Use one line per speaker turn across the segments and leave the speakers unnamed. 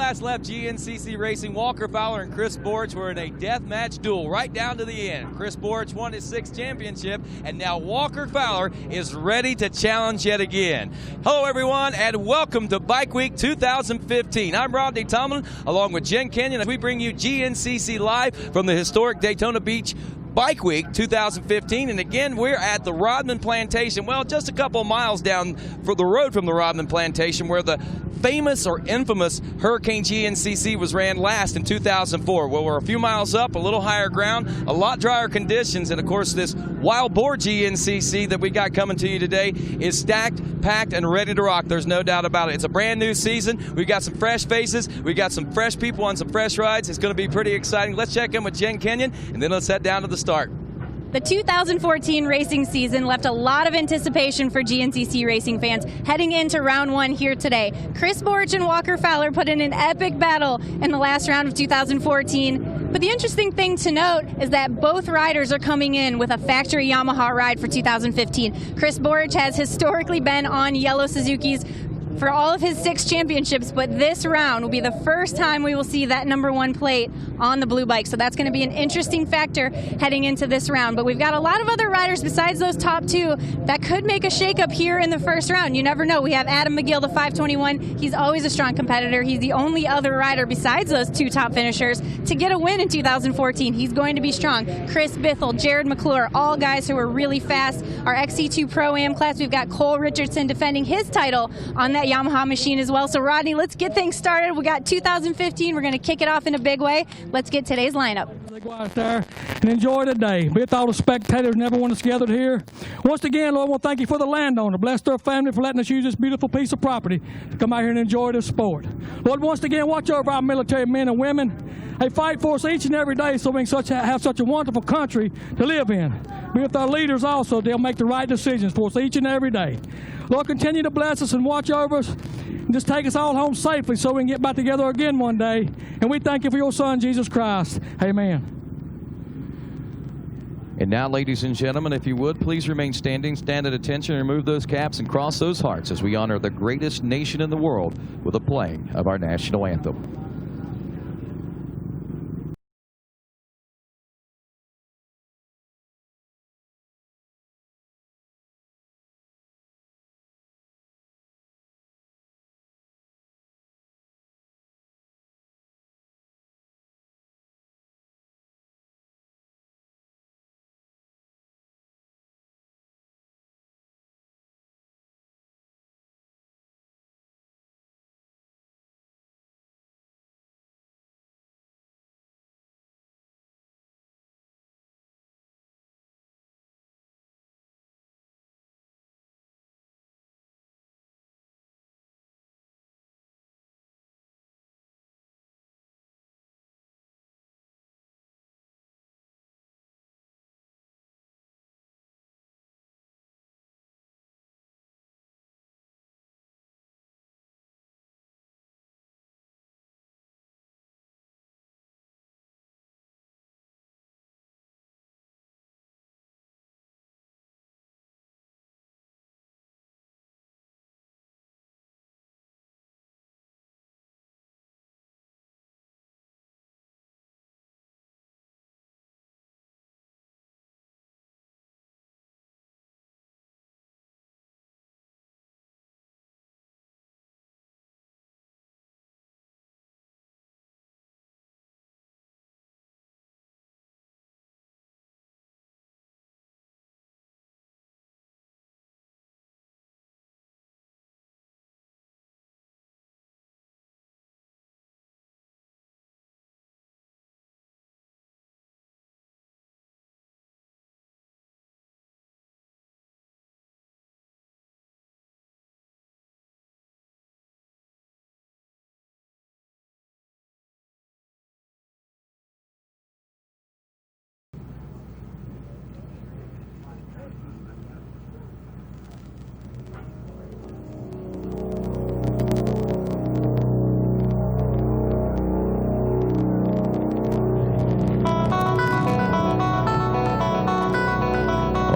last left GNCC Racing, Walker Fowler and Chris Boar were in a death match duel right down to the end. Chris Boar won his 6th championship, and now Walker Fowler is ready to challenge yet again. Hello, everyone, and welcome to Bike Week 2015. I'm Rodney Tomlin, along with Jen Kenyon, as we bring you GNCC live from the historic Daytona Beach Bike Week 2015, and again we're at the Rodman Plantation, well, just a couple of miles down for the road from the Rodman Plantation, where the famous or infamous Hurricane GNCC was ran last in 2004. Well, we're a few miles up, a little higher ground, a lot drier conditions, and of course this Wild Boar GNCC that we got coming to you today is stacked, packed, and ready to rock. There's no doubt about it. It's a brand new season. We've got some fresh faces. We've got some fresh people on some fresh rides. It's going to be pretty exciting. Let's check in with Jen Kenyon, and then let's head down to the start.
The 2014 racing season left a lot of anticipation for GNCC racing fans heading into round 1 here today. Chris Boar and Walker Fowler put in an epic battle in the last round of 2014. But the interesting thing to note is that both riders are coming in with a factory Yamaha ride for 2015. Chris Boar has historically been on yellow Suzukis for all of his 6 championships, but this round will be the first time we will see that #1 plate on the blue bike. So that's going to be an interesting factor heading into this round. But we've got a lot of other riders besides those top 2 that could make a shakeup here in the first round. You never know. We have Adam McGill, the 521. He's always a strong competitor. He's the only other rider besides those 2 top finishers to get a win in 2014. He's going to be strong. Chris Bithell, Jared McClure, all guys who are really fast. Our XC2 Pro-Am class, we've got Cole Richardson defending his title on that Yamaha machine as well. So Rodney, let's get things started. We got 2015. We're going to kick it off in a big way. Let's get today's lineup.
Go out there and enjoy the day. With all the spectators and everyone that's gathered here. Once again, Lord, I want to thank you for the landowner. Bless their family for letting us use this beautiful piece of property to come out here and enjoy this sport. Lord, once again, watch over our military men and women. They fight for us each and every day so we can have such a wonderful country to live in. Be with our leaders also. They'll make the right decisions for us each and every day. Lord, continue to bless us and watch over us and just take us all home safely so we can get back together again one day. And we thank you for your Son, Jesus Christ. Amen.
And now, ladies and gentlemen, if you would, please remain standing, stand at attention, remove those caps, and cross those hearts as we honor the greatest nation in the world with a playing of our national anthem.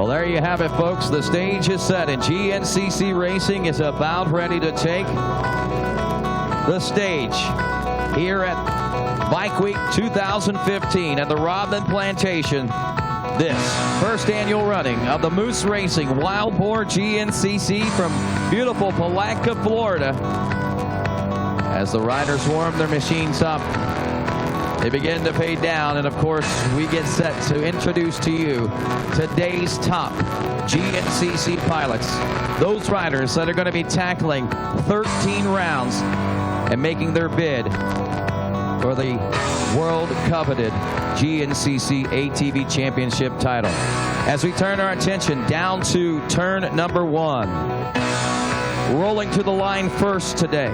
There you have it, folks. The stage is set, and GNCC Racing is about ready to take the stage here at Bike Week 2015 at the Rodman Plantation. This first annual running of the Moose Racing Wild Boar GNCC from beautiful Palatka, Florida. As the riders warm their machines up, they begin to fade down, and of course we get set to introduce to you today's top GNCC pilots. Those riders that are going to be tackling 13 rounds and making their bid for the world-coveted GNCC ATV Championship title. As we turn our attention down to turn number 1. Rolling to the line first today,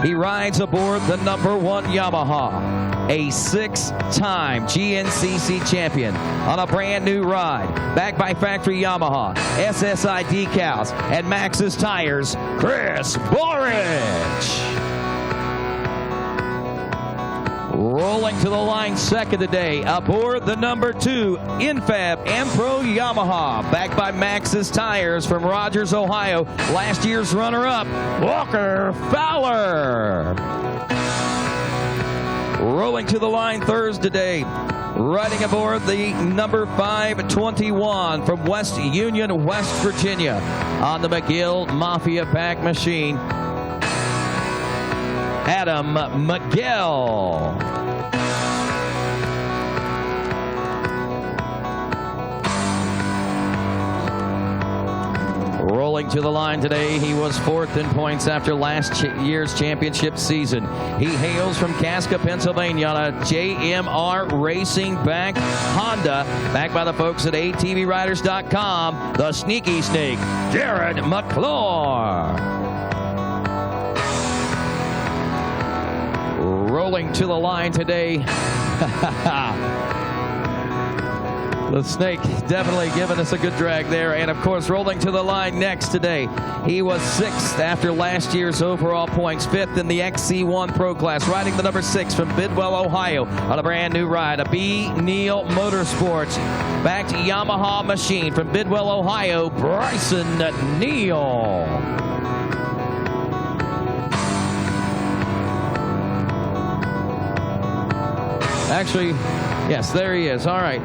he rides aboard the number 1 Yamaha, a 6-time GNCC champion on a brand new ride, backed by factory Yamaha, SSI decals, and Maxxis tires, Chris Boar. Rolling to the line second today, aboard the number 2 Infab Ampro Yamaha, backed by Maxxis tires from Rogers, Ohio, last year's runner-up, Walker Fowler. Rolling to the line third today, riding aboard the number 521 from West Union, West Virginia, on the McGill Mafia pack machine, Adam McGill. Rolling to the line today, he was 4th in points after last year's championship season. He hails from Casca, Pennsylvania on a JMR Racing backed Honda, backed by the folks at ATVriders.com, the Sneaky Snake, Jared McClure. Rolling to the line today, the Snake definitely giving us a good drag there. And of course, rolling to the line next today, he was 6th after last year's overall points, 5th in the XC1 Pro Class, riding the number 6 from Bidwell, Ohio, on a brand new ride, a B. Neal Motorsports backed Yamaha machine from Bidwell, Ohio, Bryson Neal. Actually, yes, there he is. All right.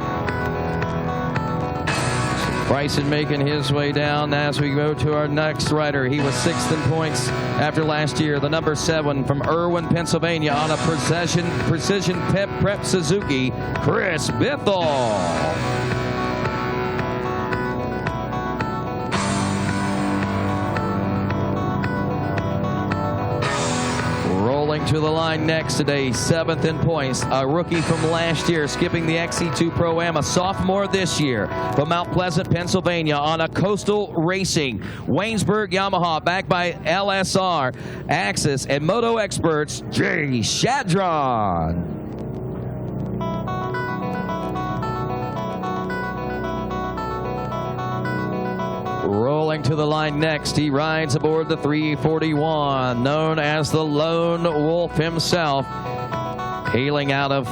Bryson making his way down as we go to our next rider. He was 6th in points after last year. The number 7 from Irwin, Pennsylvania, on a precision prep Suzuki, Chris Bithell. Rolling to the line next today, 7th in points, a rookie from last year, skipping the XC2 Pro-Am, a sophomore this year from Mount Pleasant, Pennsylvania, on a Coastal Racing Waynesburg Yamaha, backed by LSR, Axis, and Moto Experts, Jay Shadron. Rolling to the line next, he rides aboard the 341, known as the Lone Wolf himself, hailing out of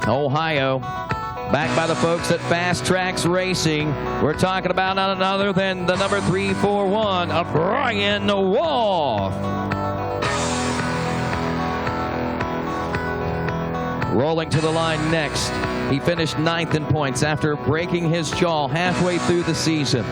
Ohio, backed by the folks at Fast Tracks Racing. We're talking about none other than the number 341, Brian Wolf. Rolling to the line next, he finished 9th in points after breaking his jaw halfway through the season.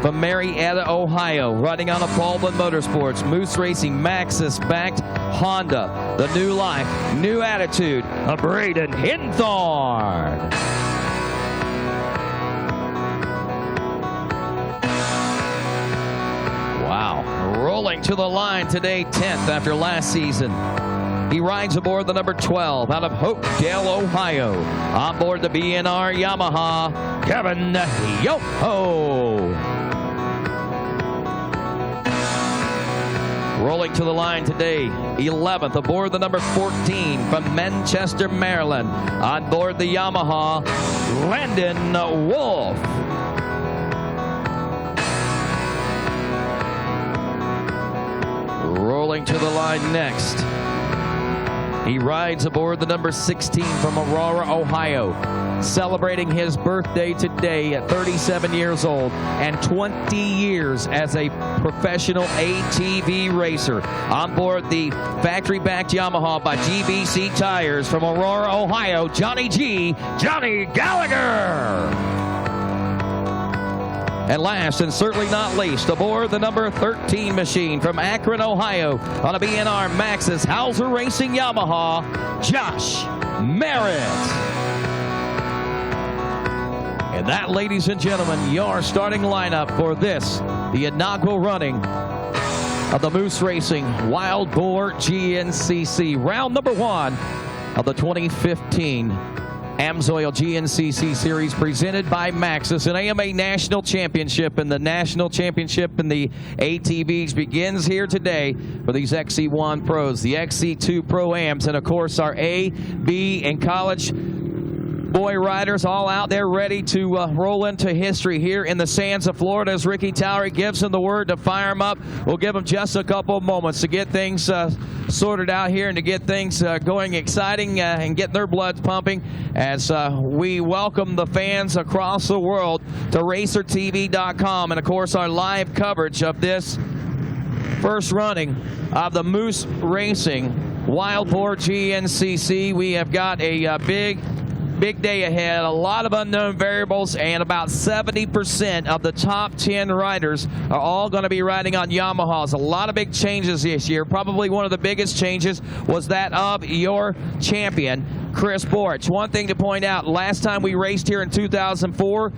From Marietta, Ohio, riding on a Baldwin Motorsports, Moose Racing Maxxis-backed Honda, the new life, new attitude of Braden Hinthorn. Wow. Rolling to the line today, 10th after last season. He rides aboard the number 12 out of Hopedale, Ohio. On board the BNR Yamaha, Kevin Yoho. Rolling to the line today, 11th aboard the number 14 from Manchester, Maryland. On board the Yamaha, Landon Wolf. Rolling to the line next, He rides aboard the number 16 from Aurora, Ohio, celebrating his birthday today at 37 years old and 20 years as a professional ATV racer. On board the factory-backed Yamaha by GBC Tires from Aurora, Ohio, Johnny Gallagher. And last and certainly not least, aboard the number 13 machine from Akron, Ohio, on a BNR Maxxis Hauser Racing Yamaha, Josh Merritt. And that, ladies and gentlemen, your starting lineup for this, the inaugural running of the Moose Racing Wild Boar GNCC, round number 1 of the 2015 AMSOIL GNCC Series, presented by Maxxis. An AMA National Championship, and the National Championship in the ATVs begins here today for these XC1 Pros, the XC2 Pro-Ams, and of course our A, B, and college boy riders all out there ready to roll into history here in the sands of Florida as Ricky Towery gives them the word to fire them up. We'll give them just a couple of moments to get things sorted out here and to get things going exciting and get their blood pumping as we welcome the fans across the world to RacerTV.com, and of course our live coverage of this first running of the Moose Racing Wild Boar GNCC. We have got a big day ahead, a lot of unknown variables, and about 70% of the top 10 riders are all going to be riding on Yamahas. A lot of big changes this year. Probably one of the biggest changes was that of your champion, Chris Borch. One thing to point out, last time we raced here in 2004,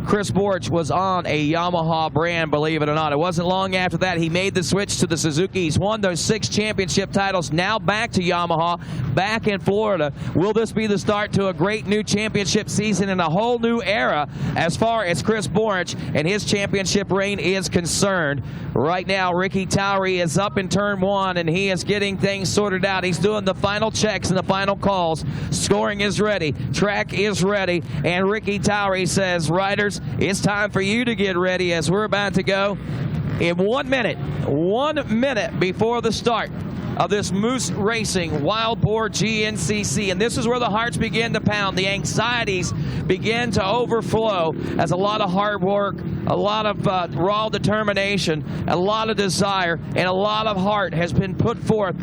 Chris Borch was on a Yamaha brand, believe it or not. It wasn't long after that he made the switch to the Suzuki. He's won those 6 championship titles, now back to Yamaha, back in Florida. Will this be the start to a great new championship season and a whole new era as far as Chris Borch and his championship reign is concerned? Right now, Ricky Towery is up in turn 1, and he is getting things sorted out. He's doing the final checks and the final calls. Scoring is ready. Track is ready. And Ricky Towery says, riders, it's time for you to get ready as we're about to go in 1 minute before the start of this Moose Racing Wild Boar GNCC. And this is where the hearts begin to pound. The anxieties begin to overflow as a lot of hard work, a lot of raw determination, a lot of desire, and a lot of heart has been put forth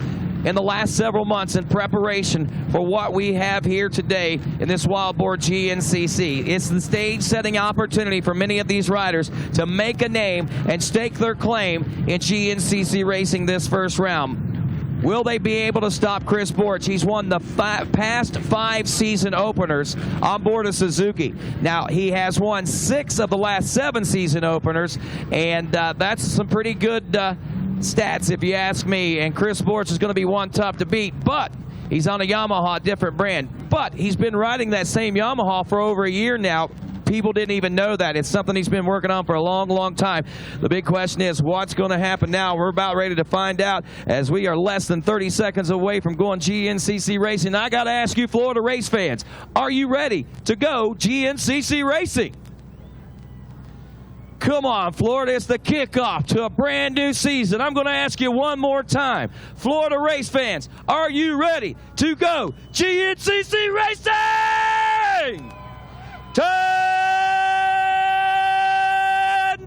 in the last several months in preparation for what we have here today in this Wild Boar GNCC. It's the stage-setting opportunity for many of these riders to make a name and stake their claim in GNCC racing this first round. Will they be able to stop Chris Borch? He's won the past 5 season openers on board a Suzuki. Now, he has won 6 of the last 7 season openers, and that's some pretty good stats if you ask me. And Chris Borch is going to be one tough to beat, but he's on a Yamaha, different brand. But he's been riding that same Yamaha for over a year now. People didn't even know that. It's something he's been working on for a long time. The big question is, what's going to happen now? We're about ready to find out as we are less than 30 seconds away from going GNCC racing. I got to ask you, Florida race fans, are you ready to go GNCC racing? Come on, Florida, it's the kickoff to a brand new season. I'm going to ask you one more time. Florida race fans, are you ready to go GNCC racing? 10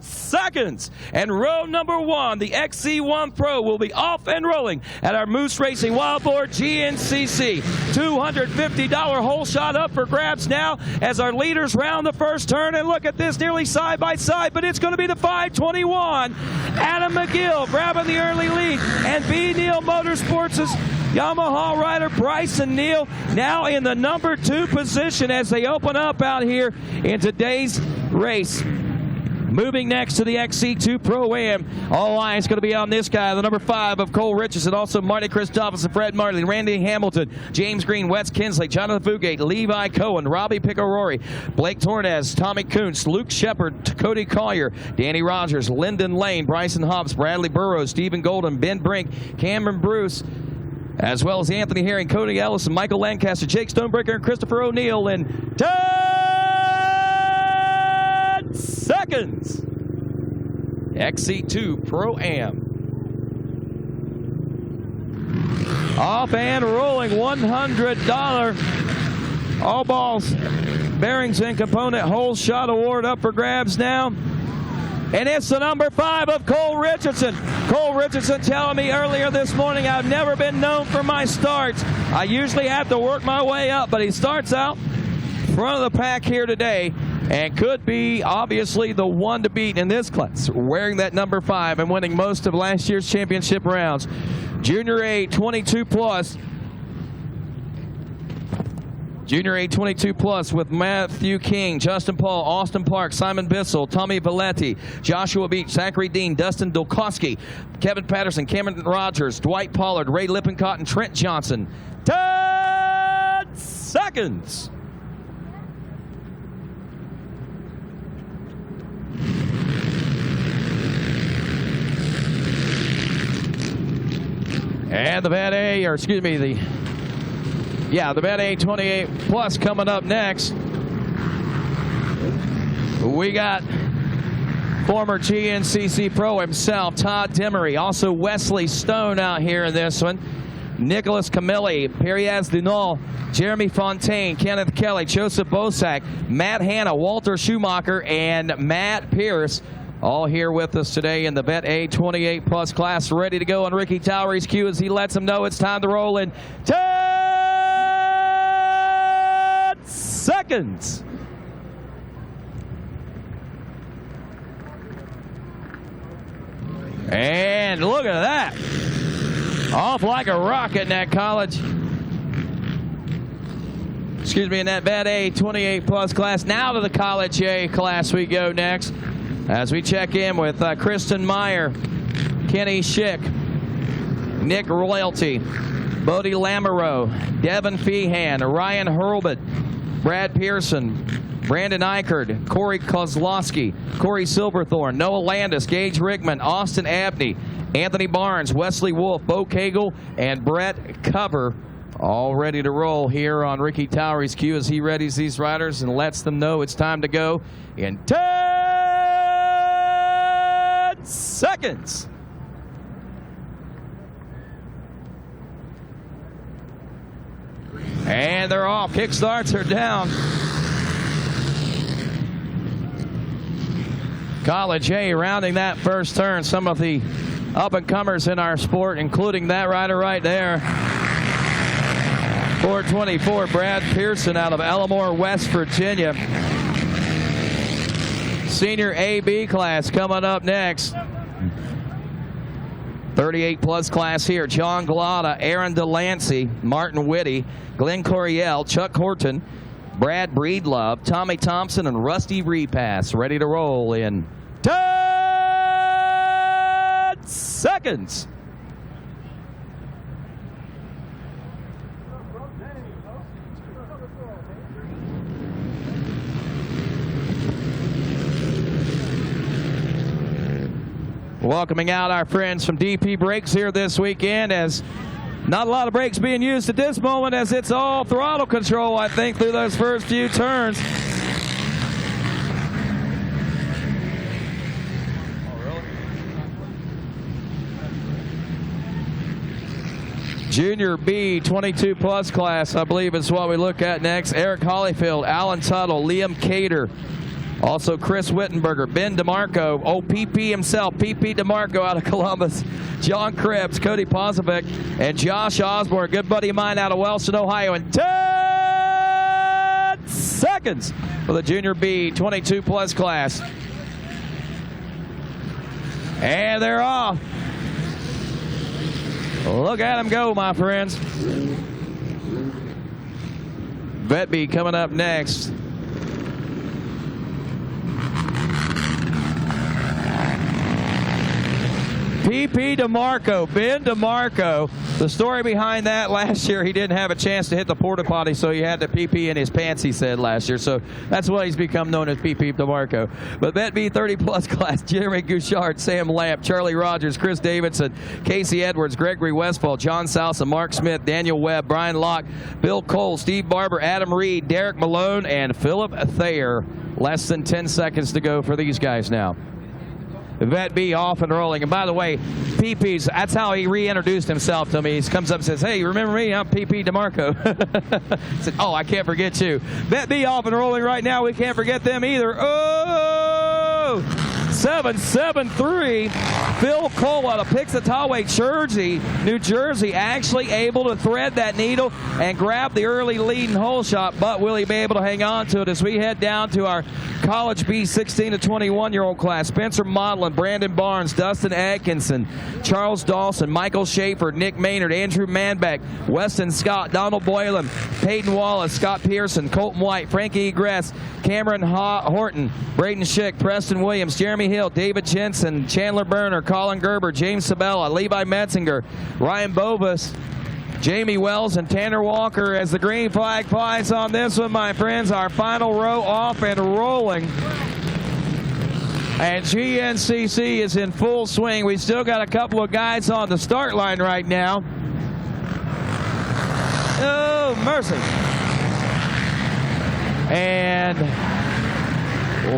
seconds. And row number 1, the XC1 Pro, will be off and rolling at our Moose Racing Wild Boar GNCC. $250 hole shot up for grabs now as our leaders round the first turn. And look at this, nearly side by side, but it's going to be the 521. Adam McGill grabbing the early lead, and B. Neal Motorsports' Yamaha rider Bryson Neal now in the number 2 position as they open up out here in today's race. Moving next to the XC2 Pro-Am. All eyes going to be on this guy, the number 5 of Cole Richardson, also Marty Christopherson, Fred Marley, Randy Hamilton, James Green, Wes Kinsley, Jonathan Fugate, Levi Cohen, Robbie Picarori, Blake Tornes, Tommy Kuntz, Luke Shepard, Cody Collier, Danny Rogers, Lyndon Lane, Bryson Hobbs, Bradley Burrows, Stephen Golden, Ben Brink, Cameron Bruce, as well as Anthony Herring, Cody Ellison, Michael Lancaster, Jake Stonebreaker, and Christopher O'Neill in 10 seconds. XC2 Pro-Am. Off and rolling, $100 all balls, bearings and component whole shot award up for grabs now. And it's the number 5 of Cole Richardson. Cole Richardson telling me earlier this morning, I've never been known for my starts. I usually have to work my way up, but he starts out front of the pack here today and could be obviously the one to beat in this class, wearing that number 5 and winning most of last year's championship rounds. Junior A 22 plus. Junior A 22 plus with Matthew King, Justin Paul, Austin Park, Simon Bissell, Tommy Valetti, Joshua Beach, Zachary Dean, Dustin Dolkowski, Kevin Patterson, Cameron Rogers, Dwight Pollard, Ray Lippincott, and Trent Johnson. 10 seconds. And the vet A, or excuse me, the vet A 28 plus coming up next. We got former GNCC pro himself, Todd Demery, also Wesley Stone out here in this one. Nicholas Camilli, Periaz Dunal, Jeremy Fontaine, Kenneth Kelly, Joseph Bosak, Matt Hanna, Walter Schumacher, and Matt Pierce. All here with us today in the Vet A 28 plus class, ready to go on Ricky Towery's cue as he lets them know it's time to roll in 10 seconds. And look at that. Off like a rocket in that college. Excuse me, in that Vet A 28 plus class. Now to the College A class we go next. As we check in with Kristen Meyer, Kenny Schick, Nick Royalty, Bodie Lamoureux, Devin Feehan, Ryan Hurlbut, Brad Pearson, Brandon Eichard, Corey Kozlowski, Corey Silverthorne, Noah Landis, Gage Rickman, Austin Abney, Anthony Barnes, Wesley Wolf, Bo Cagle, and Brett Cover. All ready to roll here on Ricky Towery's cue as he readies these riders and lets them know it's time to go in 10 seconds. And they're off. Kickstarts are down. College A rounding that first turn. Some of the up-and-comers in our sport, including that rider right there. 424, Brad Pearson out of Elmore, West Virginia. Senior AB class coming up next. 38 plus class here. John Galata, Aaron Delancey, Martin Whitty, Glenn Coryell, Chuck Horton, Brad Breedlove, Tommy Thompson, and Rusty Repass. Ready to roll in 10 seconds. Welcoming out our friends from DP Brakes here this weekend, as not a lot of brakes being used at this moment, as it's all throttle control, I think, through those first few turns. Junior B 22 plus class, I believe, is what we look at next. Eric Hollyfield, Alan Tuttle, Liam Cater. Also Chris Wittenberger, Ben DeMarco, PP himself, PP DeMarco out of Columbus, John Krebs, Cody Pozovic, and Josh Osborne, a good buddy of mine out of Wellston, Ohio, in 10 seconds for the Junior B 22 plus class. And they're off. Look at them go, my friends. Vet B coming up next. PP DeMarco, Ben DeMarco. The story behind that, last year he didn't have a chance to hit the porta potty, so he had the PP in his pants, he said last year. So that's why he's become known as PP DeMarco. But Vet B 30 plus class, Jeremy Gouchard, Sam Lamp, Charlie Rogers, Chris Davidson, Casey Edwards, Gregory Westfall, John Salsa, Mark Smith, Daniel Webb, Brian Locke, Bill Cole, Steve Barber, Adam Reed, Derek Malone, and Philip Thayer. Less than 10 seconds to go for these guys now. Vet B off and rolling. And by the way, PP's, that's how he reintroduced himself to me. He comes up and says, hey, remember me? I'm PP DeMarco. I said, oh, I can't forget you. Vet B off and rolling right now. We can't forget them either. Oh! 7-7-3. Phil Cole out of Pixatawe, New Jersey, actually able to thread that needle and grab the early lead and hole shot, but will he be able to hang on to it as we head down to our College B 16 to 21-year-old class? Spencer Modlin, Brandon Barnes, Dustin Atkinson, Charles Dawson, Michael Schaefer, Nick Maynard, Andrew Manbeck, Weston Scott, Donald Boylan, Peyton Wallace, Scott Pearson, Colton White, Frankie Egress, Cameron Horton, Braden Schick, Preston Williams, Jeremy Hill, David Jensen, Chandler Berner, Colin Gerber, James Sabella, Levi Metzinger, Ryan Bovis, Jamie Wells, and Tanner Walker as the green flag flies on this one, my friends. Our final row off and rolling. And GNCC is in full swing. We still got a couple of guys on the start line right now. Oh, mercy. And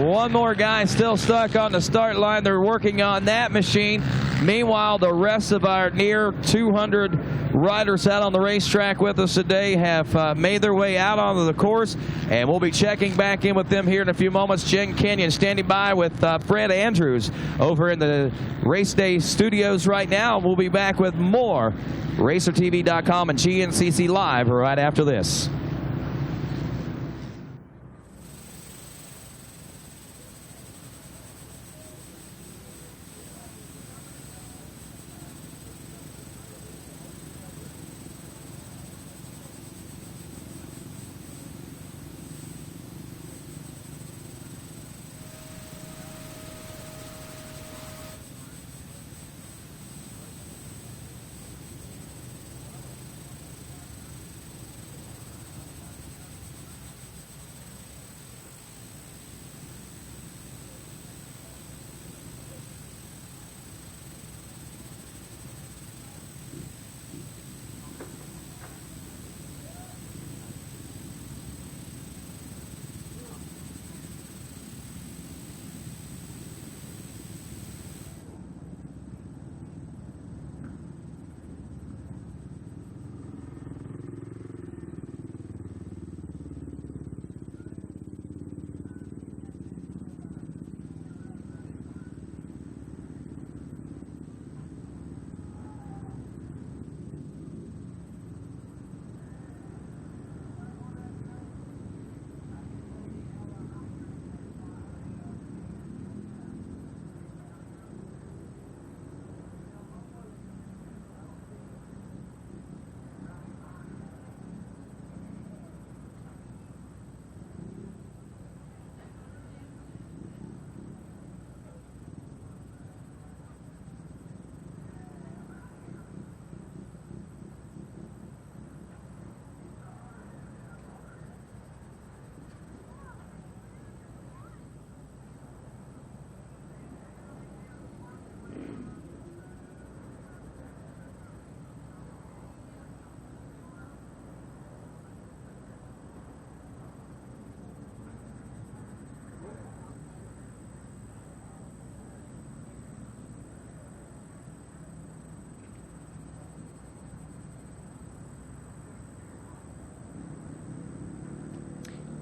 one more guy still stuck on the start line. They're working on that machine. Meanwhile, the rest of our near 200 riders out on the racetrack with us today have made their way out onto the course, and we'll be checking back in with them here in a few moments. Jen Kenyon standing by with Fred Andrews over in the Race Day studios right now. We'll be back with more RacerTV.com and GNCC Live right after this.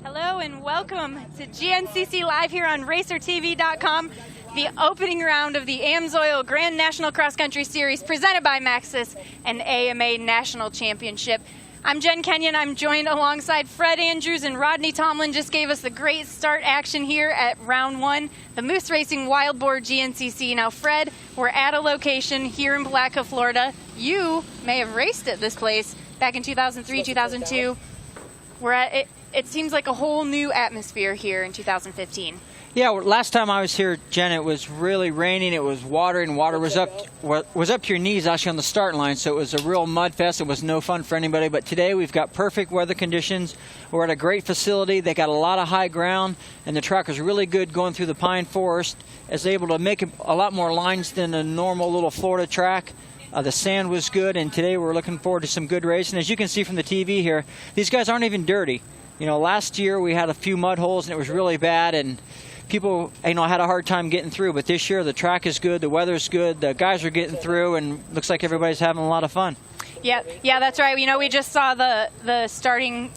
Hello and welcome to GNCC Live here on RacerTV.com, the opening round of the AMSOIL Grand National Cross Country Series presented by Maxxis and AMA National Championship. I'm Jen Kenyon. I'm joined alongside Fred Andrews, and Rodney Tomlin just gave us the great start action here at round one, the Moose Racing Wild Boar GNCC. Now, Fred, we're at a location here in Palatka, Florida. You may have raced at this place back in 2003, 2002. We're at it. It seems like a whole new atmosphere here in 2015.
Yeah, last time I was here, Jen, it was really raining. It was watering. Water was up to your knees actually on the starting line, so it was a real mud fest. It was no fun for anybody. But today we've got perfect weather conditions. We're at a great facility. They got a lot of high ground, and the track is really good going through the pine forest. It's able to make a lot more lines than a normal little Florida track. The sand was good, and today we're looking forward to some good racing. As you can see from the TV here, these guys aren't even dirty. You know, last year we had a few mud holes and it was really bad, and people, had a hard time getting through. But this year, the track is good, the weather's good, the guys are getting through, and looks like everybody's having a lot of fun.
Yeah, that's right. We just saw the starting,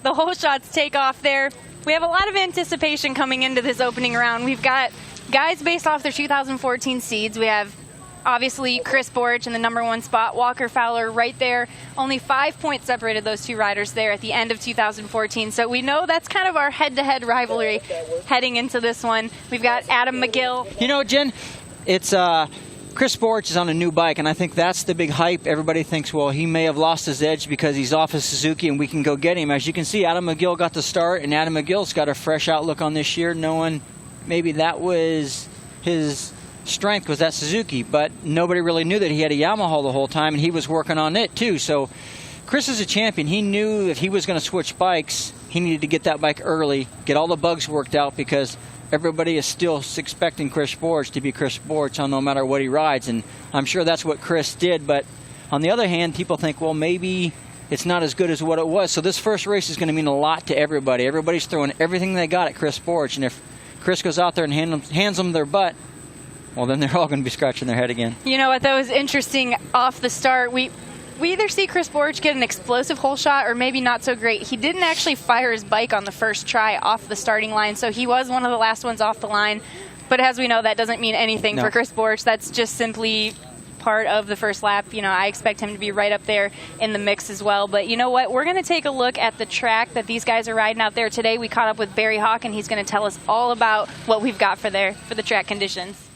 the whole shots take off there. We have a lot of anticipation coming into this opening round. We've got guys based off their 2014 seeds. We have obviously Chris Borch in the #1 spot, Walker Fowler right there. Only 5 points separated those two riders there at the end of 2014. So we know that's kind of our head-to-head rivalry heading into this one. We've got Adam McGill.
Jen, it's Chris Borch is on a new bike, and I think that's the big hype. Everybody thinks, well, he may have lost his edge because he's off his Suzuki and we can go get him. As you can see, Adam McGill got the start, and Adam McGill's got a fresh outlook on this year, knowing maybe that was his strength, was that Suzuki, but nobody really knew that he had a Yamaha the whole time, and he was working on it too. So Chris is a champion. He knew if he was going to switch bikes, he needed to get that bike early, get all the bugs worked out, because everybody is still expecting Chris Borch to be Chris Borch on no matter what he rides, and I'm sure that's what Chris did. But on the other hand, people think, well, maybe it's not as good as what it was. So this first race is going to mean a lot to everybody. Everybody's throwing everything they got at Chris Borch, and if Chris goes out there and hands them their butt, well, then they're all going to be scratching their head again.
You know what? That was interesting off the start. We either see Chris Borch get an explosive hole shot or maybe not so great. He didn't actually fire his bike on the first try off the starting line, so he was one of the last ones off the line. But as we know, that doesn't mean anything for Chris Borch. That's just simply part of the first lap. I expect him to be right up there in the mix as well. But you know what? We're going to take a look at the track that these guys are riding out there today. We caught up with Barry Hawk, and he's going to tell us all about what we've got for the track conditions.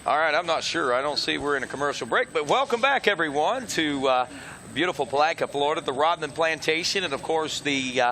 All right, I'm not sure. I don't see we're in a commercial break, but welcome back, everyone, to beautiful Palatka, Florida, the Rodman Plantation, and, of course, the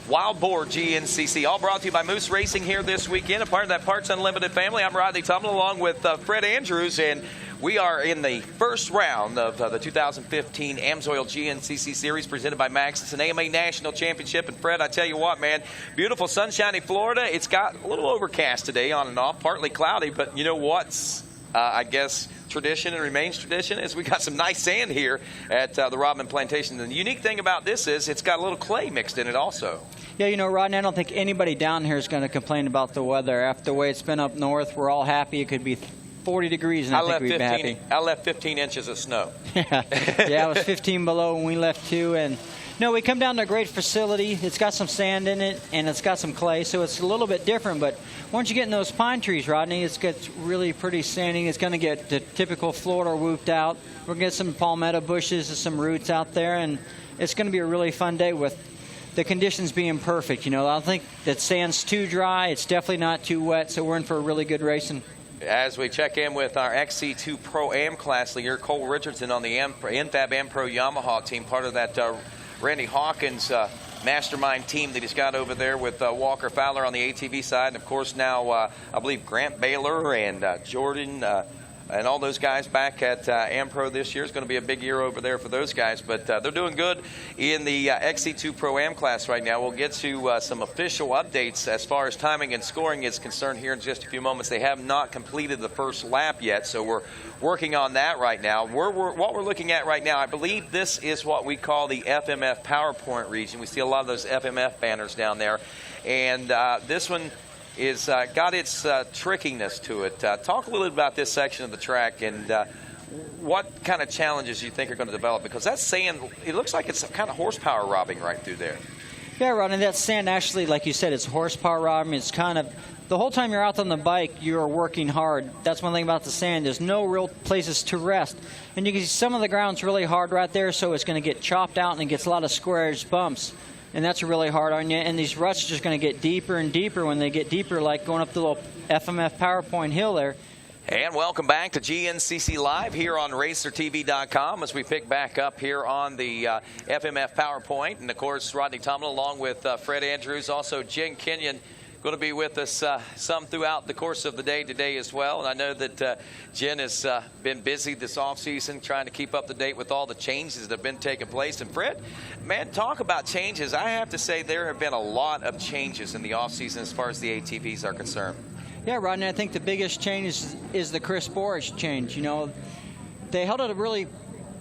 Wild Boar GNCC, all brought to you by Moose Racing here this weekend, a part of that Parts Unlimited family. I'm Rodney Tumble along with Fred Andrews, and we are in the first round of the 2015 AMSOIL GNCC Series presented by Max. It's an AMA National Championship, and Fred, I tell you what, man, beautiful sunshiny Florida. It's got a little overcast today on and off, partly cloudy, but you know what's I guess tradition and remains tradition is we got some nice sand here at the Rodman Plantation. And the unique thing about this is it's got a little clay mixed in it also.
Yeah, Rodney, I don't think anybody down here is going to complain about the weather. After the way it's been up north, we're all happy. It could be 40 degrees, and I think we'd be happy.
I left 15 inches of snow.
Yeah, it was 15 below when we left too. And no, we come down to a great facility. It's got some sand in it, and it's got some clay, so it's a little bit different. But once you get in those pine trees, Rodney, it gets really pretty sandy. It's going to get the typical Florida whooped out. We're going to get some palmetto bushes and some roots out there, and it's going to be a really fun day with the conditions being perfect. I don't think that sand's too dry. It's definitely not too wet, so we're in for a really good racing.
As we check in with our XC2 Pro-Am class leader, Cole Richardson on the NFAB Am-Pro Yamaha team, part of that Randy Hawkins mastermind team that he's got over there with Walker Fowler on the ATV side. And, of course, now I believe Grant Baylor and Jordan and all those guys back at Am-Pro this year. It's going to be a big year over there for those guys. But they're doing good in the XC2 Pro-Am class right now. We'll get to some official updates as far as timing and scoring is concerned here in just a few moments. They have not completed the first lap yet, so we're working on that right now. What we're looking at right now, I believe this is what we call the FMF PowerPoint region. We see a lot of those FMF banners down there. And this one is got its trickiness to it. Talk a little bit about this section of the track and what kind of challenges you think are going to develop, because that sand, it looks like it's kind of horsepower robbing right through there.
Yeah, Rodney, that sand actually, like you said, it's horsepower, Rodney. It's kind of, the whole time you're out on the bike, you're working hard. That's one thing about the sand. There's no real places to rest. And you can see some of the ground's really hard right there, so it's going to get chopped out and it gets a lot of square edge bumps. And that's really hard on you. And these ruts are just going to get deeper and deeper when they get deeper, like going up the little FMF PowerPoint hill there.
And welcome back to GNCC Live here on RacerTV.com as we pick back up here on the FMF PowerPoint. And, of course, Rodney Tomlin along with Fred Andrews, also Jen Kenyon, going to be with us some throughout the course of the day today as well. And I know that Jen has been busy this offseason trying to keep up to date with all the changes that have been taking place. And Fred, man, talk about changes. I have to say there have been a lot of changes in the offseason as far as the ATVs are concerned.
Yeah, Rodney, I think the biggest change is the Chris Boar change. You know, they held it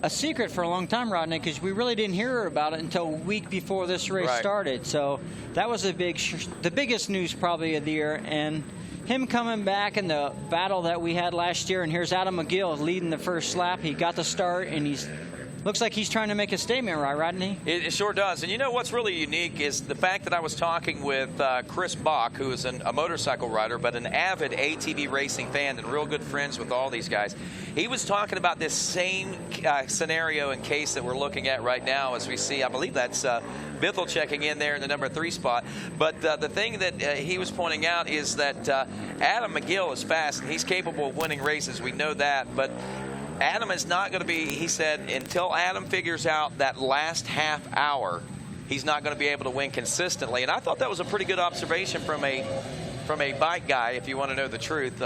a secret for a long time, Rodney, because we really didn't hear about it until a week before this race started. So that was the biggest news probably of the year. And him coming back in the battle that we had last year, and here's Adam McGill leading the first lap. He got the start, and looks like he's trying to make a statement, right, Rodney?
It sure does. And you know what's really unique is the fact that I was talking with Chris Bach, who is a motorcycle rider, but an avid ATV racing fan and real good friends with all these guys. He was talking about this same scenario and case that we're looking at right now as we see, I believe that's Bithell checking in there in the number 3 spot. But the thing that he was pointing out is that Adam McGill is fast and he's capable of winning races. We know that, but Adam is not going to be, he said, until Adam figures out that last half hour, he's not going to be able to win consistently. And I thought that was a pretty good observation from a bike guy, if you want to know the truth,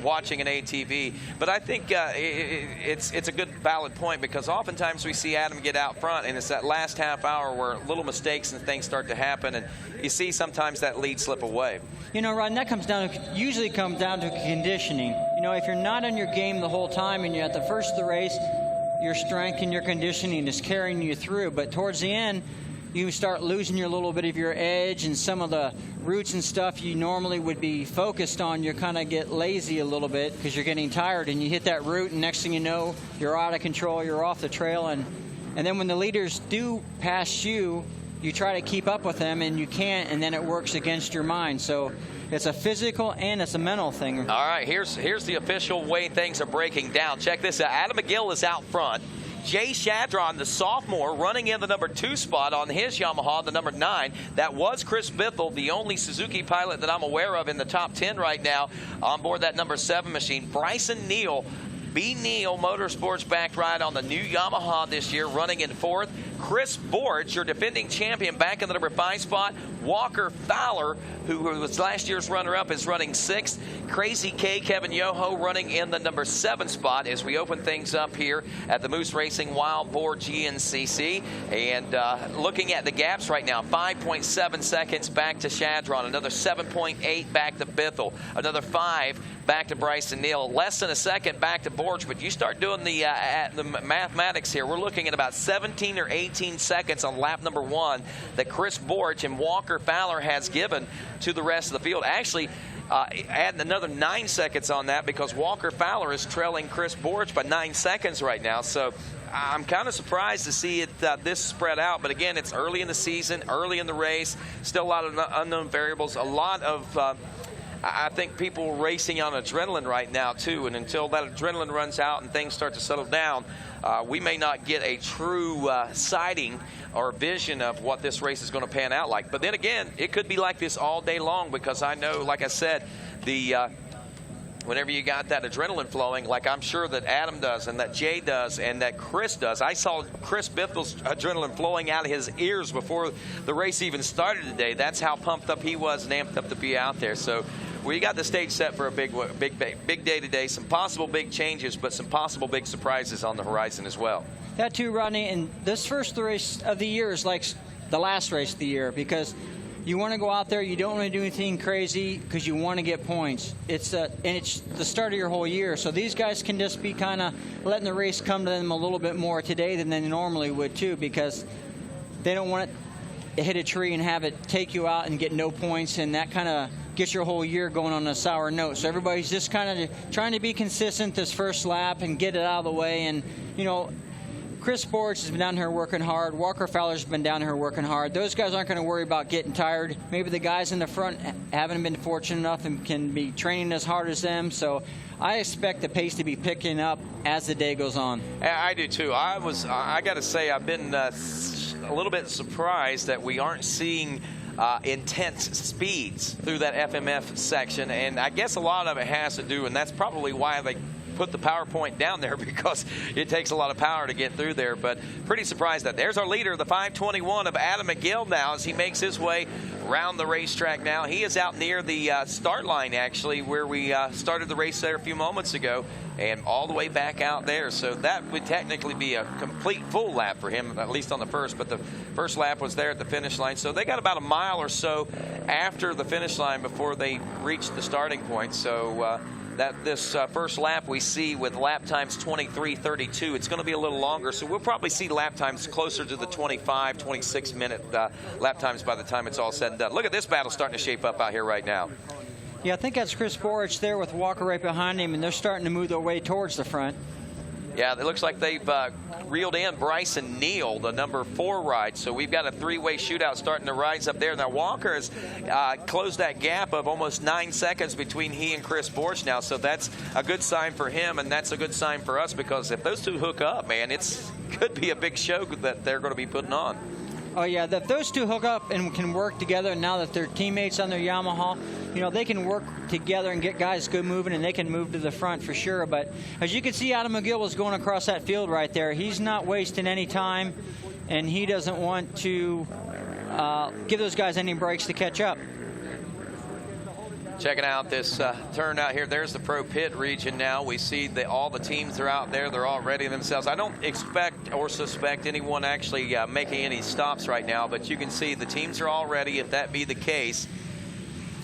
watching an ATV. But I think it's a good valid point, because oftentimes we see Adam get out front, and it's that last half hour where little mistakes and things start to happen, and you see sometimes that lead slip away.
You know, Ron, that usually comes down to conditioning. You know, if you're not on your game the whole time and you're at the first of the race, your strength and your conditioning is carrying you through. But towards the end, you start losing your little bit of your edge, and some of the routes and stuff you normally would be focused on, you kind of get lazy a little bit because you're getting tired, and you hit that route, and next thing you know, you're out of control, you're off the trail, and then when the leaders do pass you, you try to keep up with them, and you can't, and then it works against your mind. So it's a physical and it's a mental thing.
All right, here's the official way things are breaking down. Check this out. Adam McGill is out front. Jay Shadron, the sophomore, running in the number 2 spot on his Yamaha, the number 9. That was Chris Bithell, the only Suzuki pilot that I'm aware of in the top 10 right now on board that number 7 machine. Bryson Neal, B. Neal Motorsports backed ride on the new Yamaha this year, running in 4th. Chris Borch, your defending champion, back in the number 5 spot. Walker Fowler, who was last year's runner-up, is running 6th. Crazy K, Kevin Yoho, running in the number 7 spot as we open things up here at the Moose Racing Wild Boar GNCC. And looking at the gaps right now, 5.7 seconds back to Shadron, another 7.8 back to Bithell, another 5 back to Bryson Neal, less than a second back to Borch. But you start doing the mathematics here, we're looking at about 17 or 18 seconds on lap number 1 that Chris Borch and Walker Fowler has given to the rest of the field. Actually, adding another 9 seconds on that, because Walker Fowler is trailing Chris Borch by 9 seconds right now. So I'm kind of surprised to see it this spread out. But again, it's early in the season, early in the race, still a lot of unknown variables, a lot of I think people racing on adrenaline right now too, and until that adrenaline runs out and things start to settle down, we may not get a true sighting or vision of what this race is going to pan out like. But then again, it could be like this all day long, because I know, like I said, whenever you got that adrenaline flowing, like I'm sure that Adam does and that Jay does and that Chris does. I saw Chris Bithell's adrenaline flowing out of his ears before the race even started today. That's how pumped up he was and amped up to be out there. So we got the stage set for a big day today. Some possible big changes, but some possible big surprises on the horizon as well.
That too, Rodney. And this first race of the year is like the last race of the year, because you want to go out there, you don't want to do anything crazy because you want to get points. It's the start of your whole year. So these guys can just be kind of letting the race come to them a little bit more today than they normally would too, because they don't want to hit a tree and have it take you out and get no points, and that kind of gets your whole year going on a sour note. So everybody's just kind of trying to be consistent this first lap and get it out of the way. And, you know, Chris Boar's has been down here working hard. Walker Fowler's been down here working hard. Those guys aren't going to worry about getting tired. Maybe the guys in the front haven't been fortunate enough and can be training as hard as them. So I expect the pace to be picking up as the day goes on.
I do too. I got to say, I've been a little bit surprised that we aren't seeing intense speeds through that FMF section, and I guess a lot of it has to do, and that's probably why they put the PowerPoint down there, because it takes a lot of power to get through there. But pretty surprised that there's our leader, the 521 of Adam McGill now, as he makes his way around the racetrack now. He is out near the start line, actually, where we started the race there a few moments ago, and all the way back out there. So that would technically be a complete full lap for him, at least on the first. But the first lap was there at the finish line. So they got about a mile or so after the finish line before they reached the starting point. So this first lap we see with lap times 23:32. It's going to be a little longer, so we'll probably see lap times closer to the 25, 26-minute lap times by the time it's all said and done. Look at this battle starting to shape up out here right now.
Yeah, I think that's Chris Borich there with Walker right behind him, and they're starting to move their way towards the front.
Yeah, it looks like they've reeled in Bryson Neal, the number 4 ride. So we've got a 3-way shootout starting to rise up there. Now Walker has closed that gap of almost 9 seconds between he and Chris Borch now. So that's a good sign for him, and that's a good sign for us, because if those two hook up, man, it's could be a big show that they're going to be putting on.
Oh, yeah, if those two hook up and can work together, now that they're teammates on their Yamaha, you know, they can work together and get guys good moving, and they can move to the front for sure. But as you can see, Adam McGill was going across that field right there. He's not wasting any time, and he doesn't want to give those guys any breaks to catch up.
Checking out this turn out here. There's the pro pit region now. We see all the teams are out there. They're all ready themselves. I don't expect or suspect anyone actually making any stops right now, but you can see the teams are all ready if that be the case.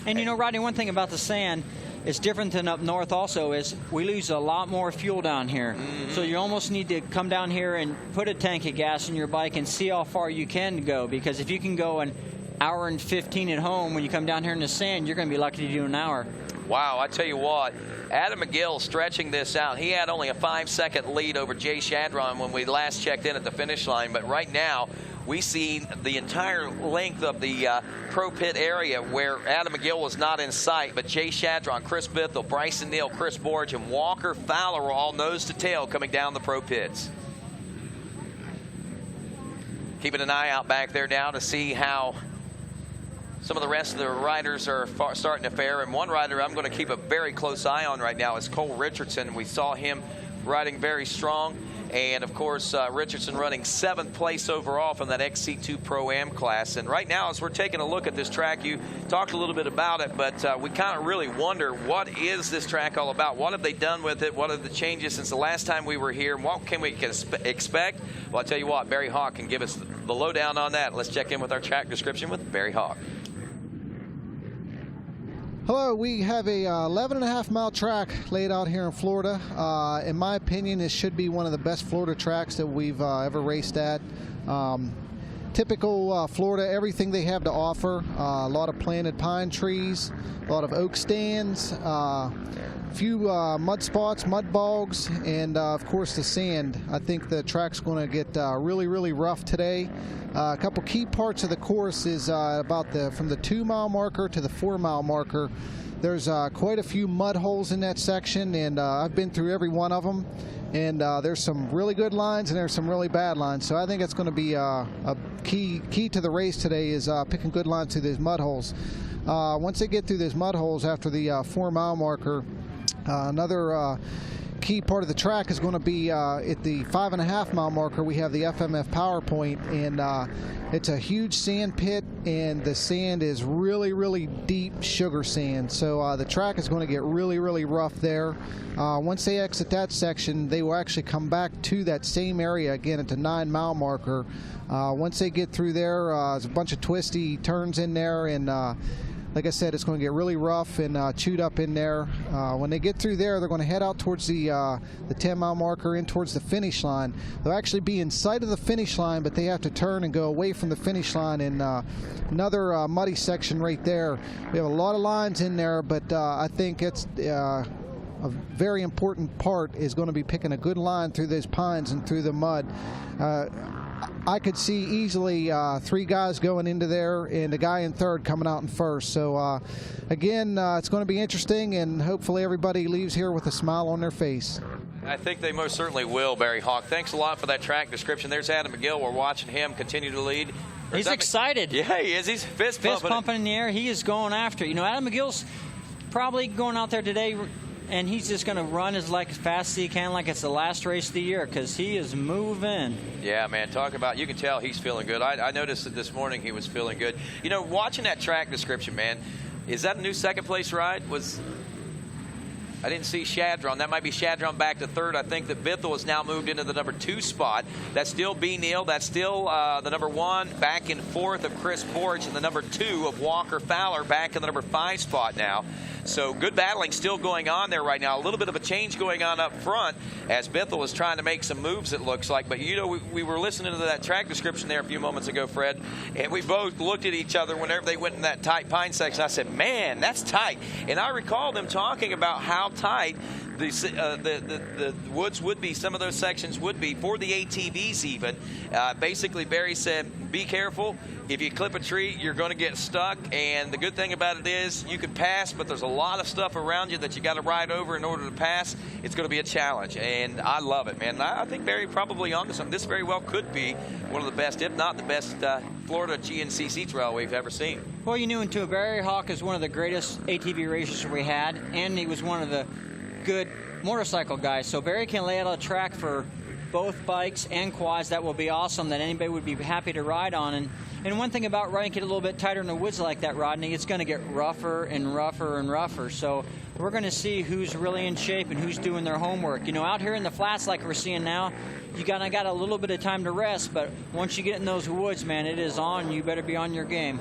And you know, Rodney, one thing about the sand is different than up north also is we lose a lot more fuel down here. Mm-hmm. So you almost need to come down here and put a tank of gas in your bike and see how far you can go, because if you can go an hour and 15 at home, when you come down here in the sand, you're going to be lucky to do an hour.
Wow, I tell you what, Adam McGill stretching this out. He had only a 5-second lead over Jay Shadron when we last checked in at the finish line, but right now we see the entire length of the pro pit area where Adam McGill was not in sight, but Jay Shadron, Chris Bithell, Bryson Neal, Chris Borge, and Walker Fowler were all nose to tail coming down the pro pits. Keeping an eye out back there now to see how some of the rest of the riders are starting to fare. And one rider I'm going to keep a very close eye on right now is Cole Richardson. We saw him riding very strong. And, of course, Richardson running 7th place overall from that XC2 Pro-Am class. And right now, as we're taking a look at this track, you talked a little bit about it, but we kind of really wonder, what is this track all about? What have they done with it? What are the changes since the last time we were here? What can we expect? Well, I'll tell you what, Barry Hawk can give us the lowdown on that. Let's check in with our track description with Barry Hawk.
Hello, we have a 11.5-mile track laid out here in Florida. In my opinion, this should be one of the best Florida tracks that we've ever raced at. Typical Florida, everything they have to offer. A lot of planted pine trees, a lot of oak stands, a few mud spots, mud bogs, and of course the sand. I think the track's going to get really, really rough today. A couple key parts of the course is from the 2-mile marker to the 4-mile marker. There's quite a few mud holes in that section, and I've been through every one of them. And there's some really good lines and there's some really bad lines. So I think it's going to be a key to the race today is picking good lines through these mud holes. Once they get through these mud holes after the 4-mile marker, another key part of the track is going to be at the 5.5-mile marker. We have the FMF power point, and it's a huge sand pit, and the sand is really, really deep sugar sand. So the track is going to get really, really rough there. Once they exit that section, they will actually come back to that same area again at the 9-mile marker. Once they get through there, there's a bunch of twisty turns in there, and like I said, it's going to get really rough and chewed up in there. When they get through there, they're going to head out towards the 10-mile marker in towards the finish line. They'll actually be in sight of the finish line, but they have to turn and go away from the finish line, and another muddy section right there. We have a lot of lines in there, but I think it's a very important part is going to be picking a good line through those pines and through the mud. I could see easily 3 guys going into there and a guy in third coming out in first. So again, it's going to be interesting, and hopefully everybody leaves here with a smile on their face.
I think they most certainly will, Barry Hawk. Thanks a lot for that track description. There's Adam McGill. We're watching him continue to lead.
He's excited.
Yeah, he is. He's fist
pumping in the air. He is going after it. You know, Adam McGill's probably going out there today, and he's just going to run as fast as he can, like it's the last race of the year, because he is moving.
Yeah, man, talk about, you can tell he's feeling good. I noticed that this morning he was feeling good. You know, watching that track description, man, is that a new second place ride? I didn't see Shadron. That might be Shadron back to third. I think that Bithell has now moved into the number 2 spot. That's still B. Neal. That's still the number 1 back in fourth of Chris Borch, and the number 2 of Walker Fowler back in the number 5 spot now. So good battling still going on there right now. A little bit of a change going on up front as Bithell is trying to make some moves, it looks like. But, you know, we were listening to that track description there a few moments ago, Fred, and we both looked at each other whenever they went in that tight pine section. I said, man, that's tight. And I recall them talking about how tight the woods would be, some of those sections would be for the ATVs even. Basically, Barry said, be careful. If you clip a tree, you're going to get stuck. And the good thing about it is you can pass, but there's a lot of stuff around you that you got to ride over in order to pass. It's going to be a challenge, and I love it, man. I think Barry probably onto something. This very well could be one of the best, if not the best, Florida GNCC trail we've ever seen.
Well, you knew, too, Barry Hawk is one of the greatest ATV racers we had, and he was one of the good motorcycle guys. So Barry can lay out a track for both bikes and quads that will be awesome, that anybody would be happy to ride on. And one thing about riding it a little bit tighter in the woods like that, Rodney, it's going to get rougher and rougher and rougher. So we're going to see who's really in shape and who's doing their homework. You know, out here in the flats like we're seeing now, you got a little bit of time to rest, but once you get in those woods, man, it is on. You better be on your game.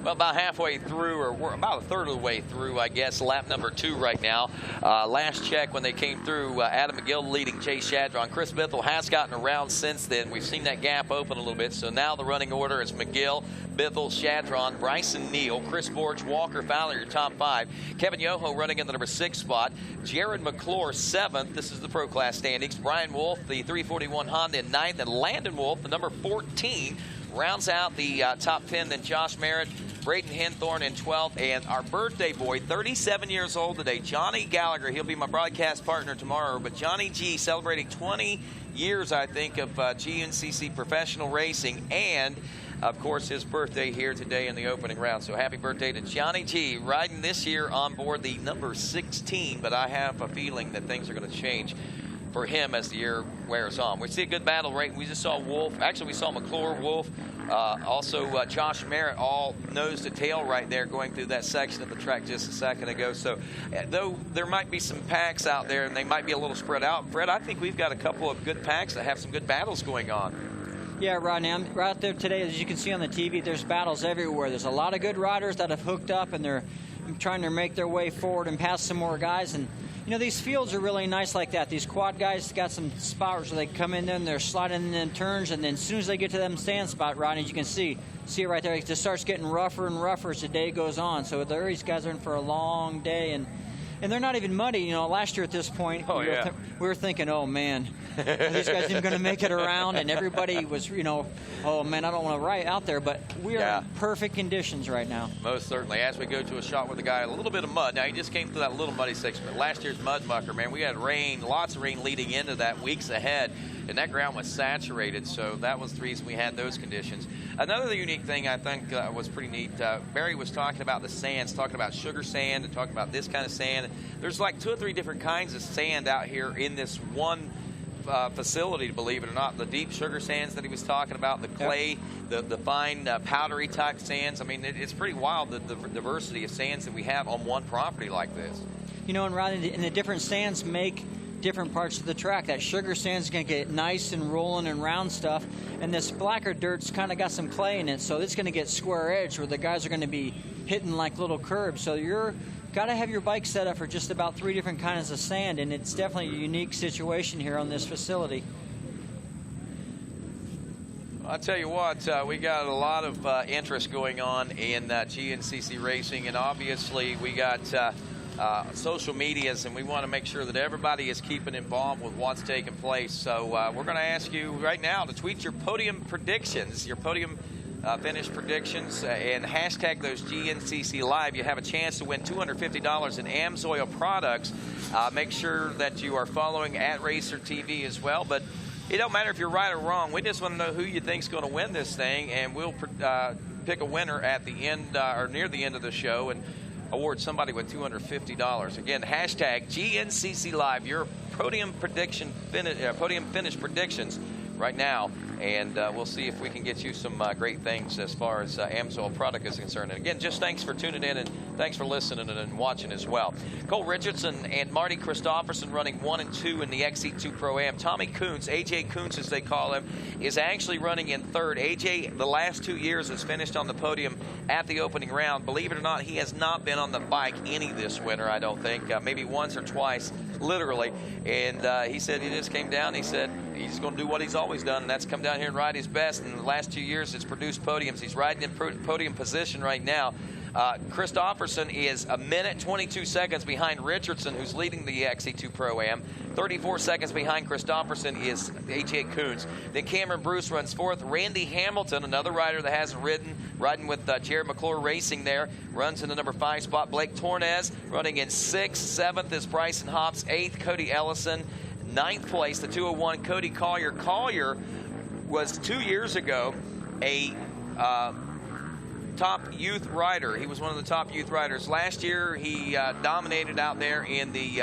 Well, about halfway through, or we're about a third of the way through, I guess, lap number 2 right now. Last check when they came through, Adam McGill leading Chase Shadron. Chris Bithell has gotten around since then. We've seen that gap open a little bit. So now the running order is McGill, Bithell, Shadron, Bryson Neal, Chris Borch, Walker Fowler, your top 5. Kevin Yoho running in the number 6 spot. Jared McClure, 7th. This is the Pro Class standings. Brian Wolf, the 341 Honda, in 9th. And Landon Wolf, the number 14, rounds out the top 10. Then Josh Merritt, Braden Henthorn in 12th, and our birthday boy, 37 years old today, Johnny Gallagher. He'll be my broadcast partner tomorrow, but Johnny G celebrating 20 years, I think, of GNCC professional racing, and, of course, his birthday here today in the opening round. So happy birthday to Johnny G, riding this year on board the number 16, but I have a feeling that things are going to change for him as the year wears on. We see a good battle rate. We just saw Wolf. Actually, we saw McClure, Wolf, also Josh Merritt, all nose to tail right there going through that section of the track just a second ago. So though there might be some packs out there and they might be a little spread out, Fred, I think we've got a couple of good packs that have some good battles going on.
Yeah, Rodney, I'm right there today. As you can see on the TV, there's battles everywhere. There's a lot of good riders that have hooked up, and they're trying to make their way forward and pass some more guys. And you know, these fields are really nice like that. These quad guys got some spots where they come in there and they're sliding in turns, and then as soon as they get to them stand spot, Rodney, you can see it right there. It just starts getting rougher and rougher as the day goes on. So these guys are in for a long day, and they're not even muddy. You know, last year at this point, we were thinking, oh, man, are these guys even going to make it around? And everybody was, you know, oh, man, I don't want to ride out there. But we are in perfect conditions right now.
Most certainly. As we go to a shot with a guy, a little bit of mud. Now, he just came through that little muddy section. But last year's mud mucker, man, we had rain, lots of rain leading into that weeks ahead. And that ground was saturated, so that was the reason we had those conditions. Another unique thing I think was pretty neat, Barry was talking about the sands, talking about sugar sand and talking about this kind of sand. There's like 2 or 3 different kinds of sand out here in this one facility, believe it or not. The deep sugar sands that he was talking about, the clay, the fine powdery type sands. I mean, it's pretty wild, the diversity of sands that we have on one property like this.
You know, and the different sands make different parts of the track. That sugar sand is going to get nice and rolling and round stuff, and this blacker dirt's kind of got some clay in it, so it's going to get square edge where the guys are going to be hitting like little curbs. So you're got to have your bike set up for just about 3 different kinds of sand, and it's definitely a unique situation here on this facility.
I'll tell you what, we got a lot of interest going on in GNCC racing, and obviously we got social medias, and we want to make sure that everybody is keeping involved with what's taking place. So we're going to ask you right now to tweet your podium predictions, your podium finish predictions, and hashtag those GNCC Live. You have a chance to win $250 in AMSOIL products. Make sure that you are following @RacerTV as well. But it don't matter if you're right or wrong. We just want to know who you think's going to win this thing, and we'll pick a winner at the end or near the end of the show and award somebody with $250. Again, hashtag GNCC Live, your podium finish predictions right now, and we'll see if we can get you some great things as far as AMSOIL product is concerned. And again, just thanks for tuning in, and thanks for listening and watching as well. Cole Richardson and Marty Christopherson running 1 and 2 in the XC2 Pro-Am. Tommy Kuntz, AJ Kuntz as they call him, is actually running in third. AJ, the last 2 years, has finished on the podium at the opening round. Believe it or not, he has not been on the bike any this winter, I don't think. Maybe once or twice, literally. And he said he just came down. He said he's going to do what he's always done, and that's come down here and ride his best. In the last 2 years, it's produced podiums. He's riding in podium position right now. Christopherson is a minute 22 seconds behind Richardson, who's leading the XC2 Pro-Am. 34 seconds behind Christopherson is AJ Kuntz. Then Cameron Bruce runs fourth. Randy Hamilton, another rider that hasn't ridden, riding with Jared McClure Racing there, runs in the number 5 spot. Blake Tornes running in 6th. 7th is Bryson Hops. 8th, Cody Ellison. 9th place, the 201, Cody Collier. Collier was 2 years ago a top youth rider. He was one of the top youth riders. Last year, he dominated out there in the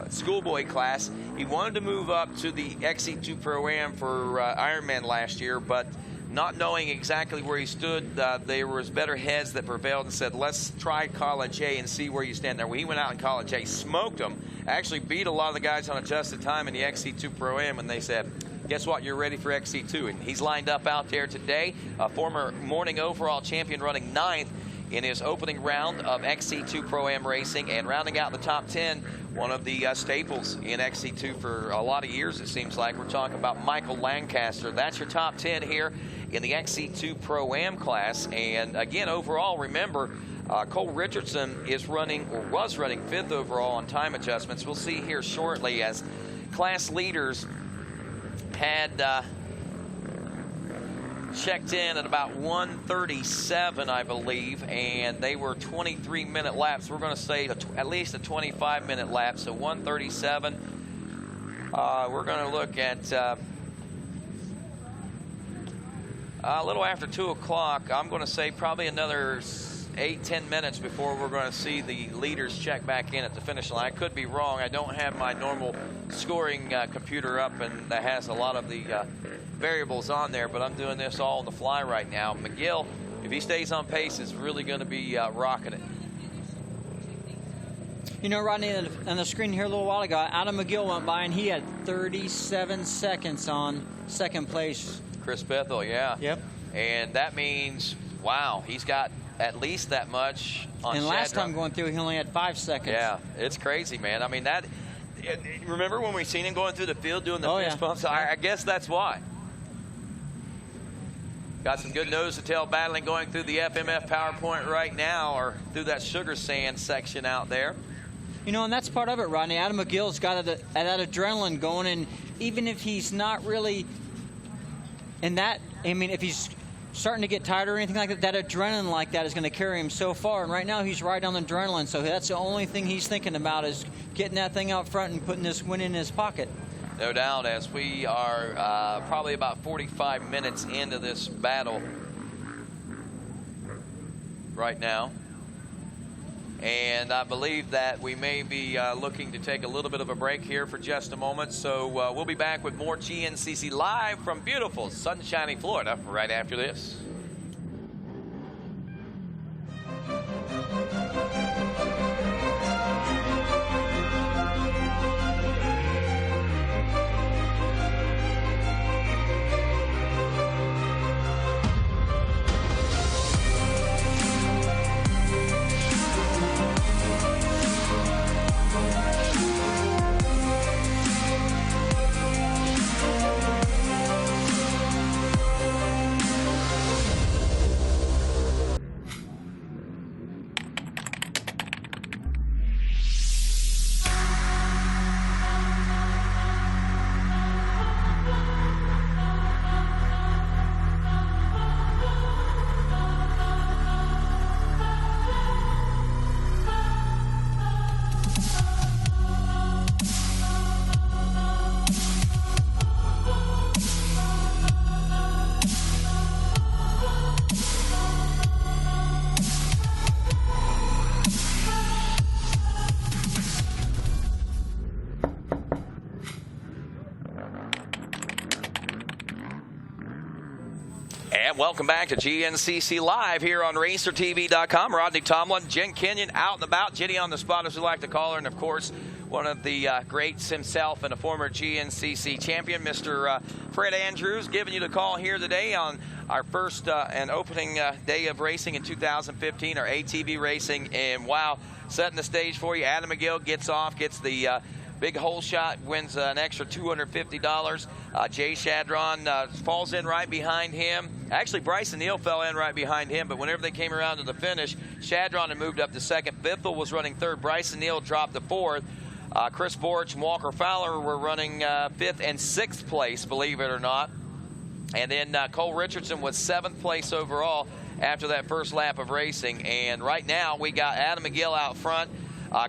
schoolboy class. He wanted to move up to the XC2 Pro-Am for Ironman last year, but not knowing exactly where he stood, there was better heads that prevailed and said, let's try College A and see where you stand there. Well, he went out in College A, smoked them, actually beat a lot of the guys on adjusted time in the XC2 Pro-Am, and they said, guess what, you're ready for XC2. And he's lined up out there today, a former morning overall champion running 9th in his opening round of XC2 Pro-Am racing, and rounding out the top 10, one of the staples in XC2 for a lot of years, it seems like. We're talking about Michael Lancaster. That's your top 10 here in the XC2 Pro-Am class. And again, overall, remember, Cole Richardson is running, or was running, 5th overall on time adjustments. We'll see here shortly as class leaders had checked in at about 1:37, I believe, and they were 23-minute laps. We're going to say at least a 25-minute lap, so 1:37. We're going to look at a little after 2 o'clock. I'm going to say probably another 8-10 minutes before we're going to see the leaders check back in at the finish line. I could be wrong. I don't have my normal scoring computer up, and that has a lot of the variables on there, but I'm doing this all on the fly right now. McGill, if he stays on pace, is really going to be rocking it.
You know, Rodney, on the screen here a little while ago, Adam McGill went by, and he had 37 seconds on second place.
Chris Bethel, yeah.
Yep.
And that means, wow, he's got at least that much on
And last
Shadrach.
time going through, he only had 5 seconds.
Yeah, it's crazy, man. I mean, remember when we seen him going through the field doing the fist bumps? I guess that's why. Got some good nose-to-tail battling going through the FMF PowerPoint right now, or through that sugar sand section out there.
You know, and that's part of it, Rodney. Adam McGill's got that adrenaline going, and even if he's not really in that, I mean, if he's starting to get tired or anything like that, that adrenaline like that is going to carry him so far. And right now he's right on the adrenaline, so that's the only thing he's thinking about is getting that thing out front and putting this win in his pocket.
No doubt, as we are probably about 45 minutes into this battle right now. And I believe that we may be looking to take a little bit of a break here for just a moment. So we'll be back with more GNCC live from beautiful, sunshiny Florida right after this. welcome back to GNCC Live here on RacerTV.com. Rodney Tomlin, Jen Kenyon out and about, Jenny on the spot as we like to call her, and of course one of the greats himself and a former GNCC champion, Mr. Fred Andrews, giving you the call here today on our first and opening day of racing in 2015, our ATV racing. And wow, setting the stage for you, Adam McGill gets off, gets the big hole shot, wins an extra $250. Jay Shadron falls in right behind him. Actually, Bryson Neal fell in right behind him, but whenever they came around to the finish, Shadron had moved up to second. Bithell was running third. Bryson Neal dropped to fourth. Chris Borch and Walker Fowler were running fifth and sixth place, believe it or not. And then Cole Richardson was seventh place overall after that first lap of racing. And right now, we got Adam McGill out front.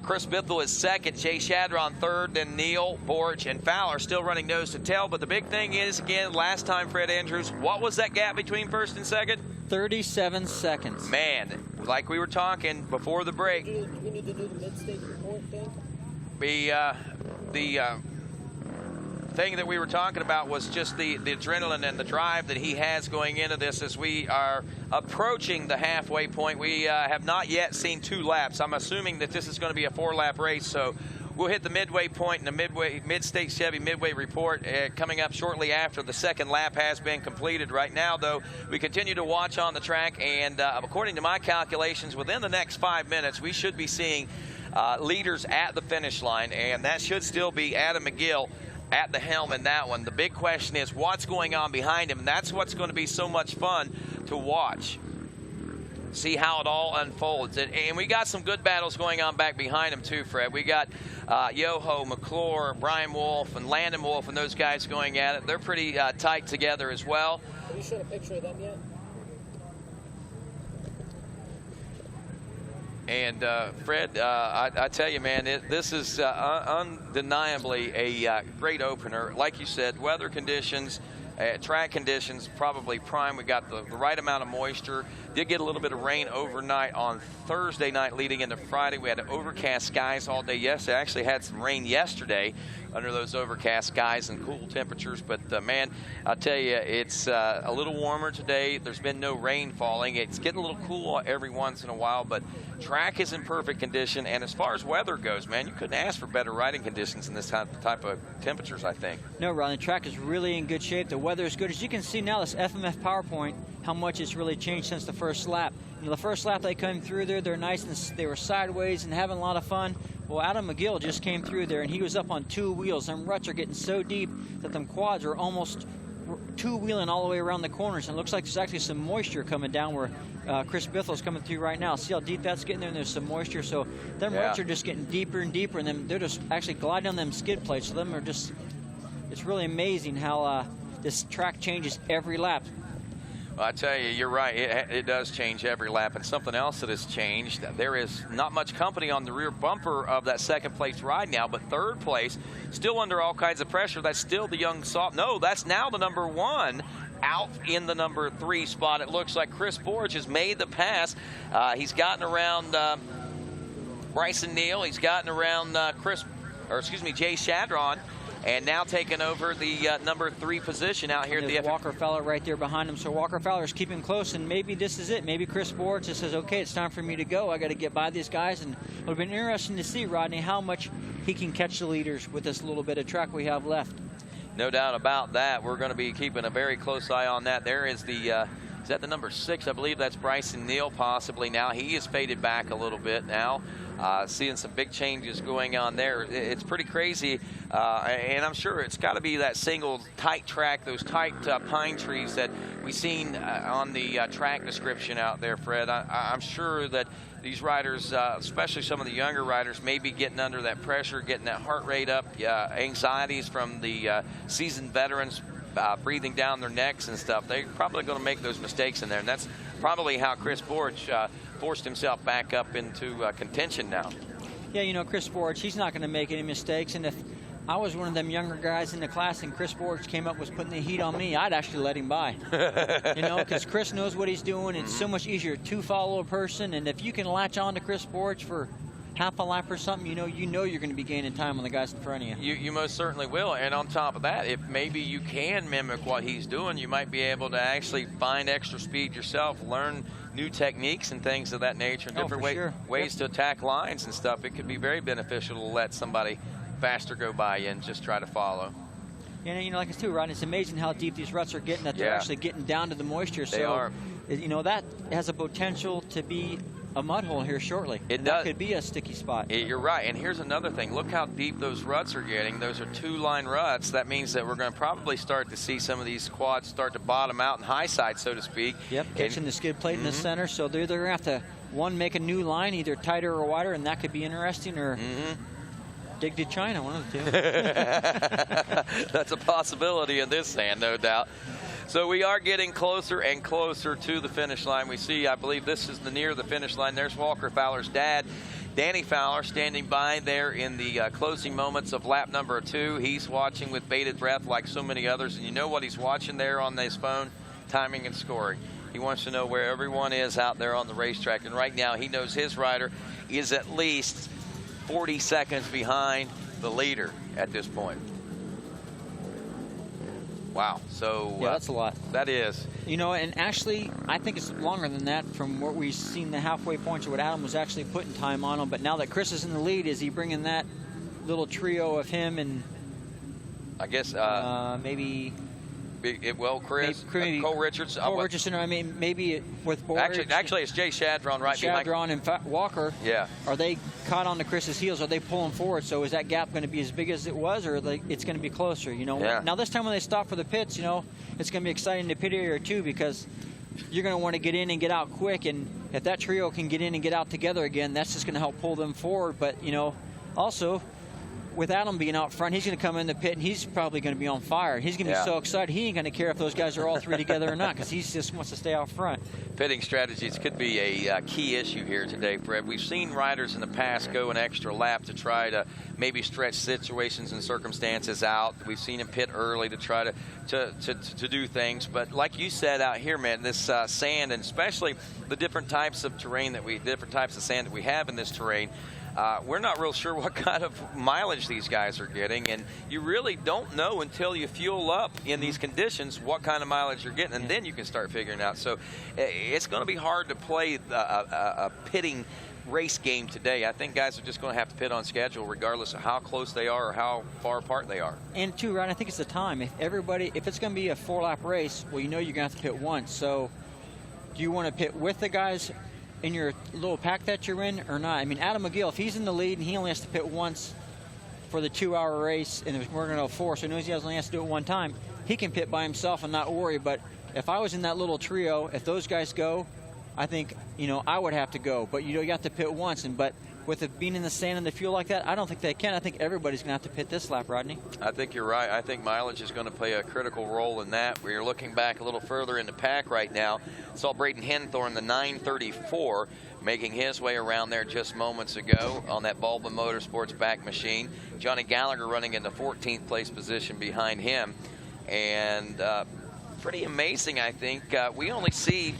Chris Bithell is second, Jay Shadron third, then Neal, Borch, and Fowler still running nose to tail. But the big thing is, again, last time, Fred Andrews, what was that gap between first and second?
37 seconds.
Man, like we were talking before the break.
We need to do the mid-state report thing?
The thing that we were talking about was just the adrenaline and the drive that he has going into this as we are approaching the halfway point. We have not yet seen 2 laps. I'm assuming that this is going to be a 4-lap race, so we'll hit the midway point in the mid-state Chevy midway report coming up shortly after the second lap has been completed. Right now, though, we continue to watch on the track, and according to my calculations, within the next 5 minutes, we should be seeing leaders at the finish line, and that should still be Adam McGill at the helm in that one. The big question is what's going on behind him, and that's what's going to be so much fun to watch. See how it all unfolds. And we got some good battles going on back behind him too, Fred. We got Yoho, McClure, Brian Wolf, and Landon Wolf, and those guys going at it. They're pretty tight together as well.
Have you shown a picture of them yet?
And Fred, I tell you, man, this is undeniably a great opener. Like you said, weather conditions, track conditions, probably prime. We got the right amount of moisture. Did get a little bit of rain overnight on Thursday night leading into Friday. We had overcast skies all day yesterday. Actually had some rain yesterday under those overcast skies and cool temperatures. But, man, I'll tell you, it's a little warmer today. There's been no rain falling. It's getting a little cool every once in a while, but track is in perfect condition. And as far as weather goes, man, you couldn't ask for better riding conditions in this type of temperatures, I think.
No, Ron, the track is really in good shape. The weather is good. As you can see now, this FMF PowerPoint, how much it's really changed since the first lap. You know, the first lap they came through there, they're nice and they were sideways and having a lot of fun. Well, Adam McGill just came through there, and he was up on 2 wheels. Them ruts are getting so deep that them quads are almost 2-wheeling all the way around the corners. And it looks like there's actually some moisture coming down where Chris Bithell's coming through right now. See how deep that's getting there, and there's some moisture. So them ruts are just getting deeper and deeper, and then they're just actually gliding on them skid plates. So them are just, it's really amazing how this track changes every lap.
Well, I tell you, you're right. It does change every lap. And something else that has changed, there is not much company on the rear bumper of that second place ride now, but third place, still under all kinds of pressure. That's still the young soft. No, that's now the number 1 out in the number 3 spot. It looks like Chris Borch has made the pass. He's gotten around Bryson Neal. He's gotten around Jay Shadron. And now taking over the number 3 position out here at the
Walker Fowler right there behind him. So Walker Fowler's keeping close, and maybe this is it. Maybe Chris Boar just says, okay, it's time for me to go. I got to get by these guys. And it would have been interesting to see, Rodney, how much he can catch the leaders with this little bit of track we have left.
No doubt about that. We're going to be keeping a very close eye on that. There is the is that the number 6? I believe that's Bryson Neal possibly now. He has faded back a little bit now. Seeing some big changes going on there. It's pretty crazy, and I'm sure it's got to be that single tight track, those tight pine trees that we've seen on the track description out there, Fred. I'm sure that these riders, especially some of the younger riders, may be getting under that pressure, getting that heart rate up, anxieties from the seasoned veterans breathing down their necks and stuff. They're probably going to make those mistakes in there, and that's probably how Chris Borch forced himself back up into contention now.
Yeah, you know, Chris Borch, he's not going to make any mistakes, and if I was one of them younger guys in the class and Chris Borch came up was putting the heat on me, I'd actually let him by. You know, because Chris knows what he's doing. It's so much easier to follow a person, and if you can latch on to Chris Borch for half a lap or something, you know you're going to be gaining time on the guys in front of you.
You most certainly will. And on top of that, if maybe you can mimic what he's doing, you might be able to actually find extra speed yourself, learn new techniques and things of that nature, and different ways to attack lines and stuff. It could be very beneficial to let somebody faster go by you and just try to follow.
And you know, like it's too, Rodney, it's amazing how deep these ruts are getting, that they're actually getting down to the moisture.
They are.
You know, that has a potential to be a mud hole here shortly.
It does.
That could be a sticky spot.
You're right. And here's another thing. Look how deep those ruts are getting. Those are 2-line ruts. That means that we're going to probably start to see some of these quads start to bottom out in high side, so to speak.
Yep, catching the skid plate in the center. So they're going to have to, one, make a new line, either tighter or wider, and that could be interesting, or dig to China, one of the two.
That's a possibility in this sand, no doubt. So we are getting closer and closer to the finish line. We see, I believe this is near the finish line. There's Walker Fowler's dad, Danny Fowler, standing by there in the closing moments of lap number 2. He's watching with bated breath like so many others. And you know what he's watching there on his phone? Timing and scoring. He wants to know where everyone is out there on the racetrack. And right now he knows his rider is at least 40 seconds behind the leader at this point. Wow. So
yeah, that's a lot.
That is.
You know, and actually, I think it's longer than that from what we've seen the halfway points or what Adam was actually putting time on them. But now that Chris is in the lead, is he bringing that little trio of him and
I guess
maybe
Chris, Cole Richardson.
Cole Richardson, I mean, maybe with Boar.
Actually, it's Jay Shadron right behind.
Shadron and Walker.
Yeah.
Are they caught on to Chris's heels? Are they pulling forward? So is that gap going to be as big as it was, or it's going to be closer? You know.
Yeah.
Now this time when they stop for the pits, you know, it's going to be exciting to pit area too, because you're going to want to get in and get out quick, and if that trio can get in and get out together again, that's just going to help pull them forward. But you know, also, with Adam being out front, he's going to come in the pit and he's probably going to be on fire. He's going to be so excited, he ain't going to care if those guys are all three together or not, because he just wants to stay out front.
Pitting strategies could be a key issue here today, Fred. We've seen riders in the past go an extra lap to try to maybe stretch situations and circumstances out. We've seen him pit early to try to do things. But like you said out here, man, this sand, and especially the different types of terrain different types of sand that we have in this terrain, we're not real sure what kind of mileage these guys are getting, and you really don't know until you fuel up in these conditions what kind of mileage you're getting, and then you can start figuring out. So it's going to be hard to play a pitting race game today. I think guys are just going to have to pit on schedule regardless of how close they are or how far apart they are.
And too, Ryan, I think it's the time. If it's going to be a 4-lap race, well, you know you're going to have to pit once. So do you want to pit with the guys in your little pack that you're in or not? I mean, Adam McGill, if he's in the lead and he only has to pit once for the 2-hour race, and we're going to go 4, so he knows he only has to do it one time, he can pit by himself and not worry. But if I was in that little trio, if those guys go, I think, you know, I would have to go. But, you know, you have to pit once. But with it being in the sand and the fuel like that, I don't think they can. I think everybody's going to have to pit this lap, Rodney.
I think you're right. I think mileage is going to play a critical role in that. We're looking back a little further in the pack right now. Saw Braden Henthorne, the 934, making his way around there just moments ago on that Baldwin Motorsports back machine. Johnny Gallagher running in the 14th place position behind him. And pretty amazing, I think. We only see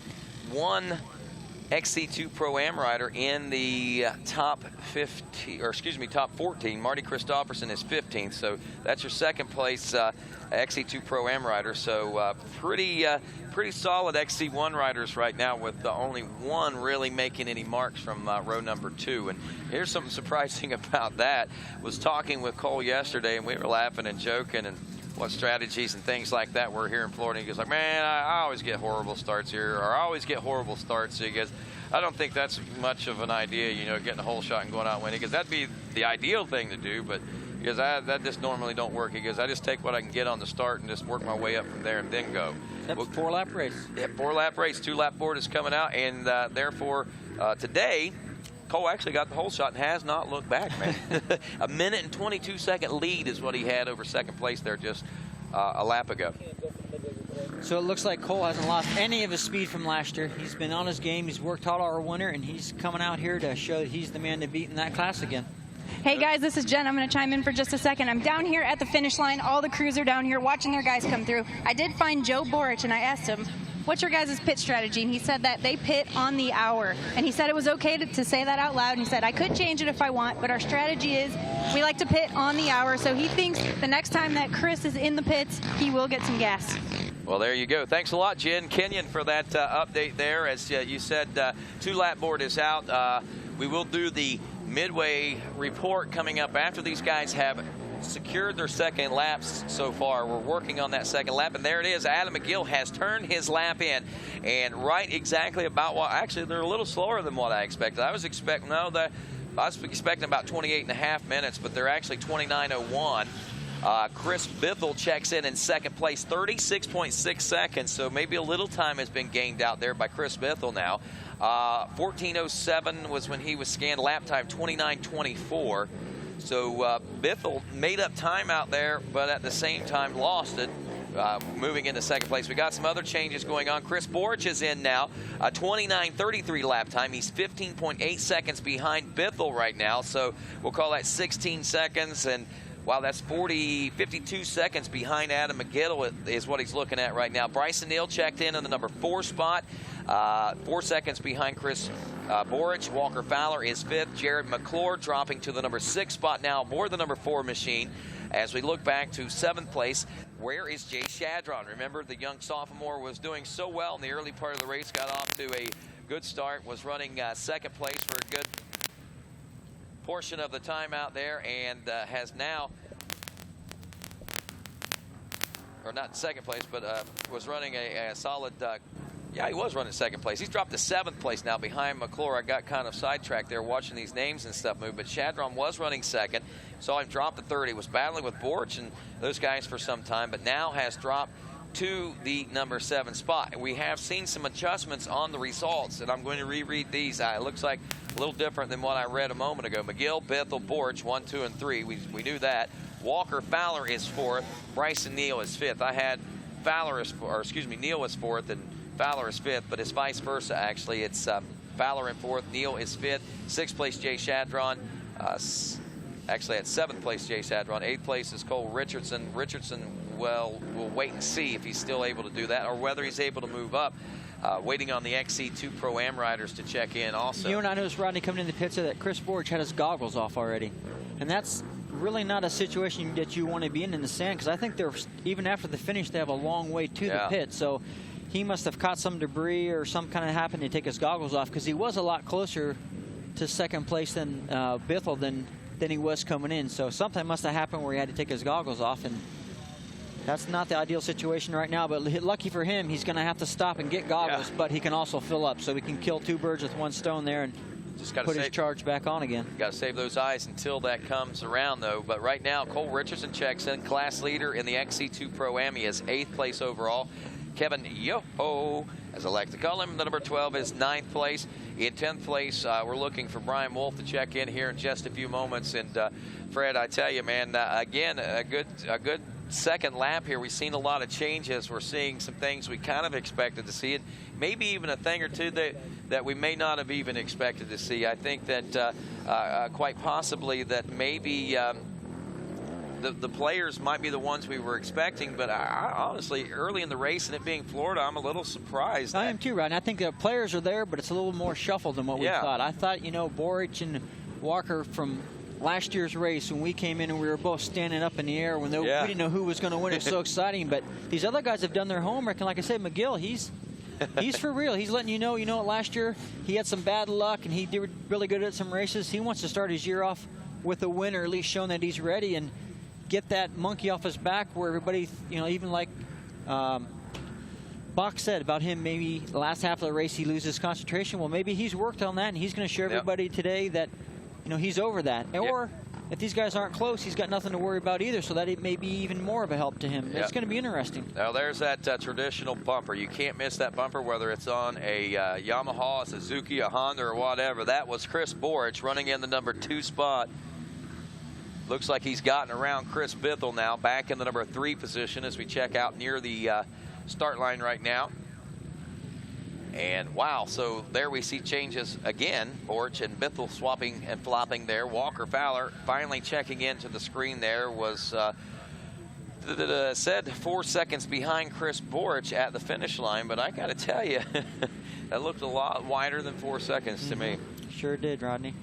one XC2 Pro-Am rider in the top 14. Marty Christopherson is 15th, so that's your second place XC2 Pro-Am rider. So pretty solid XC1 riders right now, with only one really making any marks from row number 2. And here's something surprising about that. Was talking with Cole yesterday, and we were laughing and joking and what strategies and things like that were here in Florida. He goes like, man, I always get horrible starts here, or I always get horrible starts. So he goes, I don't think that's much of an idea, you know, getting a hole shot and going out and winning, because that'd be the ideal thing to do, but because that just normally don't work. He goes, I just take what I can get on the start and just work my way up from there and then go.
That's a 4-lap race.
Yeah, 4-lap race. 2-lap board is coming out, and therefore today, Cole actually got the hole shot and has not looked back, man. A minute and 22-second lead is what he had over second place there just a lap ago.
So it looks like Cole hasn't lost any of his speed from last year. He's been on his game. He's worked hard all winter, and he's coming out here to show that he's the man to beat in that class again.
Hey guys, this is Jen. I'm going to chime in for just a second. I'm down here at the finish line. All the crews are down here watching their guys come through. I did find Joe Borich, and I asked him, what's your guys' pit strategy? And he said that they pit on the hour. And he said it was okay to say that out loud. And he said, I could change it if I want, but our strategy is we like to pit on the hour. So he thinks the next time that Chris is in the pits, he will get some gas.
Well, there you go. Thanks a lot, Jen Kenyon, for that update there. As you said, 2-lap board is out. We will do the midway report coming up after these guys have secured their second laps so far. We're working on that second lap, and there it is. Adam McGill has turned his lap in, and right exactly about what, actually they're a little slower than what I expected. I was expecting about 28.5 minutes, but they're actually 29:01. Chris Bithell checks in second place, 36.6 seconds, so maybe a little time has been gained out there by Chris Bithell now. 14:07 was when he was scanned. Lap time 29:24. So Bithell made up time out there, but at the same time lost it, moving into second place. We got some other changes going on. Chris Borch is in now, 29:33 lap time. He's 15.8 seconds behind Bithell right now, so we'll call that 16 seconds. And wow, that's 52 seconds behind Adam McGill is what he's looking at right now. Bryson Neal checked in the number 4 spot, 4 seconds behind Chris Borich. Walker Fowler is 5th. Jared McClure dropping to the number 6 spot now aboard the number 4 machine. As we look back to 7th place, where is Jay Shadron? Remember, the young sophomore was doing so well in the early part of the race, got off to a good start, was running second place for a good portion of the time out there, and has now, or not second place, but was running a solid, yeah, he was running second place. He's dropped to 7th place now behind McClure. I got kind of sidetracked there watching these names and stuff move, but Shadron was running second. Saw him drop to 3rd. He was battling with Borch and those guys for some time, but now has dropped to the number 7 spot. We have seen some adjustments on the results, and I'm going to reread these. It looks like a little different than what I read a moment ago. McGill, Bithell, Borch, 1, 2, and 3. We knew that. Walker Fowler is 4th. Bryson Neal is 5th. I had Fowler is, or excuse me, Neal is 4th and Fowler is 5th, but it's vice versa actually. It's Fowler in 4th, Neal is 5th. 6th place Jay Shadron. Actually at 7th place Jay Shadron. 8th place is Cole Richardson. Richardson, well, we'll wait and see if he's still able to do that or whether he's able to move up. Waiting on the XC2 Pro-Am riders to check in also.
You and I noticed, Rodney, coming in the pits that Chris Borch had his goggles off already. And that's really not a situation that you want to be in the sand, because I think they're, even after the finish, they have a long way to the pit. So he must have caught some debris or some kind of happened to take his goggles off, because he was a lot closer to second place than Bithell than he was coming in. So something must have happened where he had to take his goggles off, and that's not the ideal situation right now. But lucky for him, he's going to have to stop and get goggles, but he can also fill up, so we can kill 2 birds with 1 stone there and just put his charge back on again.
Got to save those eyes until that comes around, though. But right now, Cole Richardson checks in, class leader in the XC2 Pro-Am. He is 8th place overall. Kevin Yoho, as I like to call him, the number 12 is 9th place. In 10th place, we're looking for Brian Wolf to check in here in just a few moments. And Fred, I tell you, man, again, a good second lap here. We've seen a lot of changes. We're seeing some things we kind of expected to see, and maybe even a thing or two that we may not have even expected to see. I think that quite possibly that maybe the players might be the ones we were expecting, but I honestly, early in the race and it being Florida, I'm a little surprised.
I am too, Ryan. I think the players are there, but it's a little more shuffled than what we thought. I thought, you know, Borich and Walker from last year's race, when we came in and we were both standing up in the air when we didn't know who was going to win. It was so exciting. But these other guys have done their homework, and like I said, McGill, he's for real. He's letting you know what, last year he had some bad luck and he did really good at some races. He wants to start his year off with a win, or at least showing that he's ready and get that monkey off his back, where everybody, you know, even like Bach said about him, maybe the last half of the race he loses concentration. Well, maybe he's worked on that, and he's going to show everybody today that, you know, he's over that. Or if these guys aren't close, he's got nothing to worry about either, so that it may be even more of a help to him. It's going to be interesting.
Now, there's that traditional bumper. You can't miss that bumper, whether it's on a Yamaha, a Suzuki, a Honda, or whatever. That was Chris Borich running in the number 2 spot. Looks like he's gotten around Chris Bithell now, back in the number 3 position as we check out near the start line right now. And wow, so there we see changes again. Borch and Bithell swapping and flopping there. Walker Fowler finally checking into the screen there was said 4 seconds behind Chris Borich at the finish line, but I got to tell you, that looked a lot wider than 4 seconds to me.
Sure did, Rodney.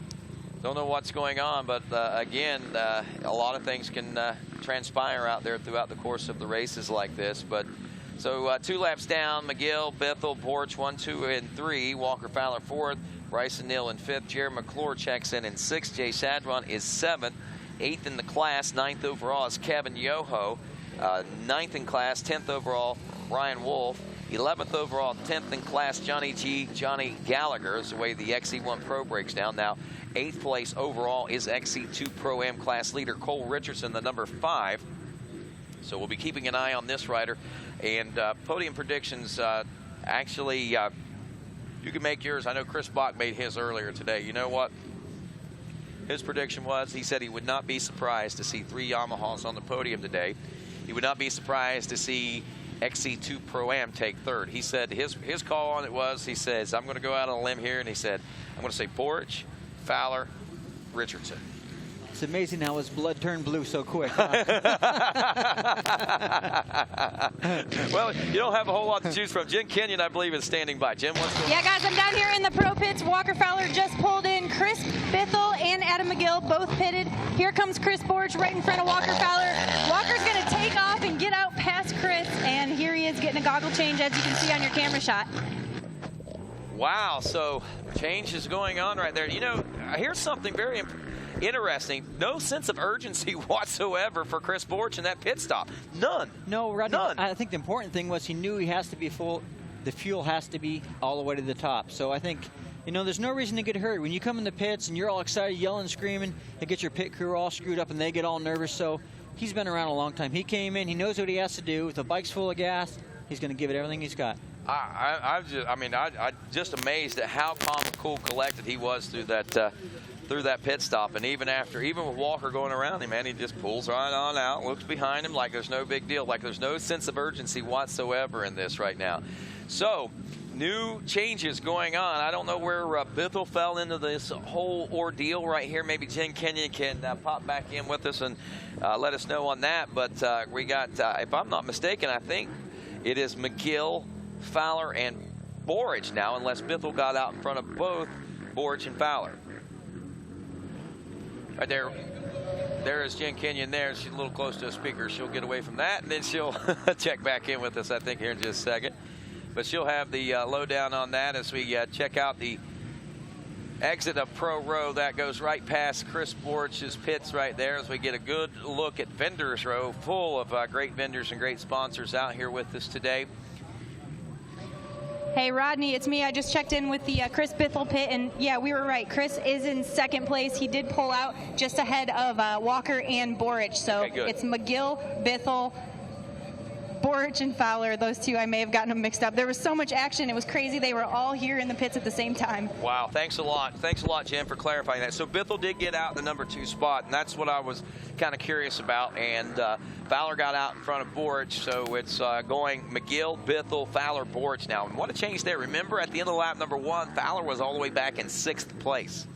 Don't know what's going on, but again, a lot of things can transpire out there throughout the course of the races like this. But so 2 laps down, McGill, Bithell, Borch 1, 2, and 3. Walker Fowler 4th, Bryson Neal in 5th. Jared McClure checks in 6th. Jay Sadron is 7th. 8th in the class, 9th overall is Kevin Yoho. 9th in class, 10th overall, Ryan Wolf. 11th overall, 10th in class, Johnny Gallagher. Is the way the XC1 Pro breaks down. Now, 8th place overall is XC2 Pro-Am class leader Cole Richardson, the number 5. So we'll be keeping an eye on this rider. And podium predictions, actually, you can make yours. I know Chris Bach made his earlier today. You know what? His prediction was, he said he would not be surprised to see 3 Yamahas on the podium today. He would not be surprised to see XC2 Pro-Am take 3rd. He said his call on it was, he says, I'm going to go out on a limb here, and he said, I'm going to say Borich, Fowler, Richardson.
It's amazing how his blood turned blue so quick. Huh?
Well, you don't have a whole lot to choose from. Jim Kenyon, I believe, is standing by. Jim, what's going on?
Yeah, guys, I'm down here in the pro pits. Walker Fowler just pulled in. Chris Bithell and Adam McGill both pitted. Here comes Chris Borch right in front of Walker Fowler. Walker's going to take off and get out past Chris, and here he is getting a goggle change, as you can see on your camera shot.
Wow, so change is going on right there. You know, here's something very interesting. No sense of urgency whatsoever for Chris Borch in that pit stop. None.
No, Rodney,
none.
I think the important thing was he knew he has to be full. The fuel has to be all the way to the top. So I think, you know, there's no reason to get hurried. When you come in the pits and you're all excited, yelling, screaming, it gets your pit crew all screwed up and they get all nervous. So he's been around a long time. He came in, he knows what he has to do. If the bike's full of gas, he's going to give it everything he's got.
I'm just amazed at how calm, cool, collected he was through that pit stop. And even with Walker going around him, man, he just pulls right on out, looks behind him like there's no big deal, like there's no sense of urgency whatsoever in this right now. So, new changes going on. I don't know where Bithell fell into this whole ordeal right here. Maybe Jen Kenyon can pop back in with us and let us know on that. But we got, if I'm not mistaken, I think it is McGill, Fowler, and Borich now, unless Bithell got out in front of both Borich and Fowler. Right there. There is Jen Kenyon there. She's a little close to a speaker. She'll get away from that, and then she'll check back in with us, I think, here in just a second. But she'll have the lowdown on that as we check out the exit of Pro Row. That goes right past Chris Borch's pits right there as we get a good look at Vendors Row, full of great vendors and great sponsors out here with us today.
Hey, Rodney, it's me. I just checked in with the Chris Bithell pit, and yeah, we were right. Chris is in 2nd place. He did pull out just ahead of Walker and Borich. So
okay,
it's McGill, Bithell, Borich, and Fowler. Those two, I may have gotten them mixed up. There was so much action. It was crazy. They were all here in the pits at the same time.
Wow, thanks a lot. Thanks a lot, Jen, for clarifying that. So Bithell did get out in the number 2 spot, and that's what I was kind of curious about. And Fowler got out in front of Borich, so it's going McGill, Bithell, Fowler, Borich now. And what a change there. Remember, at the end of lap number 1, Fowler was all the way back in 6th place.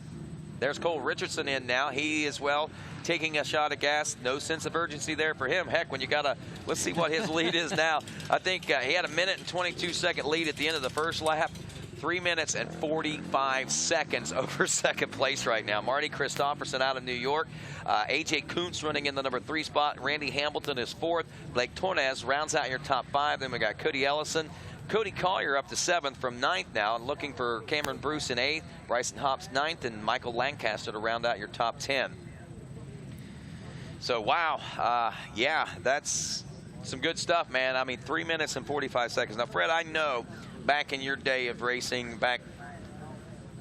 There's Cole Richardson in now. He as well taking a shot of gas. No sense of urgency there for him. Heck, when you got let's see what his lead is now. I think he had a 1:22 lead at the end of the first lap. 3 minutes and 45 seconds over 2nd place right now. Marty Christopherson out of New York. A.J. Kuntz running in the number 3 spot. Randy Hamilton is 4th. Blake Tornes rounds out your top 5. Then we got Cody Ellison. Cody Collier up to 7th from 9th now, and looking for Cameron Bruce in 8th. Bryson Hops 9th, and Michael Lancaster to round out your top 10. So, wow. Yeah, that's some good stuff, man. I mean, 3 minutes and 45 seconds. Now, Fred, I know back in your day of racing,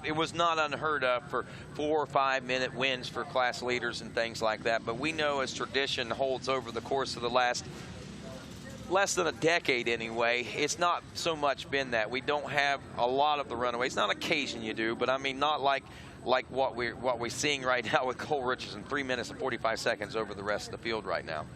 it was not unheard of for 4 or 5 minute wins for class leaders and things like that. But we know as tradition holds over the course of the last less than a decade anyway, it's not so much been that. We don't have a lot of the runaways. On occasion you do, but I mean not like what we're seeing right now with Cole Richardson, 3 minutes and 45 seconds over the rest of the field right now.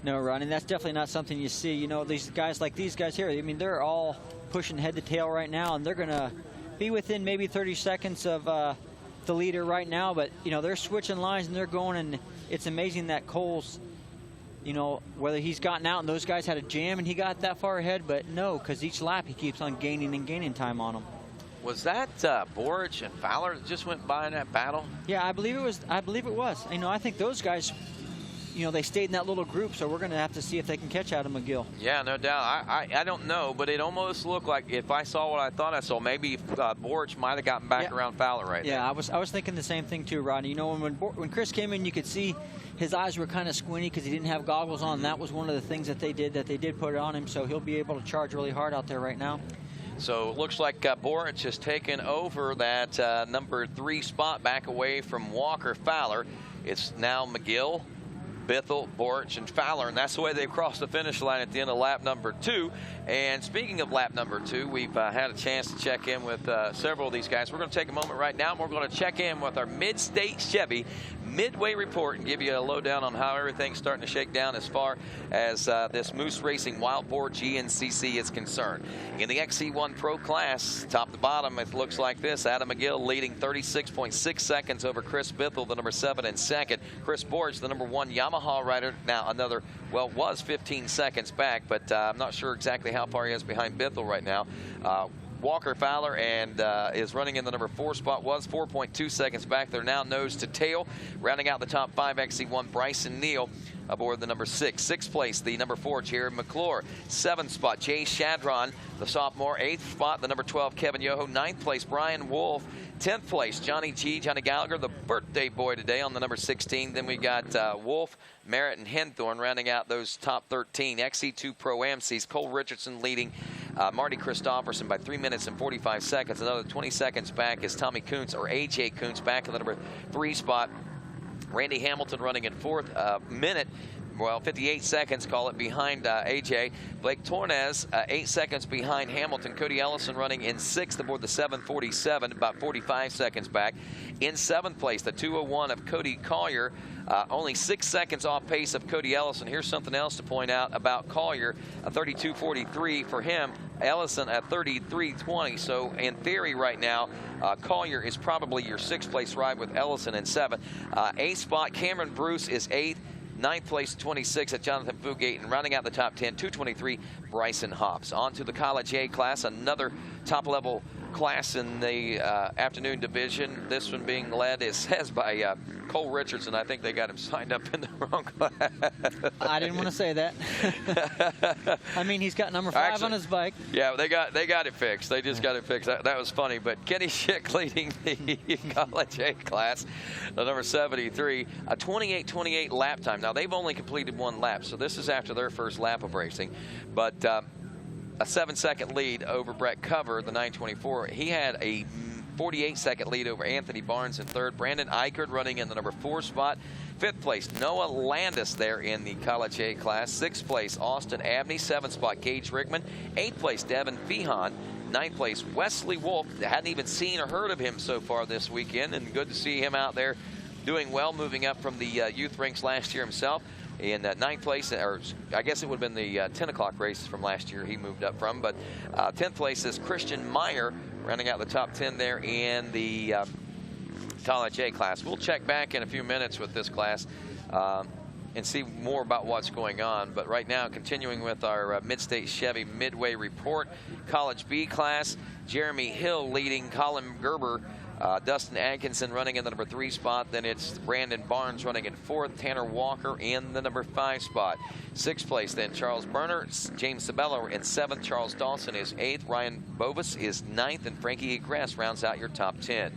No, Ronnie, that's definitely not something you see. You know, these guys like these guys here, I mean, they're all pushing head to tail right now, and they're going to be within maybe 30 seconds of the leader right now. But, you know, they're switching lines, and they're going, and it's amazing that Cole's you know, whether he's gotten out and those guys had a jam and he got that far ahead, but no, because each lap he keeps on gaining and gaining time on them.
Was that Boar and Fowler that just went by in that battle?
Yeah, I believe it was. You know, I think those guys, you know, they stayed in that little group, so we're going to have to see if they can catch Adam McGill.
Yeah, no doubt. I don't know, but it almost looked like, if I saw what I thought I saw, maybe Borch might have gotten back around Fowler right there.
Yeah, I was thinking the same thing too, Rodney. You know, when Chris came in, you could see his eyes were kind of squinty because he didn't have goggles on. And that was one of the things that they did put it on him, so he'll be able to charge really hard out there right now.
So it looks like Borch has taken over that number 3 spot back away from Walker Fowler. It's now McGill, Bithell, Borch, and Fowler, and that's the way they've crossed the finish line at the end of lap number 2. And speaking of lap number 2, we've had a chance to check in with several of these guys. We're going to take a moment right now, and we're going to check in with our Mid-State Chevy Midway Report and give you a lowdown on how everything's starting to shake down as far as this Moose Racing Wild Boar GNCC is concerned. In the XC1 Pro class, top to bottom, it looks like this. Adam McGill leading 36.6 seconds over Chris Bithell, the number 7 and second. Chris Borch, the number 1 Yamaha rider, now another, well, was 15 seconds back, but I'm not sure exactly how far he is behind Bithell right now. Walker Fowler and is running in the number 4 spot, was 4.2 seconds back. They're now nose to tail. Rounding out the top 5, XC1, Bryson Neal aboard the number 6. 6th place, the number 4, Jared McClure. 7th spot, Jay Shadron, the sophomore. 8th spot, the number 12, Kevin Yoho. 9th place, Brian Wolf. 10th place, Johnny Gallagher, the birthday boy today, on the number 16. Then we got Wolf, Merritt, and Henthorn rounding out those top 13. XC2 Pro-Am sees Cole Richardson leading Marty Christopherson by 3 minutes and 45 seconds. Another 20 seconds back is Tommy Kuntz, or AJ Kuntz, back in the number 3 spot. Randy Hamilton running in 4th, minute, well, 58 seconds, call it, behind AJ. Blake Tornes, 8 seconds behind Hamilton. Cody Ellison running in 6th aboard the 747, about 45 seconds back. In 7th place, the 201 of Cody Collier, only 6 seconds off pace of Cody Ellison. Here's something else to point out about Collier, a 32.43 for him. Ellison at 33.20. So in theory right now, Collier is probably your 6th place ride with Ellison in 7th. 8th spot, Cameron Bruce is 8th. 9th place, 26 at Jonathan Fugate, and rounding out the top 10, 223, Bryson Hobbs. On to the College A class, another top-level class in the afternoon division. This one being led, it says, by Cole Richardson. I think they got him signed up in the wrong class.
I didn't want to say that. I mean, he's got number 5
actually,
on his bike.
Yeah, they got it fixed. They just got it fixed. That was funny. But Kenny Schick leading the College A class, the number 73, a 28:28 lap time. Now, they've only completed 1 lap, so this is after their first lap of racing. But a 7-second lead over Brett Cover, the 924. He had a 48-second lead over Anthony Barnes in 3rd. Brandon Eichert running in the number 4 spot. 5th place, Noah Landis there in the College A class. 6th place, Austin Abney. 7th spot, Gage Rickman. 8th place, Devin Fehan. 9th place, Wesley Wolf. Hadn't even seen or heard of him so far this weekend, and good to see him out there doing well, moving up from the youth ranks last year himself. In 9th place, or I guess it would have been the 10 o'clock race from last year he moved up from. But 10th place is Christian Meyer, rounding out the top 10 there in the College A class. We'll check back in a few minutes with this class and see more about what's going on. But right now, continuing with our Mid-State Chevy Midway Report. College B class, Jeremy Hill leading, Colin Gerber, Dustin Atkinson running in the number 3 spot. Then it's Brandon Barnes running in 4th. Tanner Walker in the number 5 spot. 6th place then Charles Berner, James Sabella in 7th. Charles Dawson is 8th. Ryan Bovis is 9th. And Frankie Egress rounds out your top 10.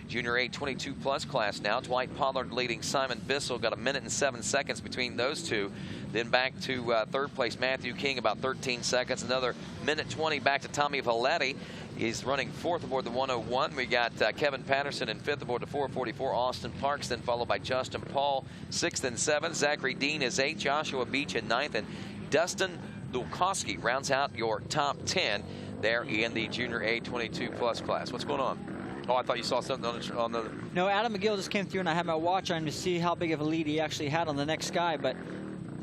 Junior A 22+ class now. Dwight Pollard leading Simon Bissell. Got a minute and 7 seconds between those two. Then back to 3rd place Matthew King, about 13 seconds. Another minute 20 back to Tommy Valetti. He's running 4th aboard the 101. We got Kevin Patterson in 5th aboard the 444. Austin Parks then followed by Justin Paul, 6th and 7th. Zachary Dean is 8th. Joshua Beach in 9th. And Dustin Dulkowski rounds out your top 10 there in the Junior A 22+ class. What's going on? Oh, I thought you saw something on the...
No, Adam McGill just came through, and I had my watch on to see how big of a lead he actually had on the next guy. But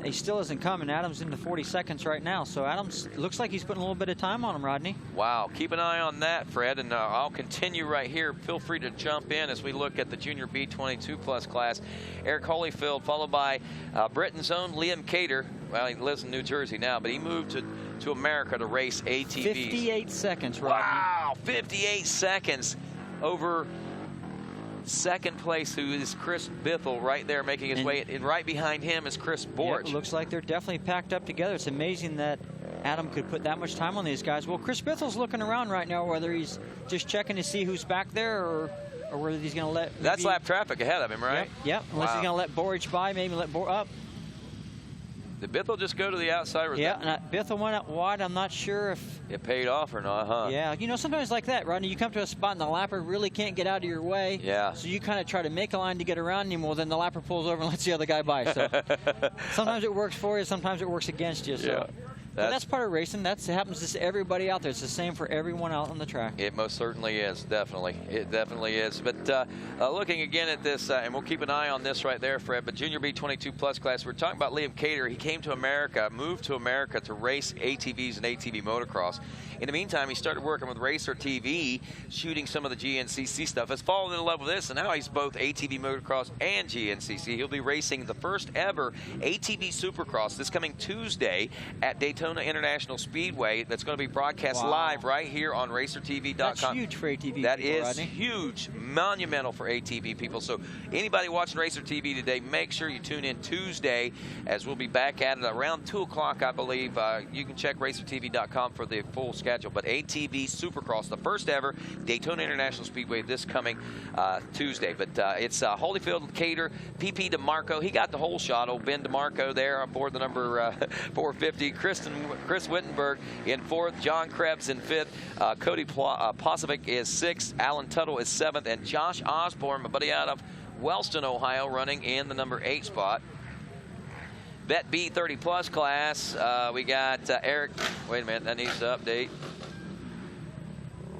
he still isn't coming. Adams into 40 seconds right now, so Adams looks like he's putting a little bit of time on him, Rodney.
Wow, keep an eye on that, Fred, and I'll continue right here. Feel free to jump in as we look at the Junior B22 Plus class. Eric Holyfield, followed by Britain's own Liam Cater. Well, he lives in New Jersey now, but he moved to America to race ATVs.
58 seconds, Rodney.
Wow, 58 seconds over second place, who is Chris Bithell, right there making his way, and right behind him is Chris Borch.
Yep, looks like they're definitely packed up together. It's amazing that Adam could put that much time on these guys. Well, Chris Bithell's looking around right now, whether he's just checking to see who's back there or whether he's going to let...
That's lap traffic ahead of him, right?
Yep. Unless he's going to let Borch by, maybe let Boar up.
Did Bithell just go to the outside?
Yeah, and Bithell went out wide. I'm not sure if
it paid off or not, huh?
Yeah, you know, sometimes like that, Rodney, you come to a spot and the lapper really can't get out of your way.
Yeah.
So you kind of try to make a line to get around him. Well, then the lapper pulls over and lets the other guy by. So sometimes it works for you, sometimes it works against you. So.
Yeah.
But that's part of racing. It happens to everybody out there. It's the same for everyone out on the track.
It most certainly is, definitely. It definitely is. But looking again at this, and we'll keep an eye on this right there, Fred, but Junior B22 Plus class, we're talking about Liam Cater. He came to America, moved to America to race ATVs and ATV motocross. In the meantime, he started working with Racer TV, shooting some of the GNCC stuff. Has fallen in love with this, and now he's both ATV motocross and GNCC. He'll be racing the first ever ATV Supercross this coming Tuesday at Daytona International Speedway. That's going to be broadcast live right here on RacerTV.com.
That's huge for ATV
That
people,
is
Rodney.
huge, monumental for ATV people. So anybody watching Racer TV today, make sure you tune in Tuesday, as we'll be back at it around 2 o'clock, I believe. You can check RacerTV.com for the full schedule. But ATV Supercross, the first ever Daytona International Speedway this coming Tuesday. But it's Holyfield, Cater, PP DeMarco. He got the whole shot. Old Ben DeMarco there aboard the number 450. Chris Wittenberg in fourth. John Krebs in fifth. Cody Posovic is sixth. Alan Tuttle is seventh. And Josh Osborne, my buddy out of Wellston, Ohio, running in the number 8 spot. Bet B30 Plus class, we got Eric. Wait a minute, that needs to update.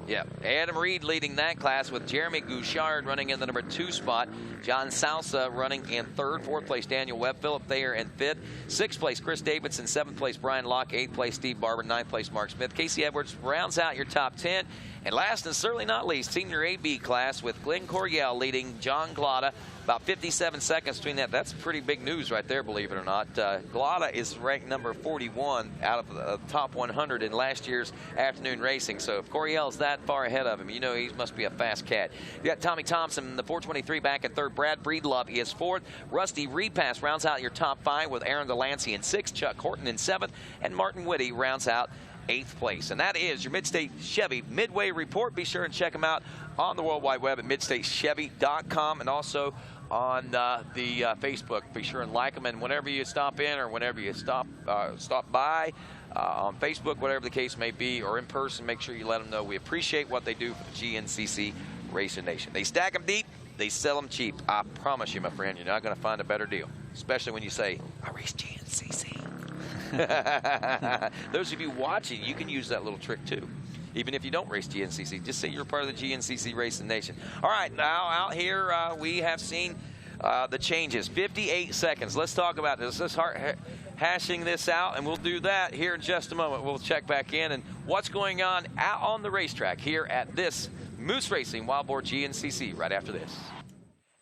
Yeah, Adam Reed leading that class with Jeremy Gouchard running in the number 2 spot. John Salsa running in third. Fourth place, Daniel Webb. Philip Thayer in fifth. Sixth place, Chris Davidson. Seventh place, Brian Locke. Eighth place, Steve Barber. Ninth place, Mark Smith. Casey Edwards rounds out your top 10. And last and certainly not least, senior AB class with Glenn Coryell leading John Glotta. About 57 seconds between that. That's pretty big news right there, believe it or not. Glotta is ranked number 41 out of the top 100 in last year's afternoon racing. So if Coryell's that far ahead of him, you know he must be a fast cat. You got Tommy Thompson, the 423 back in third. Brad Breedlove is fourth. Rusty Repass rounds out your top 5 with Aaron Delancey in 6th. Chuck Horton in 7th. And Martin Whitty rounds out 8th place. And that is your Midstate Chevy Midway Report. Be sure and check them out on the World Wide Web at midstatechevy.com and also on the Facebook. Be sure and like them, and whenever you stop in or whenever you stop by on Facebook, whatever the case may be, or in person, make sure you let them know we appreciate what they do for the GNCC Racing Nation. They stack them deep, they sell them cheap. I promise you, my friend, you're not going to find a better deal, especially when you say, I race GNCC. Those of you watching, you can use that little trick too. Even if you don't race GNCC, just say you're part of the GNCC Racing Nation. All right, now out here we have seen the changes. 58 seconds. Let's talk about this. Let's start hashing this out, and we'll do that here in just a moment. We'll check back in and what's going on out on the racetrack here at this Moose Racing Wild Boar GNCC right after this.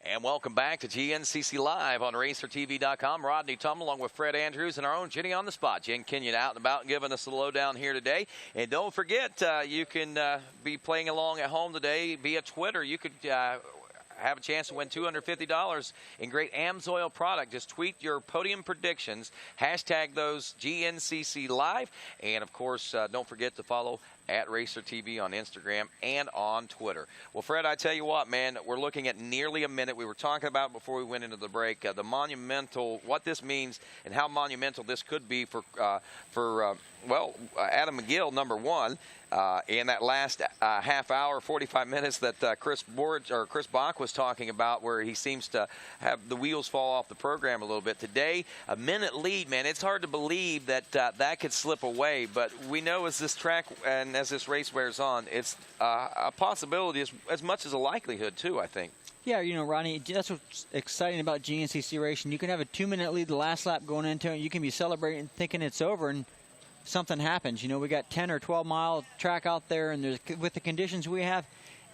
And welcome back to GNCC Live on RacerTV.com. Rodney Tumble along with Fred Andrews and our own Jenny on the spot. Jen Kenyon out and about giving us the lowdown here today. And don't forget, you can be playing along at home today via Twitter. You could have a chance to win $250 in great AMSOIL product. Just tweet your podium predictions, hashtag those GNCC Live, and of course, don't forget to follow at Racer TV on Instagram and on Twitter. Well, Fred, I tell you what, man, we're looking at nearly a minute. We were talking about before we went into the break the monumental, what this means and how monumental this could be for Adam McGill, number 1. In that last half hour, 45 minutes that Chris Bach was talking about, where he seems to have the wheels fall off the program a little bit. Today, a minute lead, man. It's hard to believe that that could slip away, but we know as this track and as this race wears on, it's a possibility as much as a likelihood, too, I think.
Yeah, you know, Ronnie, that's what's exciting about GNCC racing. You can have a 2-minute lead the last lap going into it. You can be celebrating thinking it's over, and something happens. You know, we got 10 or 12-mile track out there, and with the conditions we have,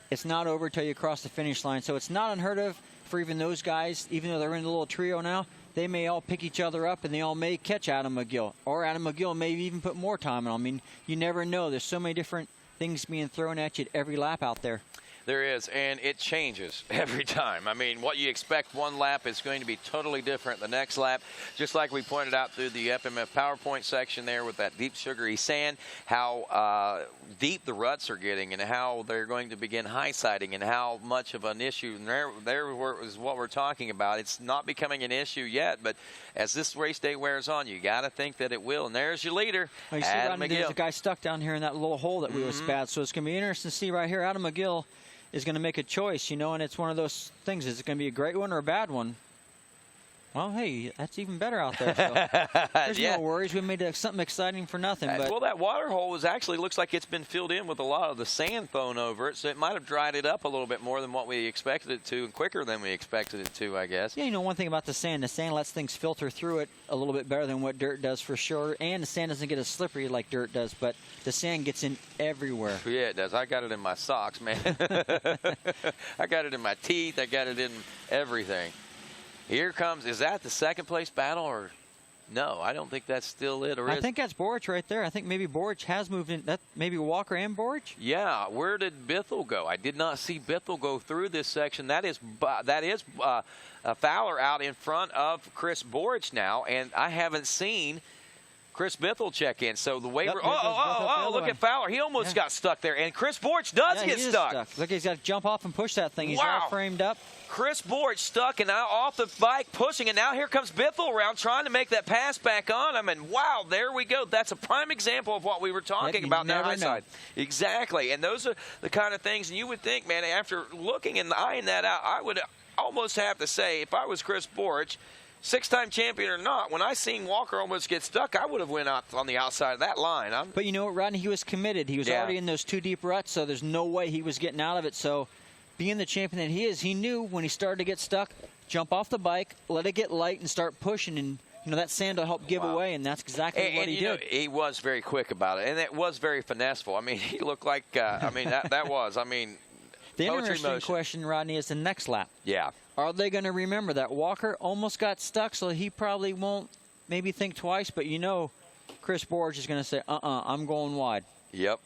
it's not over until you cross the finish line. So it's not unheard of for even those guys, even though they're in a little trio now, they may all pick each other up, and they all may catch Adam McGill. Or Adam McGill may even put more time on. I mean, you never know. There's so many different things being thrown at you at every lap out there.
There is, and it changes every time. I mean, what you expect one lap is going to be totally different the next lap. Just like we pointed out through the FMF PowerPoint section there with that deep sugary sand, how deep the ruts are getting and how they're going to begin high-siding and how much of an issue. And there is what we're talking about. It's not becoming an issue yet, but as this race day wears on, you got to think that it will. And there's your leader,
well, you see,
Adam
Rodney,
McGill.
There's a guy stuck down here in that little hole that we was bad. So it's going to be interesting to see right here. Adam McGill is going to make a choice, you know, and it's one of those things. Is it going to be a great one or a bad one? Well, hey, that's even better out there. So there's no worries. We made something exciting for nothing. But
well, that water hole actually looks like it's been filled in with a lot of the sand thrown over it, so it might have dried it up a little bit more than what we expected it to, and quicker than we expected it to, I guess.
Yeah, you know, one thing about the sand lets things filter through it a little bit better than what dirt does for sure, and the sand doesn't get as slippery like dirt does, but the sand gets in everywhere.
Yeah, it does. I got it in my socks, man. I got it in my teeth. I got it in everything. Here comes, is that the second place battle, or no? I don't think that's still it, or
I think that's Borch right there. I think maybe Borch has moved in. That maybe Walker and Borch.
Yeah, where did Bithell go? I did not see Bithell go through this section. That is Fowler out in front of Chris Borch now, and I haven't seen Chris Bithell check in. So the way
Yep,
look at Fowler. He almost got stuck there, and Chris Borch does get stuck.
Look, he's got to jump off and push that thing. He's all framed up.
Chris Borch stuck and now off the bike pushing, and now here comes Bithell around trying to make that pass back on him, and wow, there we go. That's a prime example of what we were talking about in the high side. Exactly, and those are the kind of things, and you would think, man, after looking and eyeing that out, I would almost have to say, if I was Chris Borch, 6-time champion or not, when I seen Walker almost get stuck, I would have went out on the outside of that line.
But you know what, Rodney? He was committed. He was already in those 2 deep ruts, so there's no way he was getting out of it. So being the champion that he is, he knew when he started to get stuck, jump off the bike, let it get light, and start pushing. And you know that sand will help give away, and that's exactly what he did.
He was very quick about it, and it was very finesseful. I mean, he looked like, that was,
the interesting question, Rodney, is the next lap.
Yeah.
Are they going to remember that Walker almost got stuck, so he probably won't maybe think twice, but you know Chris Borch is going to say, I'm going wide.
Yep.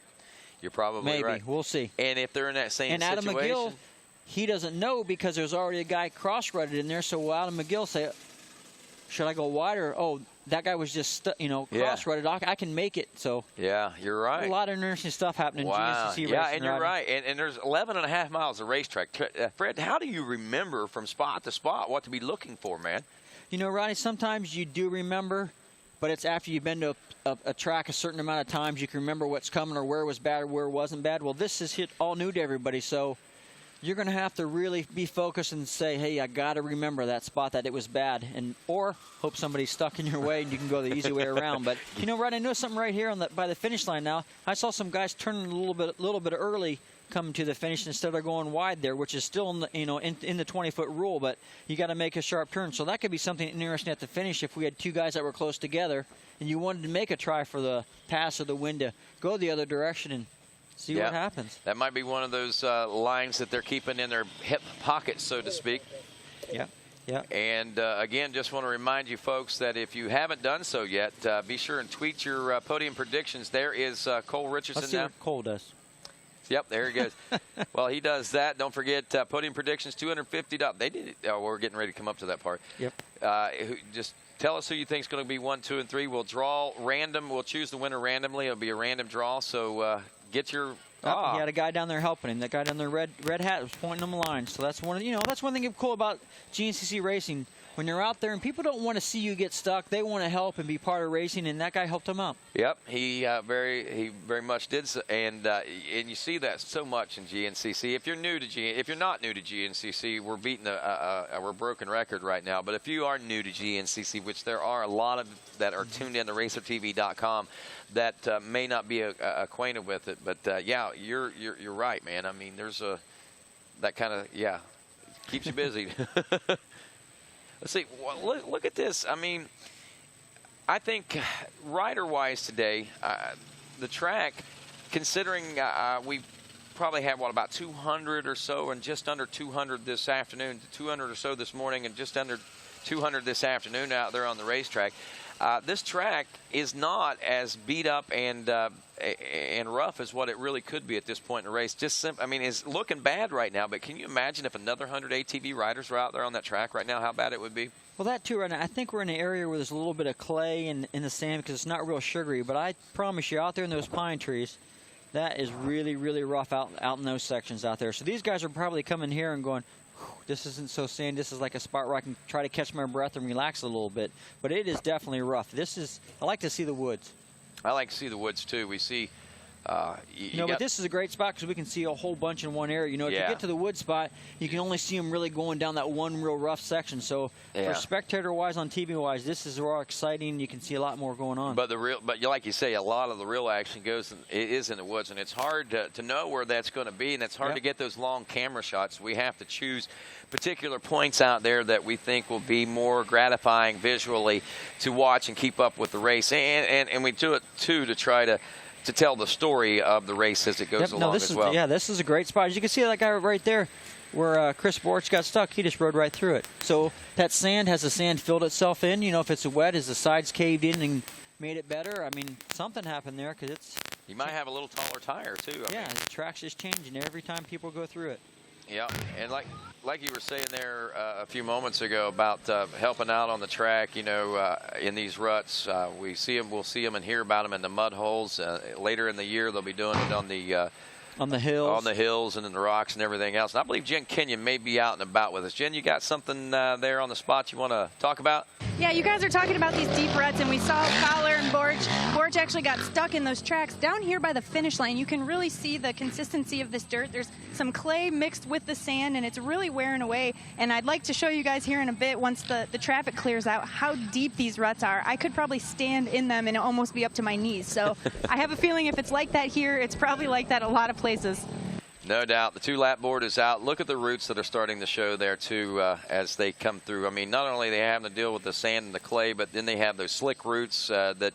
You're probably right.
Maybe. We'll see.
And if they're in that same situation.
And Adam McGill, he doesn't know because there's already a guy cross-rutted in there, so will Adam McGill say, should I go wide or, that guy was just, cross-rutted. I can make it. So
yeah, you're right.
A lot of interesting stuff happening in GNCC racing.
Yeah, and you're right. And there's 11.5 miles of racetrack. Fred, how do you remember from spot to spot what to be looking for, man?
You know, Ronnie, sometimes you do remember, but it's after you've been to a track a certain amount of times you can remember what's coming or where was bad or where wasn't bad. Well, this is all new to everybody, so you're going to have to really be focused and say, hey, I got to remember that spot that it was bad, or hope somebody's stuck in your way and you can go the easy way around. But, you know, Ronnie, I know something right here by the finish line now. I saw some guys turning a little bit early coming to the finish instead of going wide there, which is still in the, in the 20-foot rule, but you got to make a sharp turn. So that could be something interesting at the finish if we had 2 guys that were close together and you wanted to make a try for the pass or the wind to go the other direction and see what happens.
That might be one of those lines that they're keeping in their hip pockets, so to speak.
Yeah. Yeah.
And, again, just want to remind you folks that if you haven't done so yet, be sure and tweet your podium predictions. There is Cole Richardson.
Let's see what Cole does.
Yep, there he goes. Well, he does that. Don't forget podium predictions, $250. They did it. Oh, we're getting ready to come up to that part.
Yep.
Just tell us who you think is going to be 1, 2, and 3. We'll draw random. We'll choose the winner randomly. It'll be a random draw. So get your.
He had a guy down there helping him. That guy down there, red hat, was pointing him a line. So that's one thing cool about GNCC racing. When you're out there and people don't want to see you get stuck, they want to help and be part of racing, and that guy helped him out.
Yep, he very much did, and you see that so much in GNCC. If you're not new to GNCC, we're beating we're broken record right now. But if you are new to GNCC, which there are a lot of that are tuned in to RacerTV.com, that may not be acquainted with it, but yeah, you're right, man. I mean, there's that kind of Keeps you busy. Let's see. Well, look at this. I mean, I think rider-wise today, the track, considering we probably had, about 200 or so, and just under 200 this afternoon, 200 or so this morning, and just under 200 this afternoon out there on the racetrack. This track is not as beat up and rough as what it really could be at this point in the race. I mean, it's looking bad right now, but can you imagine if another 100 ATV riders were out there on that track right now, how bad it would be?
Well, that too, right now. I think we're in an area where there's a little bit of clay in the sand because it's not real sugary, but I promise you, out there in those pine trees, that is really, really rough out in those sections out there. So these guys are probably coming here and going, this isn't so sandy. This is like a spot where I can try to catch my breath and relax a little bit. But it is definitely rough. I like to see the woods.
I like to see the woods, too. We see...
but this is a great spot because we can see a whole bunch in one area. You know, if you get to the wood spot, you can only see them really going down that one real rough section. So for spectator-wise, on TV-wise, this is more exciting. You can see a lot more going on.
But like you say, a lot of the real action is in the woods, and it's hard to know where that's going to be, and it's hard to get those long camera shots. We have to choose particular points out there that we think will be more gratifying visually to watch and keep up with the race, and we do it too to try to tell the story of the race as it goes along as well.
Yeah, this is a great spot. As you can see that guy right there where Chris Borch got stuck, he just rode right through it. So that sand, has the sand filled itself in? You know, if it's wet, has the sides caved in and made it better? I mean, something happened there because it's...
You might have a little taller tire, too. I mean,
the track's just changing every time people go through it.
Yeah, and like you were saying there a few moments ago about helping out on the track, you know, in these ruts, we'll see them and hear about them in the mud holes. Later in the year, they'll be doing it on the hills and in the rocks and everything else. And I believe Jen Kenyon may be out and about with us. Jen, you got something there on the spot you want to talk about?
Yeah, you guys are talking about these deep ruts, and we saw Fowler and Borch. Borch actually got stuck in those tracks. Down here by the finish line, you can really see the consistency of this dirt. There's some clay mixed with the sand, and it's really wearing away. And I'd like to show you guys here in a bit, once the traffic clears out, how deep these ruts are. I could probably stand in them and almost be up to my knees. So I have a feeling if it's like that here, it's probably like that a lot of places.
No doubt. The two-lap board is out. Look at the roots that are starting to show there, too, as they come through. I mean, not only they have to deal with the sand and the clay, but then they have those slick roots that...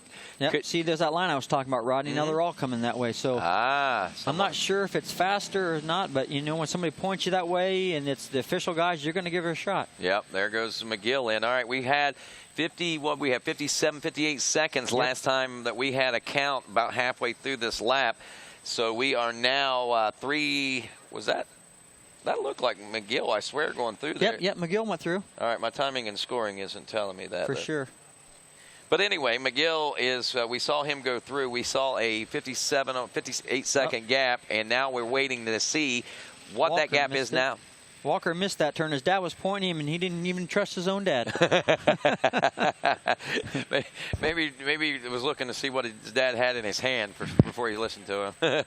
See, there's that line I was talking about, Rodney. Now they're all coming that way. So I'm not sure if it's faster or not, but, you know, when somebody points you that way and it's the official guys, you're going to give her a shot. Yep, there goes McGill in. All right, we had 57, 58 seconds last time that we had a count about halfway through this lap. So we are now that looked like McGill, I swear, going through there. Yep, McGill went through. All right, my timing and scoring isn't telling me that. For sure. But anyway, McGill is, we saw him go through. We saw a 58-second gap, and now we're waiting to see what that gap is now. Walker missed that turn. His dad was pointing him, and he didn't even trust his own dad. maybe he was looking to see what his dad had in his hand before he listened to him.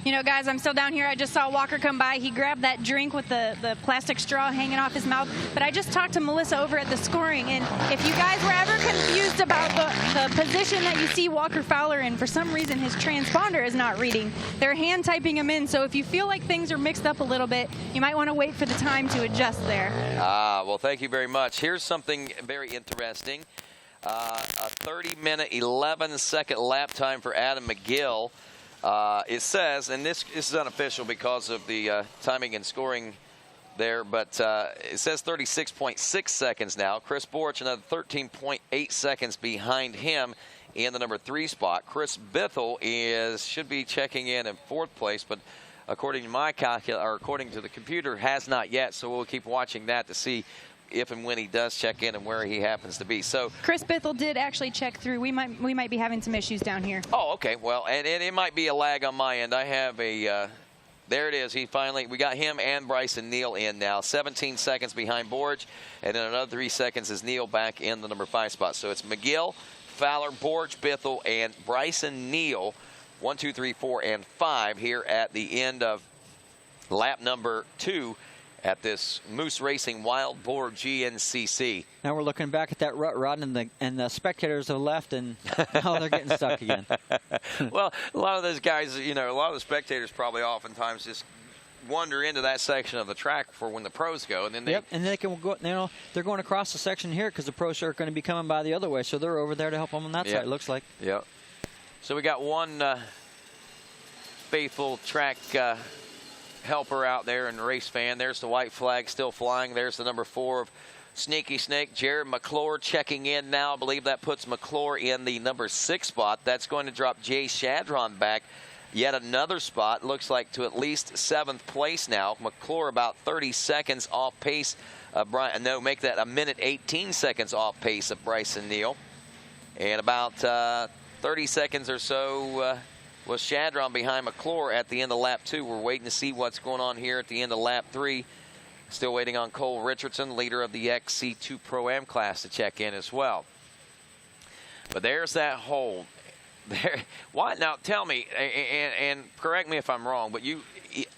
You know, guys, I'm still down here. I just saw Walker come by. He grabbed that drink with the plastic straw hanging off his mouth. But I just talked to Melissa over at the scoring, and if you guys were ever confused about the position that you see Walker Fowler in, for some reason his transponder is not reading. They're hand typing him in, so if you feel like things are mixed up a little bit, you might want to wait for the time to adjust there.
Well, thank you very much. Here's something very interesting. A 30-minute, 11-second lap time for Adam McGill. It says, and this is unofficial because of the timing and scoring there, but it says 36.6 seconds now. Chris Borch, another 13.8 seconds behind him in the number 3 spot. Chris Bithell should be checking in 4th place, but according to my according to the computer, has not yet. So we'll keep watching that to see if and when he does check in and where he happens to be. So
Chris Bithell did actually check through. We might be having some issues down here.
Oh, okay. Well, and it might be a lag on my end. I have a there it is. We got him and Bryson Neal in now. 17 seconds behind Borch, and then another 3 seconds is Neal back in the number 5 spot. So it's McGill, Fowler, Borch, Bithell, and Bryson Neal. 1, 2, 3, 4, and 5 here at the end of lap number 2 at this Moose Racing Wild Boar GNCC. Now we're looking back at that rut, Rod, and the spectators have left, and now they're getting stuck again. Well, a lot of those guys, you know, a lot of the spectators probably oftentimes just wander into that section of the track for when the pros go, and then they.
Yep, and they can go. You know, they're going across the section here because the pros are going to be coming by the other way, so they're over there to help them on that side. It looks like.
Yep. So we got one faithful track helper out there and race fan. There's the white flag still flying. There's the number 4 of Sneaky Snake, Jared McClure checking in now. I believe that puts McClure in the number 6 spot. That's going to drop Jay Shadron back yet another spot. Looks like to at least 7th place now. McClure about 30 seconds off pace. Make that a minute 18 seconds off pace of Bryson Neal. And about 30 seconds or so was Shadron behind McClure at the end of lap 2. We're waiting to see what's going on here at the end of lap 3. Still waiting on Cole Richardson, leader of the XC2 Pro-Am class, to check in as well. But there's that hole. There. Why now? Tell me, and correct me if I'm wrong, but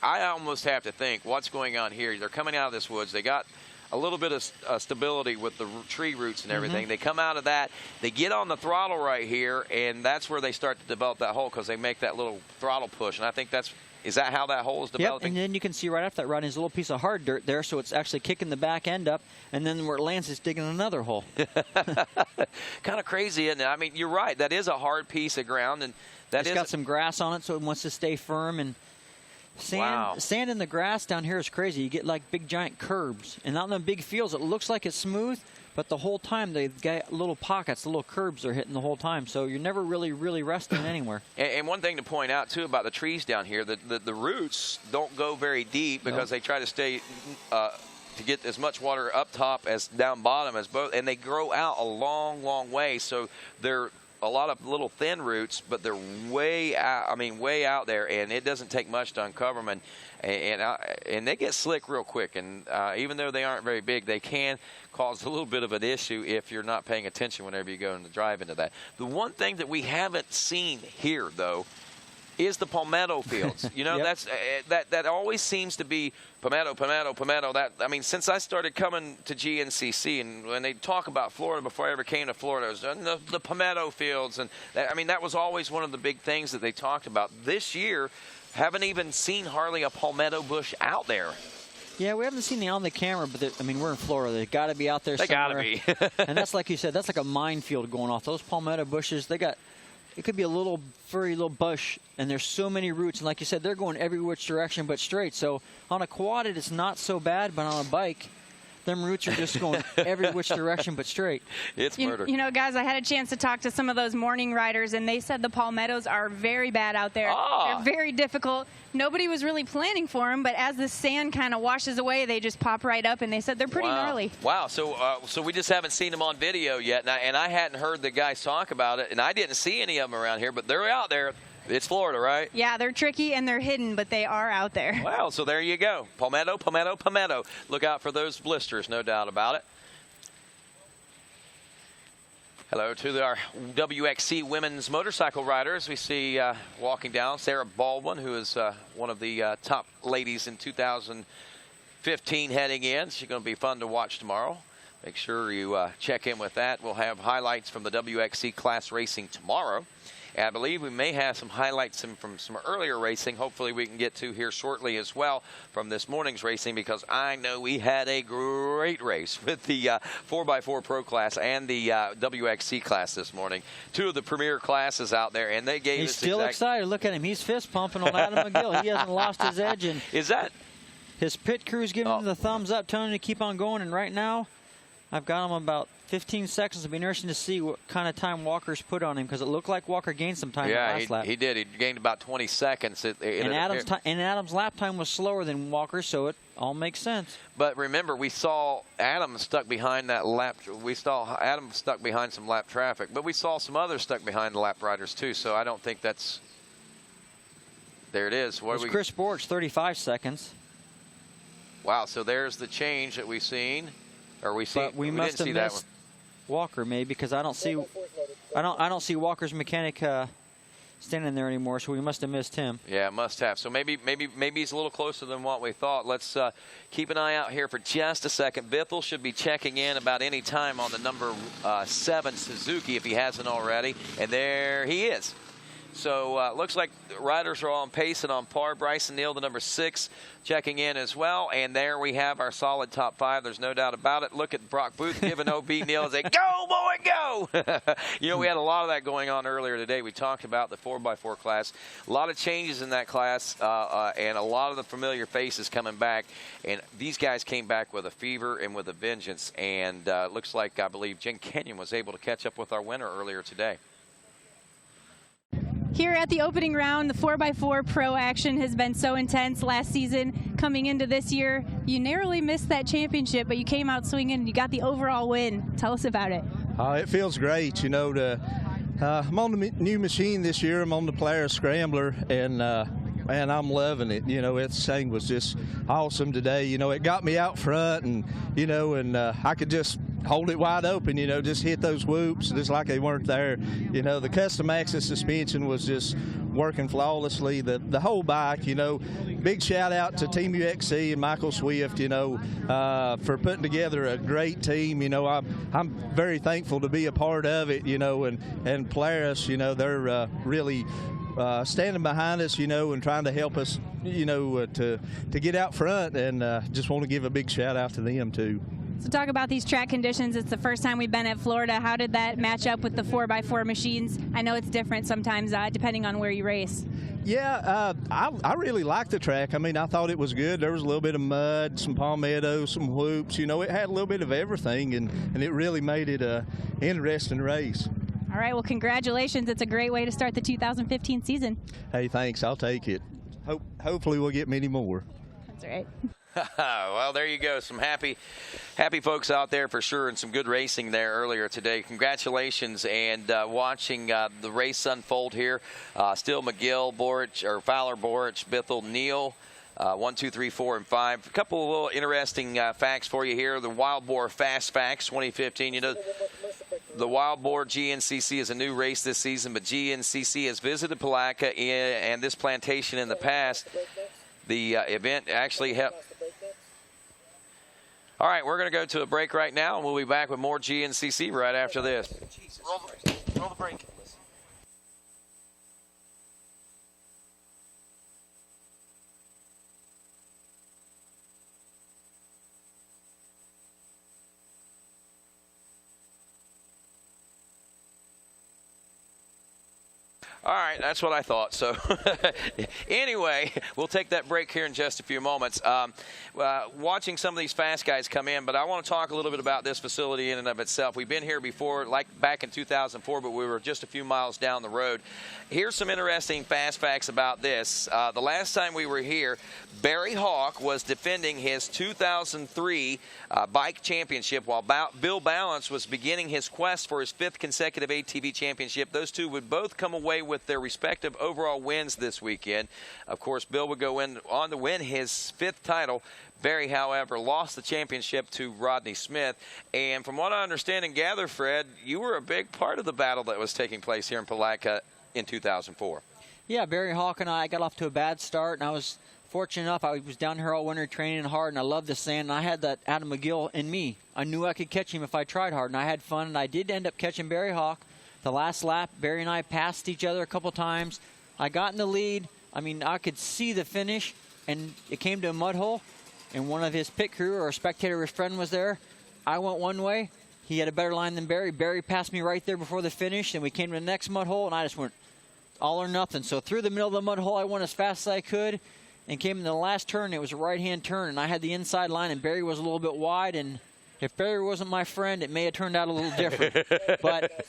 I almost have to think what's going on here. They're coming out of this woods. They got a little bit of stability with the tree roots and everything. They come out of that. They get on the throttle right here, and that's where they start to develop that hole because they make that little throttle push. And I think is that how that hole is developing?
Yep, and then you can see right after that run is a little piece of hard dirt there, so it's actually kicking the back end up, and then where it lands, it's digging another hole.
Kind of crazy, isn't it? I mean, you're right. That is a hard piece of ground, and
it's got some grass on it, so it wants to stay firm. And sand in the grass down here is crazy. You get like big giant curbs, and out in them big fields, it looks like it's smooth, but the whole time they've got little pockets, little curbs they're hitting the whole time, so you're never really resting anywhere.
And one thing to point out too about the trees down here, the roots don't go very deep because they try to stay to get as much water up top as down bottom as both, and they grow out a long way, so they're a lot of little thin roots, but they're way out there, and it doesn't take much to uncover them, and they get slick real quick, and even though they aren't very big, they can cause a little bit of an issue if you're not paying attention whenever you go and drive into that. The one thing that we haven't seen here, though, is the palmetto fields. You know, that always seems to be palmetto. Since I started coming to GNCC, and when they talk about Florida before I ever came to Florida, it was the palmetto fields, and that was always one of the big things that they talked about. This year, haven't even seen hardly a palmetto bush out there.
Yeah, we haven't seen it on the camera, but we're in Florida. They've got to be out there somewhere.
They got to be.
And that's like you said, that's like a minefield going off. Those palmetto bushes, it could be a little furry little bush, and there's so many roots. And like you said, they're going every which direction but straight. So on a quad, it's not so bad, but on a bike, them roots are just going every which direction but straight.
It's murder.
You know, guys, I had a chance to talk to some of those morning riders, and they said the palmettos are very bad out there. They're very difficult. Nobody was really planning for them, but as the sand kind of washes away, they just pop right up, and they said they're pretty gnarly.
Wow. So we just haven't seen them on video yet, and I hadn't heard the guys talk about it, and I didn't see any of them around here, but they're out there. It's Florida, right?
Yeah, they're tricky and they're hidden, but they are out there.
Wow, so there you go. Palmetto. Look out for those blisters, no doubt about it. Hello to our WXC women's motorcycle riders. We see walking down Sarah Baldwin, who is one of the top ladies in 2015 heading in. She's going to be fun to watch tomorrow. Make sure you check in with that. We'll have highlights from the WXC class racing tomorrow. And I believe we may have some highlights from some earlier racing. Hopefully we can get to here shortly as well from this morning's racing, because I know we had a great race with the 4x4 Pro class and the WXC class this morning. Two of the premier classes out there, and they gave us
He's still excited. Look at him. He's fist pumping on Adam McGill. He hasn't lost his edge. And
is that?
His pit crew's giving him the thumbs up, telling him to keep on going. And right now, I've got him about 15 seconds. It'll be interesting to see what kind of time Walker's put on him, because it looked like Walker gained some time in the last lap.
He did. He gained about 20 seconds.
And Adam's lap time was slower than Walker's, so it all makes sense.
But remember, we saw Adam stuck behind that lap. We saw Adam stuck behind some lap traffic, but we saw some others stuck behind the lap riders too. So I don't think that's. There it is.
It was Chris Borch, 35 seconds.
Wow. So there's the change that we've seen. Or we
must have missed Walker, maybe, because I don't see Walker's mechanic standing there anymore, so we must have missed him.
Yeah, must have. So maybe he's a little closer than what we thought. Let's keep an eye out here for just a second. Bithell should be checking in about any time on the number 7 Suzuki if he hasn't already, and there he is. So looks like the riders are all on pace and on par. Bryson Neal, the number 6, checking in as well. And there we have our solid top 5. There's no doubt about it. Look at Brock Booth giving OB Neal and say, "Go, boy, go!" You know, we had a lot of that going on earlier today. We talked about the 4x4 class. A lot of changes in that class and a lot of the familiar faces coming back. And these guys came back with a fever and with a vengeance. And looks like, I believe, Jen Kenyon was able to catch up with our winner earlier today.
Here at the opening round, the 4x4 pro action has been so intense last season. Coming into this year, you narrowly missed that championship, but you came out swinging and you got the overall win. Tell us about it.
It feels great, you know. I'm on the new machine this year. I'm on the Polaris Scrambler, and I'm loving it. You know, this thing was just awesome today. You know, it got me out front, and you know, and I could just hold it wide open, you know, just hit those whoops just like they weren't there. You know, the custom axis suspension was just working flawlessly. The whole bike, you know, big shout out to Team UXC and Michael Swift, you know, for putting together a great team. You know, I'm very thankful to be a part of it, you know, and Polaris, you know, they're really standing behind us, you know, and trying to help us, you know, to get out front, and just want to give a big shout out to them too.
So talk about these track conditions. It's the first time we've been at Florida. How did that match up with the 4x4 machines? I know it's different sometimes depending on where you race.
Yeah, I really liked the track. I mean, I thought it was good. There was a little bit of mud, some palmetto, some whoops. You know, it had a little bit of everything, and it really made it an interesting race.
All right, well, congratulations. It's a great way to start the 2015 season.
Hey, thanks. I'll take it. Hopefully we'll get many more.
That's right.
Well, there you go. Some happy folks out there for sure, and some good racing there earlier today. Congratulations, and watching the race unfold here. Still McGill, Borich, or Fowler, Borich, Bithell, Neal. 1, 2, 3, 4, and 5. A couple of little interesting facts for you here. The Wild Boar Fast Facts 2015. You know, the Wild Boar GNCC is a new race this season, but GNCC has visited Palatka and this plantation in the past. The event actually helped. All right, we're going to go to a break right now, and we'll be back with more GNCC right after this. Roll the break. All right, that's what I thought. So anyway, we'll take that break here in just a few moments. Watching some of these fast guys come in, but I want to talk a little bit about this facility in and of itself. We've been here before, like back in 2004, but we were just a few miles down the road. Here's some interesting fast facts about this. The last time we were here, Barry Hawk was defending his 2003 bike championship while Bill Balance was beginning his quest for his 5th consecutive ATV championship. Those two would both come away with their respective overall wins this weekend. Of course, Bill would go on to win his 5th title. Barry, however, lost the championship to Rodney Smith. And from what I understand and gather, Fred, you were a big part of the battle that was taking place here in Palatka in 2004.
Yeah, Barry Hawk and I got off to a bad start, and I was fortunate enough. I was down here all winter training hard, and I loved the sand, and I had that Adam McGill in me. I knew I could catch him if I tried hard, and I had fun, and I did end up catching Barry Hawk. The last lap, Barry and I passed each other a couple times. I got in the lead. I mean, I could see the finish, and it came to a mud hole, and one of his pit crew or a spectator, his friend, was there. I went one way. He had a better line than Barry. Barry passed me right there before the finish, and we came to the next mud hole, and I just went all or nothing. So through the middle of the mud hole, I went as fast as I could, and came in the last turn. It was a right-hand turn, and I had the inside line, and Barry was a little bit wide, and if Barry wasn't my friend, it may have turned out a little different. But,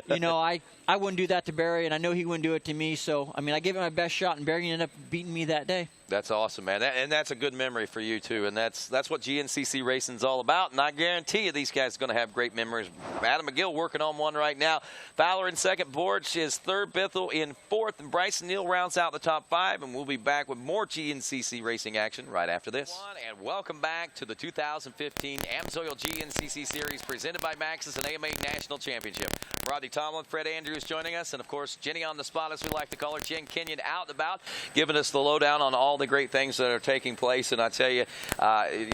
you know, I wouldn't do that to Barry, and I know he wouldn't do it to me. So, I mean, I gave it my best shot, and Barry ended up beating me that day.
That's awesome, man. And that's a good memory for you, too. And that's what GNCC racing's all about. And I guarantee you these guys are going to have great memories. Adam McGill working on one right now. Fowler in second. Borch is third. Bithell in fourth. And Bryson Neal rounds out the top 5. And we'll be back with more GNCC racing action right after this. And welcome back to the 2015 AMSOIL GNCC Series presented by Maxxis and AM8 National Championship. Rodney Tomlin, Fred Andrews joining us. And, of course, Jenny on the spot, as we like to call her, Jen Kenyon out and about, giving us the lowdown on all the great things that are taking place. And I tell you,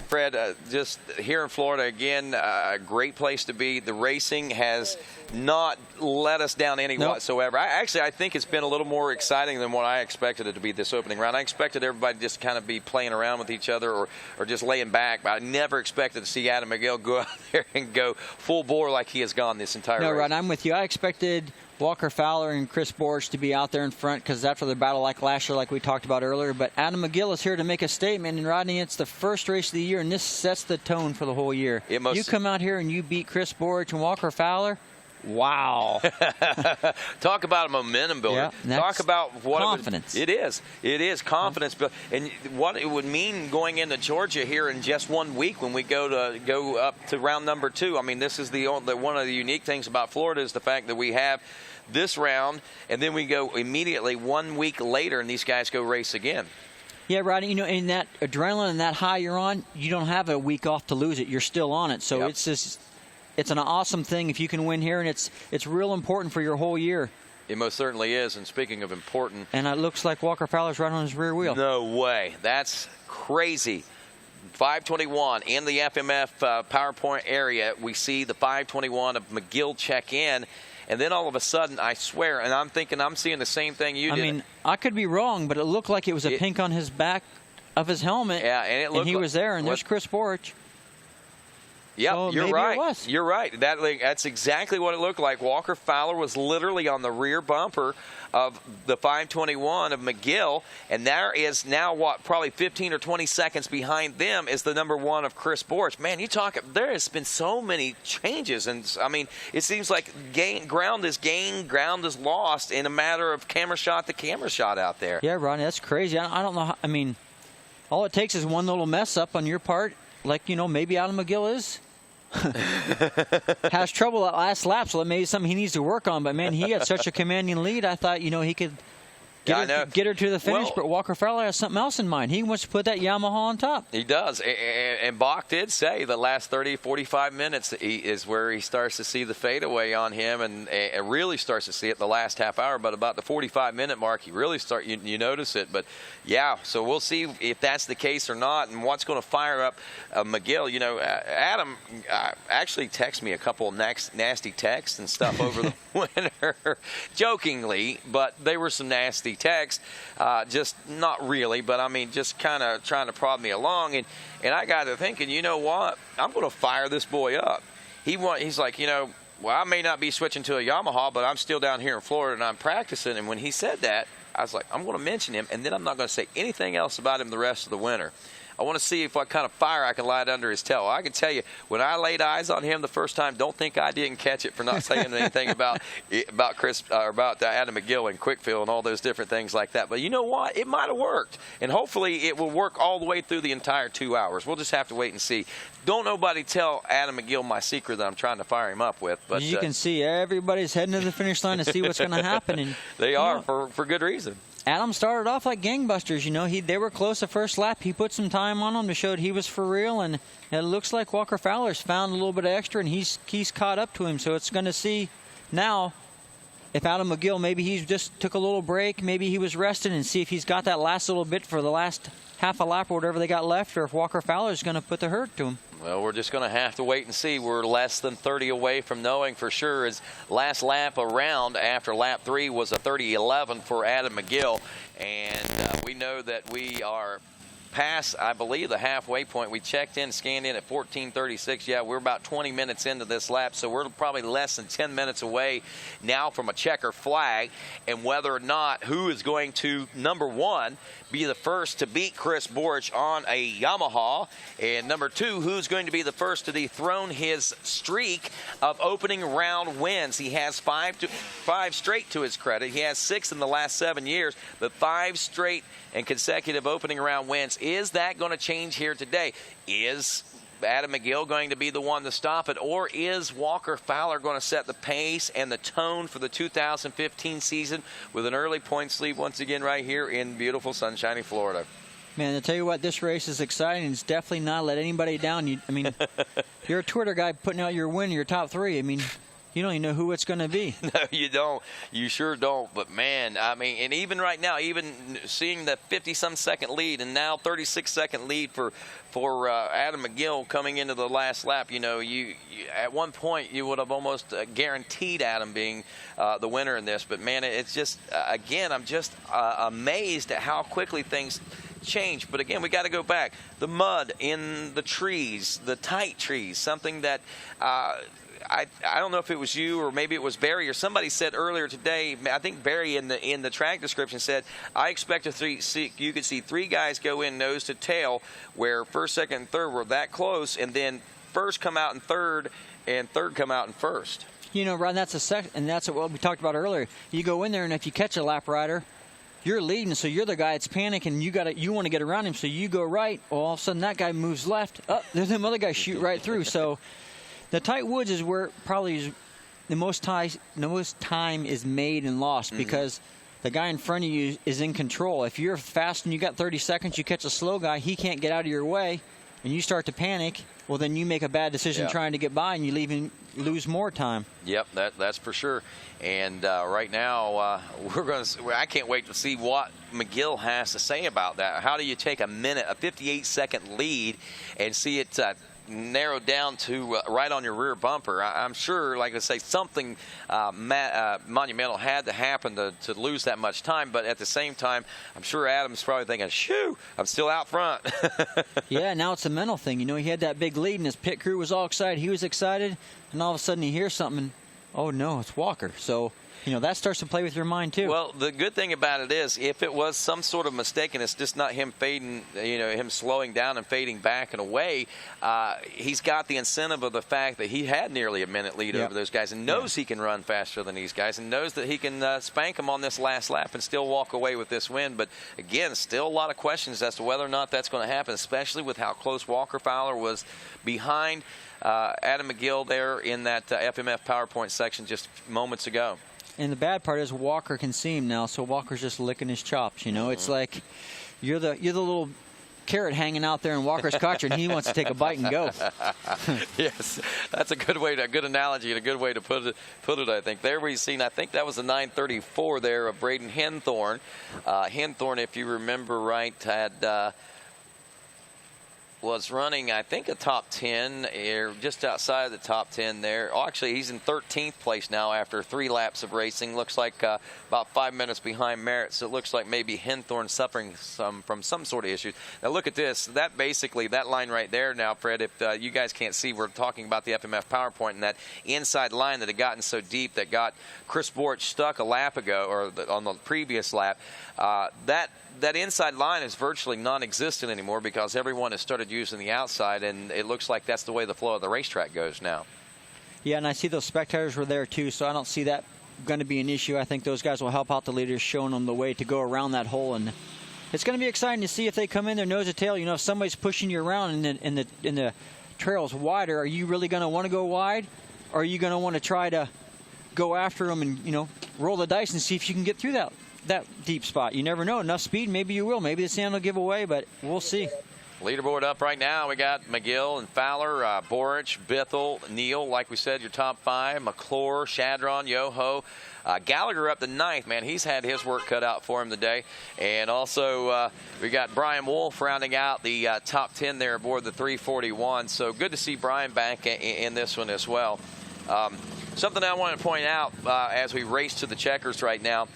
Fred, just here in Florida, again, a great place to be. The racing has not let us down any whatsoever. I think it's been a little more exciting than what I expected it to be this opening round. I expected everybody just kind of be playing around with each other or just laying back, but I never expected to see Adam McGill go out there and go full bore like he has gone this entire race.
No, Rod, I'm with you. I expected Walker Fowler and Chris Borch to be out there in front because that's where the battle like last year, like we talked about earlier. But Adam McGill is here to make a statement. And, Rodney, it's the first race of the year, and this sets the tone for the whole year. You come out here and you beat Chris Borch and Walker Fowler. Wow.
Talk about a momentum builder.
Yeah,
talk about what
confidence.
It is confidence. And what it would mean going into Georgia here in just 1 week when we go up to round number 2. I mean, this is one of the unique things about Florida is the fact that we have this round, and then we go immediately 1 week later, and these guys go race again.
Yeah, Rodney, in that adrenaline and that high you're on, you don't have a week off to lose it. You're still on it. So it's an awesome thing if you can win here, and it's real important for your whole year.
It most certainly is, and speaking of important.
And it looks like Walker Fowler's right on his rear wheel.
No way. That's crazy. 521 in the FMF PowerPoint area. We see the 521 of McGill check in. And then all of a sudden, I swear, and I'm thinking I'm seeing the same thing you did.
I mean, I could be wrong, but it looked like it was a pink on his back of his helmet.
Yeah, and it looked
he was there, and there's Chris Borch.
Yep,
so
you're right. You're right. That's exactly what it looked like. Walker Fowler was literally on the rear bumper of the 521 of McGill, and there is now probably 15 or 20 seconds behind them is the number 1 of Chris Borch. Man, there has been so many changes, and I mean, it seems like ground is gained, ground is lost in a matter of camera shot to camera shot out there.
Yeah, Ronnie, that's crazy. I don't know how, I mean, all it takes is one little mess up on your part, like, maybe Adam McGill has trouble at last lap, so that may be something he needs to work on. But, man, he had such a commanding lead. I thought, he could get her to the finish, but Walker Fowler has something else in mind. He wants to put that Yamaha on top.
He does. And Bach did say the last 30, 45 minutes is where he starts to see the fadeaway on him and really starts to see it the last half hour. But about the 45-minute mark, he really you notice it. But, yeah, so we'll see if that's the case or not and what's going to fire up McGill. Adam actually texted me a couple of nasty texts and stuff over the winter, jokingly, but they were some nasty text, just not really, but I mean, just kind of trying to prod me along, and I got to thinking, you know what? I'm going to fire this boy up. He's like, well, I may not be switching to a Yamaha, but I'm still down here in Florida and I'm practicing. And when he said that, I was like, I'm going to mention him, and then I'm not going to say anything else about him the rest of the winter. I want to see what kind of fire I can light under his tail. I can tell you, when I laid eyes on him the first time, don't think I didn't catch it for not saying anything about Chris or about Adam McGill and Quickfield and all those different things like that. But you know what? It might have worked, and hopefully it will work all the way through the entire 2 hours. We'll just have to wait and see. Don't nobody tell Adam McGill my secret that I'm trying to fire him up with. But
you can see everybody's heading to the finish line to see what's going to happen. And
they are for good reason.
Adam started off like gangbusters. They were close the first lap. He put some time on them to show he was for real, and it looks like Walker Fowler's found a little bit of extra, and he's caught up to him. So it's going to see now if Adam McGill, maybe he just took a little break, maybe he was resting, and see if he's got that last little bit for the last half a lap or whatever they got left, or if Walker Fowler's going to put the hurt to him.
Well, we're just going to have to wait and see. We're less than 30 away from knowing for sure. His last lap around after lap 3 was a 30:11 for Adam McGill. And we know that we are past, I believe, the halfway point. We checked in, scanned in at 14:36. Yeah, we're about 20 minutes into this lap, so we're probably less than 10 minutes away now from a checker flag. And whether or not who is going to, number 1, be the first to beat Chris Borch on a Yamaha, and number 2, who's going to be the first to dethrone his streak of opening round wins. He has 5 straight to his credit. He has 6 in the last 7 years, but 5 straight and consecutive opening round wins. Is that going to change here today? Is Adam McGill going to be the one to stop it, or is Walker Fowler going to set the pace and the tone for the 2015 season with an early points lead once again right here in beautiful sunshiny Florida?
Man, I tell you what, this race is exciting. It's definitely not let anybody down. You're a Twitter guy putting out your win, your top 3. I mean, you don't even know who it's going to be.
No, you don't. You sure don't. But, man, I mean, and even right now, even seeing the 50-some second lead and now 36-second lead for Adam McGill coming into the last lap, you know, you at one point you would have almost guaranteed Adam being the winner in this. But, man, it's just, again, I'm just amazed at how quickly things change. But again, we got to go back. The mud in the trees, the tight trees, something that I don't know if it was you or maybe it was Barry or somebody said earlier today. I think Barry in the track description said, I expect you could see 3 guys go in nose to tail, where first, second, and third were that close, and then first come out in third and third come out in first.
You know, Ron, that's what we talked about earlier. You go in there, and if you catch a lap rider, you're leading, so you're the guy that's panicking. You want to get around him, so you go right. Well, all of a sudden that guy moves left. Oh, there's them other guys shoot right through. So the tight woods is where probably the most time is made and lost, because the guy in front of you is in control. If you're fast and you got 30 seconds, you catch a slow guy, he can't get out of your way, and you start to panic. Well, then you make a bad decision trying to get by, and you lose more time. Yep,
that's for sure. And right now, I can't wait to see what McGill has to say about that. How do you take a 58-second lead, and see it narrowed down to right on your rear bumper? I'm sure, like I say, something monumental had to happen to lose that much time. But at the same time, I'm sure Adam's probably thinking, shoo, I'm still out front.
Yeah, now it's a mental thing. You know, he had that big lead, and his pit crew was all excited. He was excited, and all of a sudden he hears something. Oh, no, it's Walker. So, you know, that starts to play with your mind, too.
Well, the good thing about it is, if it was some sort of mistake and it's just not him fading, you know, him slowing down and fading back and away, he's got the incentive of the fact that he had nearly a minute lead over those guys, and knows he can run faster than these guys, and knows that he can spank them on this last lap and still walk away with this win. But again, still a lot of questions as to whether or not that's going to happen, especially with how close Walker Fowler was behind Adam McGill there in that FMF PowerPoint section just moments ago.
And the bad part is Walker can see him now, so Walker's just licking his chops. You know, it's like you're the little carrot hanging out there in Walker's clutcher, and he wants to take a bite and go.
Yes, that's a good analogy and a good way to put it. I think there we've seen. I think that was the 934 there of Braden Henthorn. Henthorn, if you remember right, was running, I think, a top 10, or just outside of the top 10 there. Oh, actually, he's in 13th place now after 3 laps of racing. Looks like about 5 minutes behind Merritt, so it looks like maybe Henthorn suffering from some sort of issues. Now, look at this. That basically, that line right there now, Fred, if you guys can't see, we're talking about the FMF PowerPoint, and that inside line that had gotten so deep that got Chris Boar stuck a lap ago, or on the previous lap. That inside line is virtually non-existent anymore, because everyone has started using the outside, and it looks like that's the way the flow of the racetrack goes now.
Yeah, and I see those spectators were there too, so I don't see that going to be an issue. I think those guys will help out the leaders, showing them the way to go around that hole, and it's going to be exciting to see if they come in there nose to tail. You know, if somebody's pushing you around and the trail's wider, are you really going to want to go wide, or are you going to want to try to go after them and, you know, roll the dice and see if you can get through that deep spot? You never know. Enough speed, maybe you will. Maybe the sand will give away, but we'll see.
Leaderboard up right now. We got McGill and Fowler, Borich, Bithell, Neal, like we said, your top 5. McClure, Shadron, Yoho. Gallagher up to 9th, man. He's had his work cut out for him today. And also, we got Brian Wolf rounding out the top 10 there aboard the 341. So good to see Brian back in this one as well. Something I want to point out as we race to the checkers right now,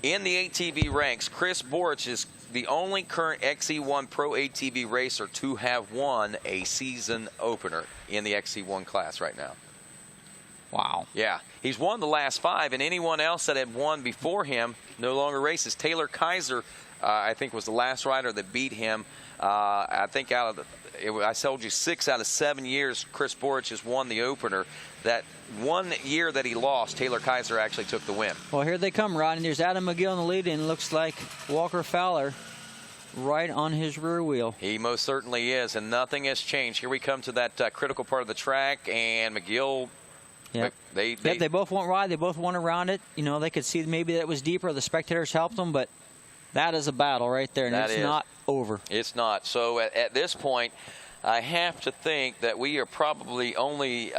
in the ATV ranks, Chris Borich is the only current XC1 Pro ATV racer to have won a season opener in the XC1 class right now.
Wow.
Yeah. He's won the last 5, and anyone else that had won before him no longer races. Taylor Kaiser, I think, was the last rider that beat him. I think I told you 6 out of 7 years Chris Borich has won the opener. That one year that he lost, Taylor Kaiser actually took the win.
Well, here they come, Rodney. There's Adam McGill in the lead, and looks like Walker Fowler right on his rear wheel.
He most certainly is, and nothing has changed. Here we come to that critical part of the track, and McGill.
Yep. They both went wide. They both went around it. You know, they could see maybe that was deeper. The spectators helped them, but that is a battle right there, and it's not over.
It's not. So at this point, I have to think that we are probably only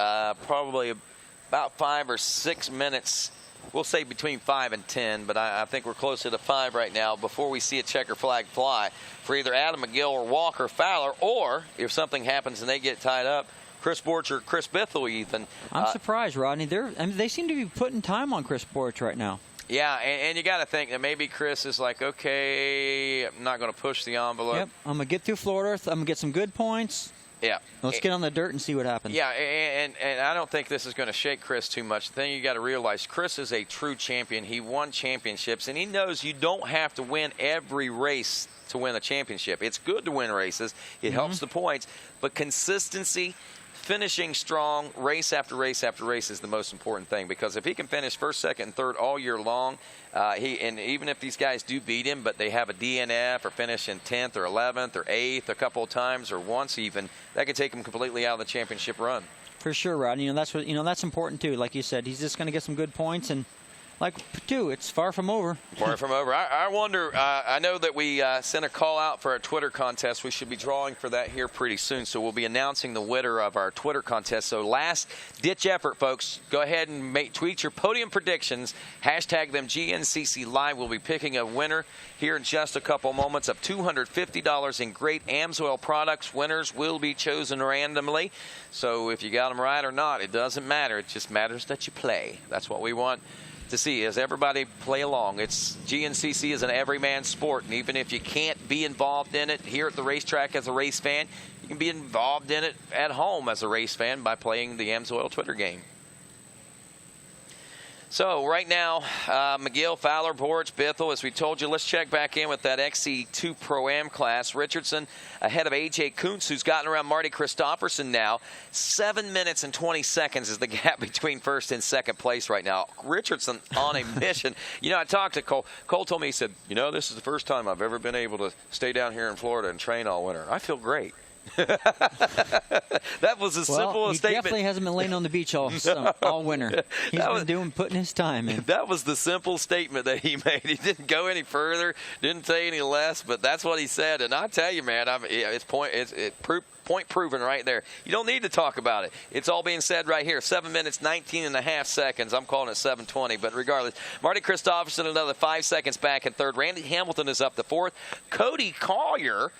about 5 or 6 minutes. We'll say between 5 and 10, but I think we're closer to 5 right now before we see a checker flag fly for either Adam McGill or Walker Fowler, or if something happens and they get tied up, Chris Borch or Chris Bithell, Ethan.
I'm surprised, Rodney. They seem to be putting time on Chris Borch right now.
Yeah, and you got to think that maybe Chris is like, okay, I'm not going to push the envelope.
Yep, I'm going to get through Florida. I'm going to get some good points.
Yeah.
Let's get on the dirt and see what happens.
Yeah, and I don't think this is going to shake Chris too much. The thing you got to realize, Chris is a true champion. He won championships, and he knows you don't have to win every race to win a championship. It's good to win races. It helps the points, but consistency, finishing strong race after race after race is the most important thing, because if he can finish first, second, and third all year long, and even if these guys do beat him, but they have a DNF or finish in 10th or 11th or 8th a couple of times or once even, that could take him completely out of the championship run.
For sure, Rod. That's important too. Like you said, he's just going to get some good points, and like too, it's far from over.
Far from over. I wonder, I know that we sent a call out for a Twitter contest. We should be drawing for that here pretty soon, so we'll be announcing the winner of our Twitter contest. So last-ditch effort, folks. Go ahead and tweet your podium predictions. Hashtag them GNCC Live. We'll be picking a winner here in just a couple moments of $250 in great AMSOIL products. Winners will be chosen randomly. So if you got them right or not, it doesn't matter. It just matters that you play. That's what we want to see, is everybody play along. GNCC is an everyman sport, and even if you can't be involved in it here at the racetrack as a race fan, you can be involved in it at home as a race fan by playing the AMSOIL Twitter game. So right now, McGill, Fowler, Borch, Bithell, as we told you, let's check back in with that XC2 Pro-Am class. Richardson ahead of A.J. Kuntz, who's gotten around Marty Christopherson now. 7 minutes and 20 seconds is the gap between first and second place right now. Richardson on a mission. I talked to Cole. Cole told me, he said, this is the first time I've ever been able to stay down here in Florida and train all winter. I feel great. That was a simple
he
statement.
He definitely hasn't been laying on the beach all winter. He's putting his time in.
That was the simple statement that he made. He didn't go any further, didn't say any less, but that's what he said. And I tell you, man, it's point proven right there. You don't need to talk about it. It's all being said right here. 7 minutes, 19 and a half seconds. I'm calling it 7:20, but regardless. Marty Christopherson another 5 seconds back in third. Randy Hamilton is up to fourth. Cody Collier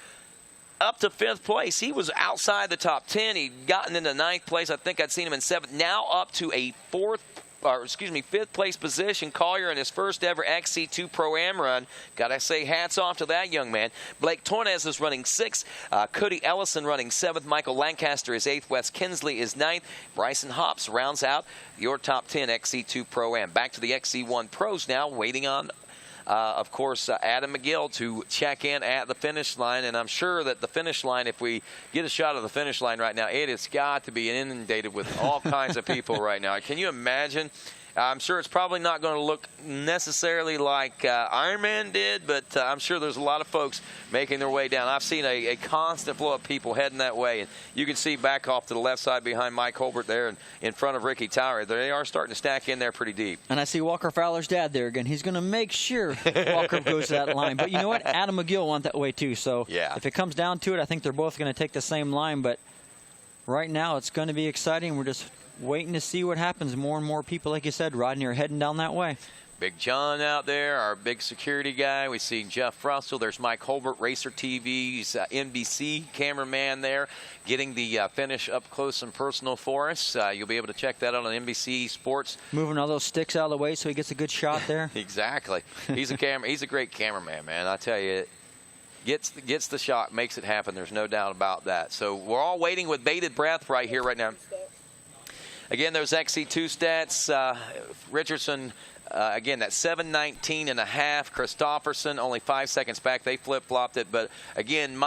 up to fifth place. He was outside the top 10. He'd gotten into ninth place. I think I'd seen him in seventh. Now up to a fifth place position. Collier in his first ever XC2 Pro-Am run. Gotta say hats off to that young man. Blake Tornes is running sixth. Cody Ellison running seventh. Michael Lancaster is eighth. Wes Kinsley is ninth. Bryson Hops rounds out your top 10 XC2 Pro-Am. Back to the XC1 Pros now, waiting on of course, Adam McGill to check in at the finish line. And I'm sure that the finish line, if we get a shot of the finish line right now, it has got to be inundated with all kinds of people right now. Can you imagine? I'm sure it's probably not going to look necessarily like Ironman did, but I'm sure there's a lot of folks making their way down. I've seen a constant flow of people heading that way. And you can see back off to the left side behind Mike Holbert there and in front of Ricky Tower. They are starting to stack in there pretty deep.
And I see Walker Fowler's dad there again. He's going to make sure Walker goes to that line. But you know what? Adam McGill went that way too. So if it comes down to it, I think they're both going to take the same line. But right now it's going to be exciting. We're just waiting to see what happens. More and more people, like you said, Rodney, are heading down that way.
Big John out there, our big security guy. We see Jeff Russell. There's Mike Holbert, Racer TV's NBC cameraman there, getting the finish up close and personal for us. You'll be able to check that out on NBC Sports.
Moving all those sticks out of the way so he gets a good shot there.
Exactly. He's a great cameraman, man. I tell you. Gets the shot, makes it happen. There's no doubt about that. So we're all waiting with bated breath right here, right now. Again, those XC2 stats. Richardson, again, that 7:19 and a half. Christopherson only 5 seconds back. They flip-flopped it. But, again,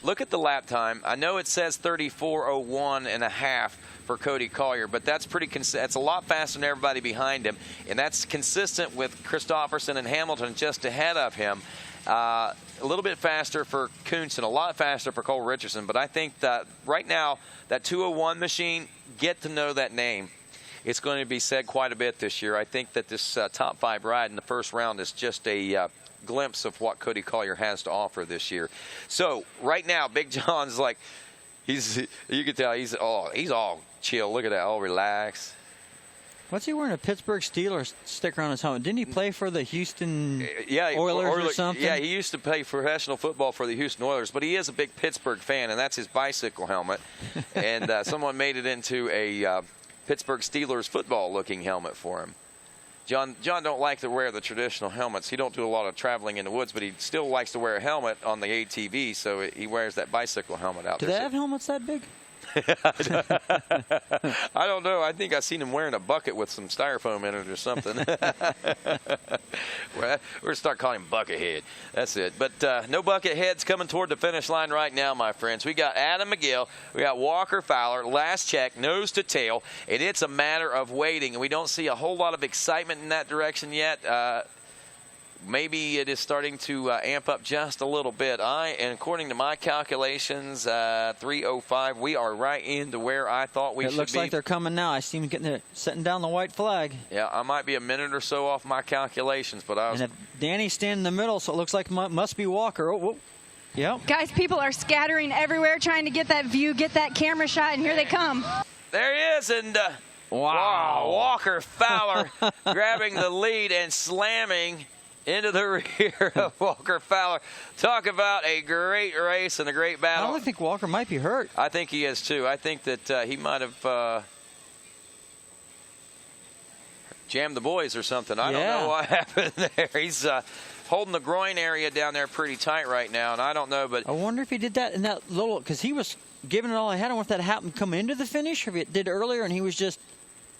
look at the lap time. I know it says 34:01 and a half for Cody Collier, but that's that's a lot faster than everybody behind him. And that's consistent with Christopherson and Hamilton just ahead of him. A little bit faster for Kuntz and a lot faster for Cole Richardson. But I think that right now, that 201 machine, get to know that name. It's going to be said quite a bit this year. I think that this top 5 ride in the first round is just a glimpse of what Cody Collier has to offer this year. So right now, Big John's like, you can tell he's all chill. Look at that, all relaxed.
What's he wearing? A Pittsburgh Steelers sticker on his helmet. Didn't he play for the Houston
yeah,
Oilers or something?
Yeah, he used to play professional football for the Houston Oilers, but he is a big Pittsburgh fan, and that's his bicycle helmet. And someone made it into a Pittsburgh Steelers football-looking helmet for him. John don't like to wear the traditional helmets. He don't do a lot of traveling in the woods, but he still likes to wear a helmet on the ATV, so he wears that bicycle helmet out there.
Do they have helmets that big?
I don't know. I think I seen him wearing a bucket with some styrofoam in it or something. We're going to start calling him Buckethead. That's it. But no Bucketheads coming toward the finish line right now, my friends. We got Adam McGill. We got Walker Fowler. Last check, nose to tail. And it's a matter of waiting. And we don't see a whole lot of excitement in that direction yet. Maybe it is starting to amp up just a little bit. And according to my calculations, 3:05, we are right into where I thought we should be.
It looks like they're coming now. I see them getting there, setting down the white flag.
Yeah, I might be a minute or so off my calculations, but I was.
And if Danny's standing in the middle, so it looks like must be Walker. Oh, whoa. Yep.
Guys, people are scattering everywhere trying to get that view, get that camera shot, and here they come.
There he is, and wow, Walker Fowler grabbing the lead and slamming into the rear of Walker Fowler. Talk about a great race and a great battle.
I really think Walker might be hurt.
I think he is, too. I think that he might have jammed the boys or something. I don't know what happened there. He's holding the groin area down there pretty tight right now, and I don't know. But
I wonder if he did that in that little, because he was giving it all he had. I wonder if that happened coming into the finish, or if it did earlier and he was just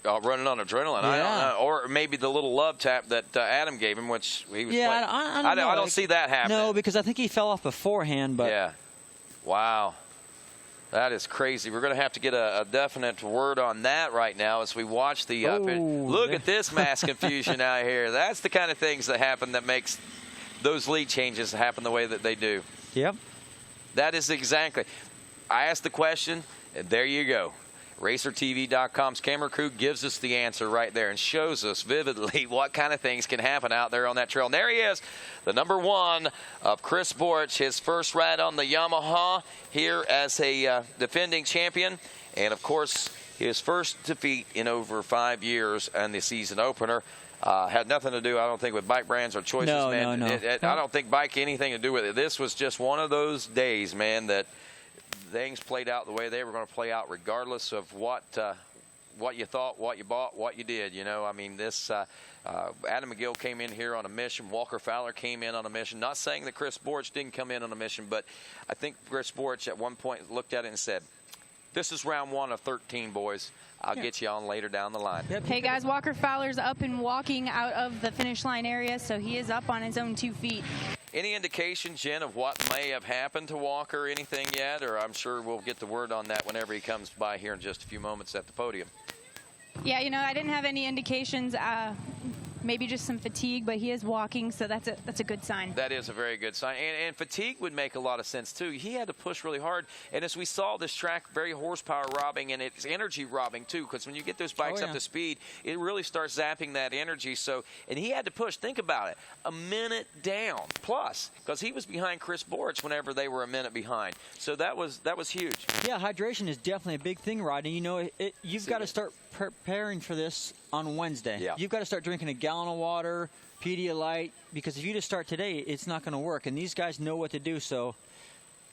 running on adrenaline.
Yeah.
I don't know. Or maybe the little love tap that Adam gave him, which he was
I don't know.
I don't see that happening.
No, because I think he fell off beforehand. But
yeah. Wow. That is crazy. We're going to have to get a definite word on that right now as we watch the look at this mass confusion out here. That's the kind of things that happen that makes those lead changes happen the way that they do.
Yep.
That is exactly. I asked the question, and there you go. RacerTV.com's camera crew gives us the answer right there and shows us vividly what kind of things can happen out there on that trail. And there he is, the #1 of Chris Borch, his first ride on the Yamaha here as a defending champion. And, of course, his first defeat in over 5 years and the season opener. Had nothing to do, I don't think, with bike brands or choices, man.
No.
I don't think bike anything to do with it. This was just one of those days, man, that things played out the way they were going to play out, regardless of what you thought, what you bought, what you did. You know, I mean, this Adam McGill came in here on a mission. Walker Fowler came in on a mission. Not saying that Chris Borch didn't come in on a mission, but I think Chris Borch at one point looked at it and said, "This is round 1 of 13, boys. I'll get you on later down the line."
Hey, guys, Walker Fowler's up and walking out of the finish line area, so he is up on his own 2 feet.
Any indication, Jen, of what may have happened to Walker or anything yet? Or I'm sure we'll get the word on that whenever he comes by here in just a few moments at the podium.
Yeah, you know, I didn't have any indications. Maybe just some fatigue, but he is walking, so that's a good sign.
That is a very good sign. And fatigue would make a lot of sense, too. He had to push really hard. And as we saw, this track, very horsepower robbing, and it's energy robbing, too, because when you get those bikes up to speed, it really starts zapping that energy. So, and he had to push. Think about it. A minute down, plus, because he was behind Chris Borch whenever they were a minute behind. So that was huge.
Yeah, hydration is definitely a big thing, Rod. And, you know, you've got to start preparing for this on Wednesday.
Yeah.
You've got to start drinking a gallon of water, Pedialyte, because if you just start today, it's not going to work. And these guys know what to do. So,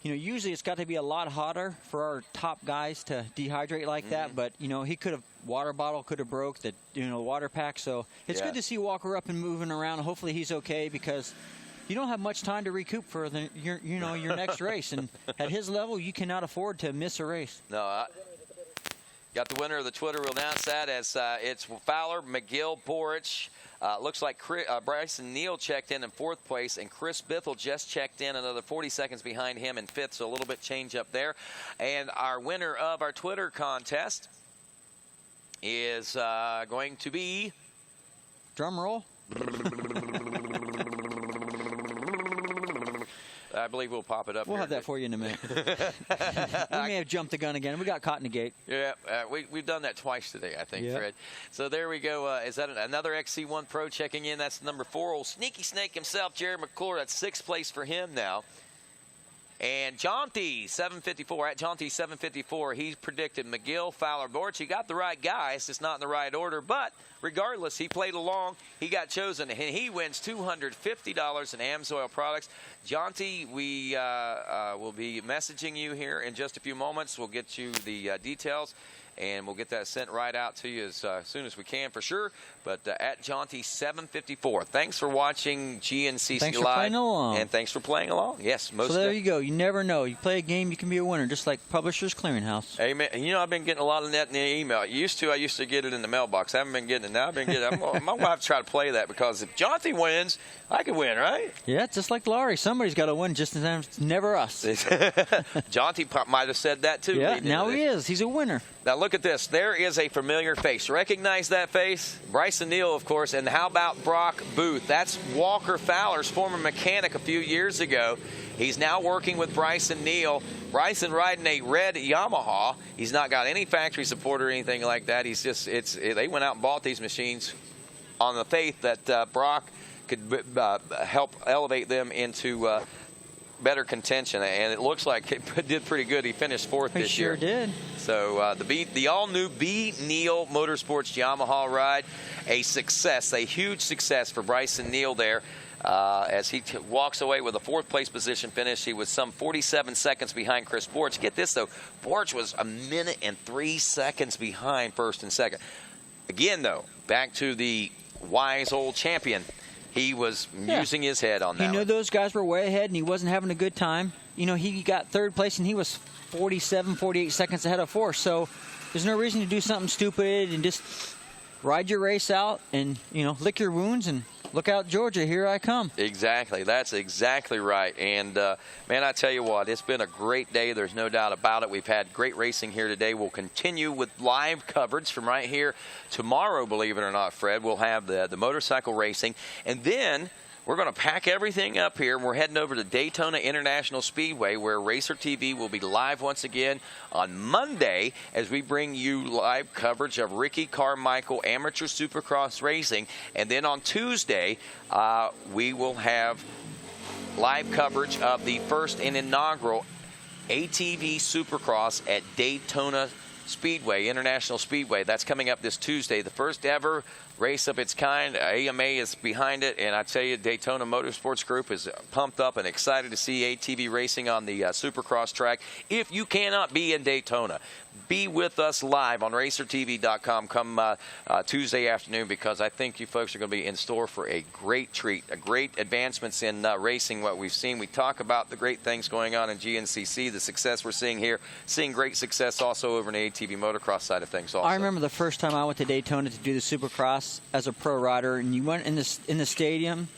you know, usually it's got to be a lot hotter for our top guys to dehydrate like that. But, you know, he could have, water bottle could have broke, the water pack. So it's good to see Walker up and moving around. Hopefully he's okay, because you don't have much time to recoup for your next race. And at his level, you cannot afford to miss a race.
No, got the winner of the Twitter. We'll announce that as it's Fowler, McGill, Borch. Looks like Bryson Neal checked in 4th place, and Chris Bithell just checked in, another 40 seconds behind him in 5th, so a little bit change up there. And our winner of our Twitter contest is going to be...
Drum roll.
I believe we'll pop it up.
We'll have that for you in a minute. We may have jumped the gun again. We got caught in the gate.
Yeah, we've done that twice today, I think,
Yep.
Fred. So there we go. Is that another XC1 Pro checking in? That's number 4. Old Sneaky Snake himself, Jared McClure. That's 6th place for him now. And Jaunty 754, at Jaunty 754, he predicted McGill, Fowler, Borch. He got the right guys, just not in the right order. But regardless, he played along. He got chosen, and he wins $250 in AMSOIL products. Jaunty, we will be messaging you here in just a few moments. We'll get you the details, and we'll get that sent right out to you as soon as we can for sure. But at Jaunty 754, thanks for watching GNCC
Thanks
Live.
for playing along.
And thanks for playing along. Yes, most
So there you go. You never know. You play a game, you can be a winner, just like Publishers Clearinghouse.
Amen. And you know, I've been getting a lot of that in the email. I used to get it in the mailbox. I haven't been getting it now. I've been getting it. I'm going to have to try to play that, because if Jaunty wins, I can win, right?
Yeah, just like Laurie. Somebody's got to win, just as it's never us.
Jaunty might have said that too.
Yeah, now he is. He's a winner.
Now look at this. There is a familiar face. Recognize that face? Bryson Neal, of course. And how about Brock Booth? That's Walker Fowler's former mechanic a few years ago. He's now working with Bryson Neal. Bryson riding a red Yamaha. He's not got any factory support or anything like that. He's just, they went out and bought these machines on the faith that Brock could help elevate them into better contention, and it looks like it did pretty good. He finished fourth this year.
He sure did.
So the all-new B. Neal Motorsports Yamaha ride, a success, a huge success for Bryson Neal there. As he walks away with a fourth-place position finish. He was some 47 seconds behind Chris Borch. Get this, though. Borch was 1 minute and 3 seconds behind first and second. Again, though, back to the wise old champion. He was using his head on that.
He knew those guys were way ahead, and he wasn't having a good time. You know, he got third place, and he was 47, 48 seconds ahead of fourth. So there's no reason to do something stupid and just ride your race out and, you know, lick your wounds and look out, Georgia, here I come.
Exactly. That's exactly right. And, man, I tell you what, it's been a great day. There's no doubt about it. We've had great racing here today. We'll continue with live coverage from right here tomorrow, believe it or not, Fred. We'll have the motorcycle racing. And then we're going to pack everything up here. We're heading over to Daytona International Speedway, where Racer TV will be live once again on Monday as we bring you live coverage of Ricky Carmichael Amateur Supercross Racing. And then on Tuesday, we will have live coverage of the first and inaugural ATV Supercross at Daytona Speedway, International Speedway. That's coming up this Tuesday, the first ever race of its kind. AMA is behind it, and I tell you, Daytona Motorsports Group is pumped up and excited to see ATV racing on the Supercross track. If you cannot be in Daytona, be with us live on RacerTV.com come Tuesday afternoon, because I think you folks are going to be in store for a great treat, a great advancements in racing, what we've seen. We talk about the great things going on in GNCC, the success we're seeing here, seeing great success also over in the ATV motocross side of things also.
I remember the first time I went to Daytona to do the Supercross as a pro rider, and you went in the stadium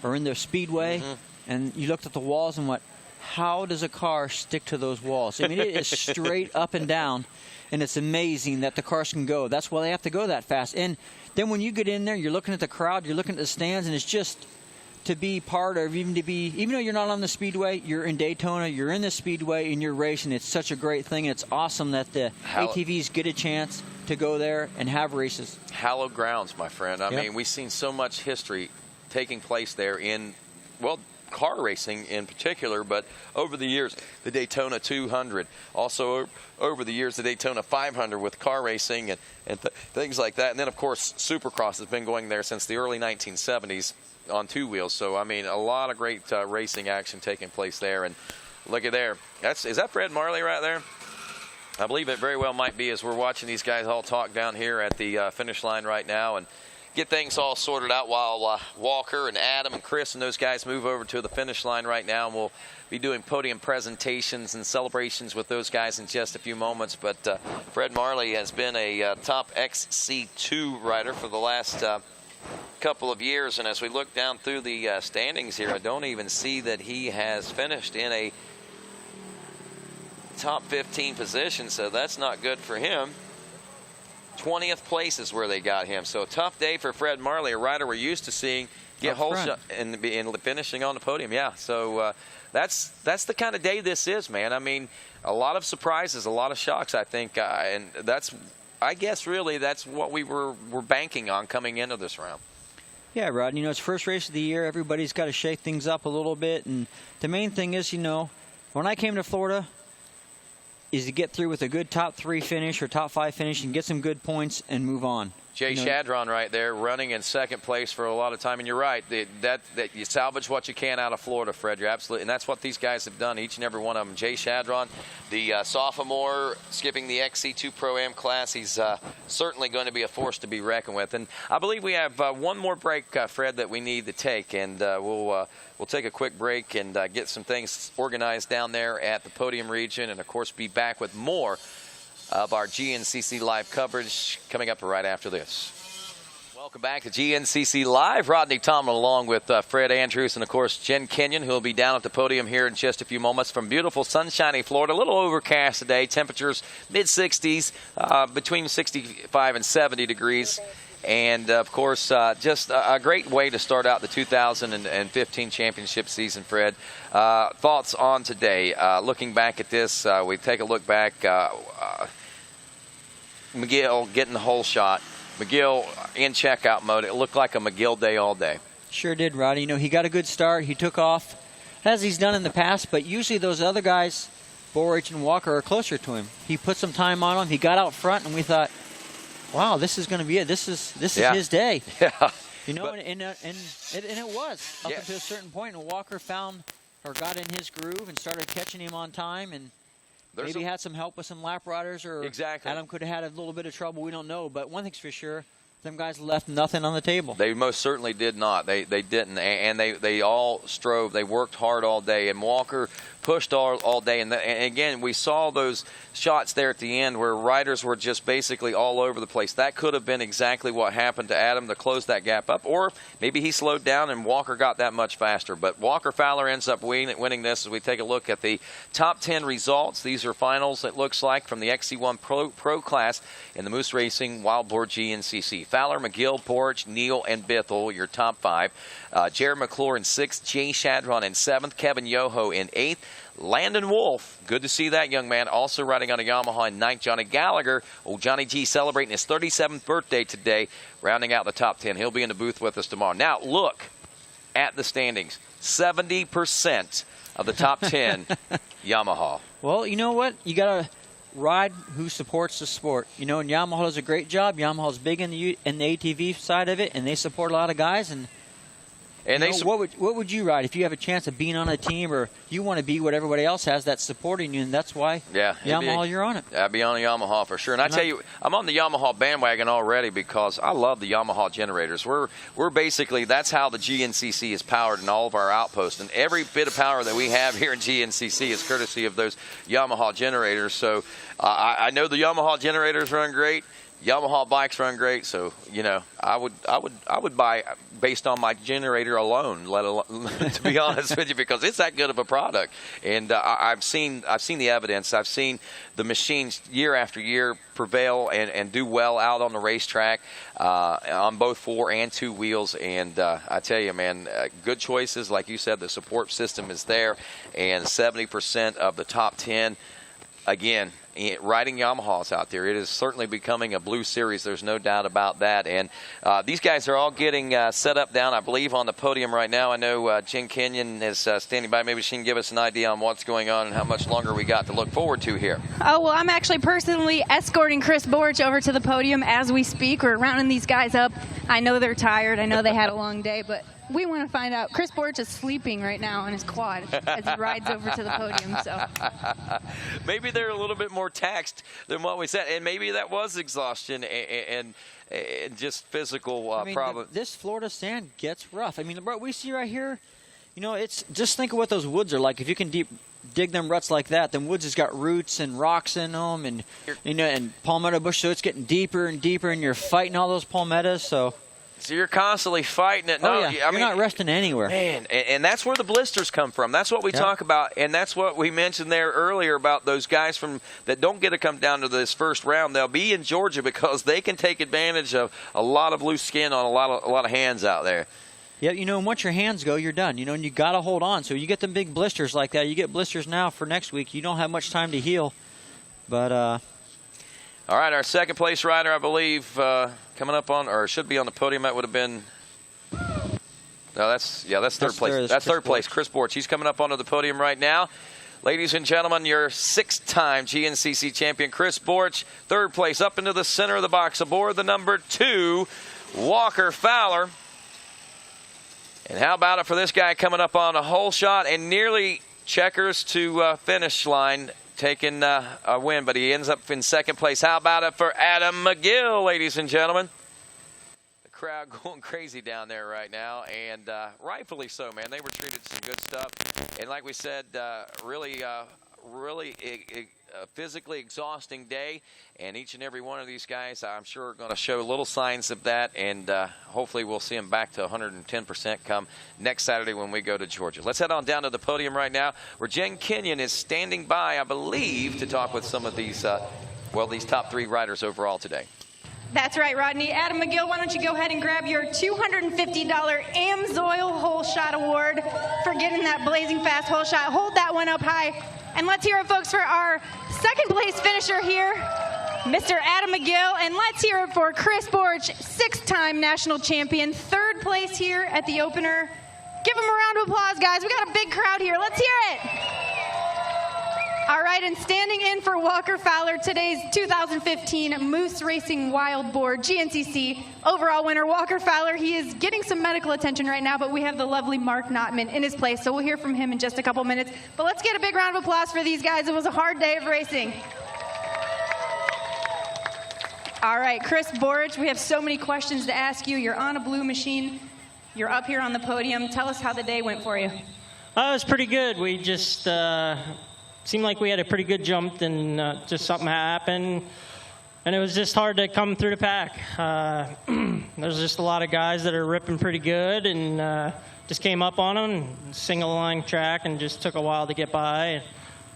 or in the speedway, and you looked at the walls and went, how does a car stick to those walls? I mean, it is straight up and down, and it's amazing that the cars can go. That's why they have to go that fast. And then when you get in there, you're looking at the crowd, you're looking at the stands, and it's just to be part of, even though you're not on the speedway, you're in Daytona, you're in the speedway, and you're racing. It's such a great thing. It's awesome that the ATVs get a chance to go there and have races.
Hallowed grounds, my friend. I mean, we've seen so much history taking place there in, well, car racing in particular, but over the years, the Daytona 200, also over the years, the Daytona 500 with car racing and things like that. And then, of course, Supercross has been going there since the early 1970s on two wheels. So, I mean, a lot of great racing action taking place there. And look at there. Is that Fred Marley right there? I believe it very well might be, as we're watching these guys all talk down here at the finish line right now and get things all sorted out while Walker and Adam and Chris and those guys move over to the finish line right now. And we'll be doing podium presentations and celebrations with those guys in just a few moments. But Fred Marley has been a top XC2 rider for the last couple of years. And as we look down through the standings here, I don't even see that he has finished in a top 15 position, so that's not good for him. 20th place is where they got him. So a tough day for Fred Marley, a rider we're used to seeing get whole shot and finishing on the podium. Yeah, so that's the kind of day this is, man. I mean, a lot of surprises, a lot of shocks, I think, and that's, I guess, really that's what we were banking on coming into this round.
Yeah, Rod, you know, it's first race of the year. Everybody's got to shake things up a little bit, and the main thing is, you know, when I came to Florida, is to get through with a good top 3 finish or top 5 finish and get some good points and move on.
Jay Shadron right there running in second place for a lot of time. And you're right, that you salvage what you can out of Florida, Fred. You're absolutely, and that's what these guys have done, each and every one of them. Jay Shadron, the sophomore, skipping the XC2 Pro-Am class. He's certainly going to be a force to be reckoned with. And I believe we have one more break, Fred, that we need to take. And we'll take a quick break and get some things organized down there at the podium region. And, of course, be back with more of our GNCC Live coverage coming up right after this. Welcome back to GNCC Live. Rodney Tomlin along with Fred Andrews and, of course, Jen Kenyon, who will be down at the podium here in just a few moments from beautiful, sunshiny Florida. A little overcast today. Temperatures mid-60s, between 65 and 70 degrees. And, of course, just a great way to start out the 2015 championship season, Fred. Thoughts on today? Looking back at this, we take a look back. McGill getting the whole shot. McGill in checkout mode. It looked like a McGill day all day.
Sure did, Roddy. You know, he got a good start. He took off, as he's done in the past, but usually those other guys, Boar and Walker, are closer to him. He put some time on him. He got out front, and we thought, wow, this is going to be it. This is his day.
Yeah.
You know, and it was up until a certain point, and Walker found or got in his groove and started catching him on time, and maybe had some help with some lap riders, or Adam could have had a little bit of trouble. We don't know, but one thing's for sure. Them guys left nothing on the table.
They most certainly did not. They didn't, and they all strove. They worked hard all day, and Walker pushed all day. And again, we saw those shots there at the end where riders were just basically all over the place. That could have been exactly what happened to Adam to close that gap up, or maybe he slowed down and Walker got that much faster. But Walker Fowler ends up winning this as we take a look at the top 10 results. These are finals, it looks like, from the XC1 Pro class in the Moose Racing Wild Boar GNCC. Fowler, McGill, Porch, Neal, and Bithell, your top 5. Jared McClure in 6th, Jay Shadron in 7th, Kevin Yoho in 8th. Landon Wolf, good to see that young man, also riding on a Yamaha in 9th. Johnny Gallagher, old Johnny G, celebrating his 37th birthday today, rounding out the top 10. He'll be in the booth with us tomorrow. Now, look at the standings. 70% of the top 10, Yamaha.
Well, you know what? You got to ride who supports the sport. You know, and Yamaha does a great job. Yamaha's big in the ATV side of it, and they support a lot of guys. And what would you ride if you have a chance of being on a team, or you want to be what everybody else has that's supporting you, and that's why Yamaha, you're on it.
I'd be on a Yamaha for sure. And I tell you, I'm on the Yamaha bandwagon already because I love the Yamaha generators. We're basically, that's how the GNCC is powered in all of our outposts. And every bit of power that we have here in GNCC is courtesy of those Yamaha generators. So I know the Yamaha generators run great. Yamaha bikes run great, so you know I would buy based on my generator alone. Let alone to be honest with you, because it's that good of a product. And I've seen the evidence. I've seen the machines year after year prevail and do well out on the racetrack on both 4 and 2 wheels. And I tell you, man, good choices. Like you said, the support system is there, and 70% of the top 10. Again, riding Yamahas out there. It is certainly becoming a blue series. There's no doubt about that. And these guys are all getting set up down, I believe, on the podium right now. I know Jen Kenyon is standing by. Maybe she can give us an idea on what's going on and how much longer we got to look forward to here.
Oh, well, I'm actually personally escorting Chris Borch over to the podium as we speak. We're rounding these guys up. I know they're tired. I know they had a long day, but we want to find out. Chris Borch is sleeping right now on his quad as he rides over to the podium. So
maybe they're a little bit more taxed than what we said, and maybe that was exhaustion and just physical problem.
This Florida sand gets rough. I mean, what we see right here, you know, it's just think of what those woods are like. If you can dig them ruts like that, then woods has got roots and rocks in them, and you know, and palmetto bush, so it's getting deeper and deeper, and you're fighting all those palmettos. So
you're constantly fighting it.
No, you're not resting anywhere.
Man, and that's where the blisters come from. That's what we talk about, and that's what we mentioned there earlier about those guys that don't get to come down to this first round. They'll be in Georgia because they can take advantage of a lot of loose skin on a lot of hands out there.
Yeah, you know, once your hands go, you're done. You know, and you got to hold on. So you get them big blisters like that. You get blisters now for next week. You don't have much time to heal. But
all right, our second place rider, I believe, coming up on, or should be on the podium. That would have been. No, that's third place. That's third place. Chris Borch. He's coming up onto the podium right now. Ladies and gentlemen, your 6-time GNCC champion, Chris Borch. Third place up into the center of the box aboard the number 2, Walker Fowler. And how about it for this guy coming up on a hole shot and nearly checkers to finish line, taking a win, but he ends up in second place. How about it for Adam McGill, ladies and gentlemen? The crowd going crazy down there right now, and rightfully so, man. They were treated some good stuff. And like we said, really physically exhausting day, and each and every one of these guys, I'm sure, are going to show little signs of that, and hopefully we'll see them back to 110% come next Saturday when we go to Georgia. Let's head on down to the podium right now, where Jen Kenyon is standing by, I believe, to talk with some of these, these top 3 riders overall today.
That's right, Rodney. Adam McGill, why don't you go ahead and grab your $250 Amsoil Hole Shot Award for getting that blazing fast hole shot. Hold that one up high. And let's hear it, folks, for our second place finisher here, Mr. Adam McGill. And let's hear it for Chris Borch, 6-time national champion, third place here at the opener. Give him a round of applause, guys. We got a big crowd here. Let's hear it. All right, and standing in for Walker Fowler, today's 2015 Moose Racing Wild Boar GNCC overall winner, Walker Fowler. He is getting some medical attention right now, but we have the lovely Mark Notman in his place, so we'll hear from him in just a couple minutes. But let's get a big round of applause for these guys. It was a hard day of racing. All right, Chris Borch, we have so many questions to ask you. You're on a blue machine. You're up here on the podium. Tell us how the day went for you.
It was pretty good. We just seemed like we had a pretty good jump, and just something happened, and it was just hard to come through the pack. There's just a lot of guys that are ripping pretty good, and just came up on them, single line track, and just took a while to get by.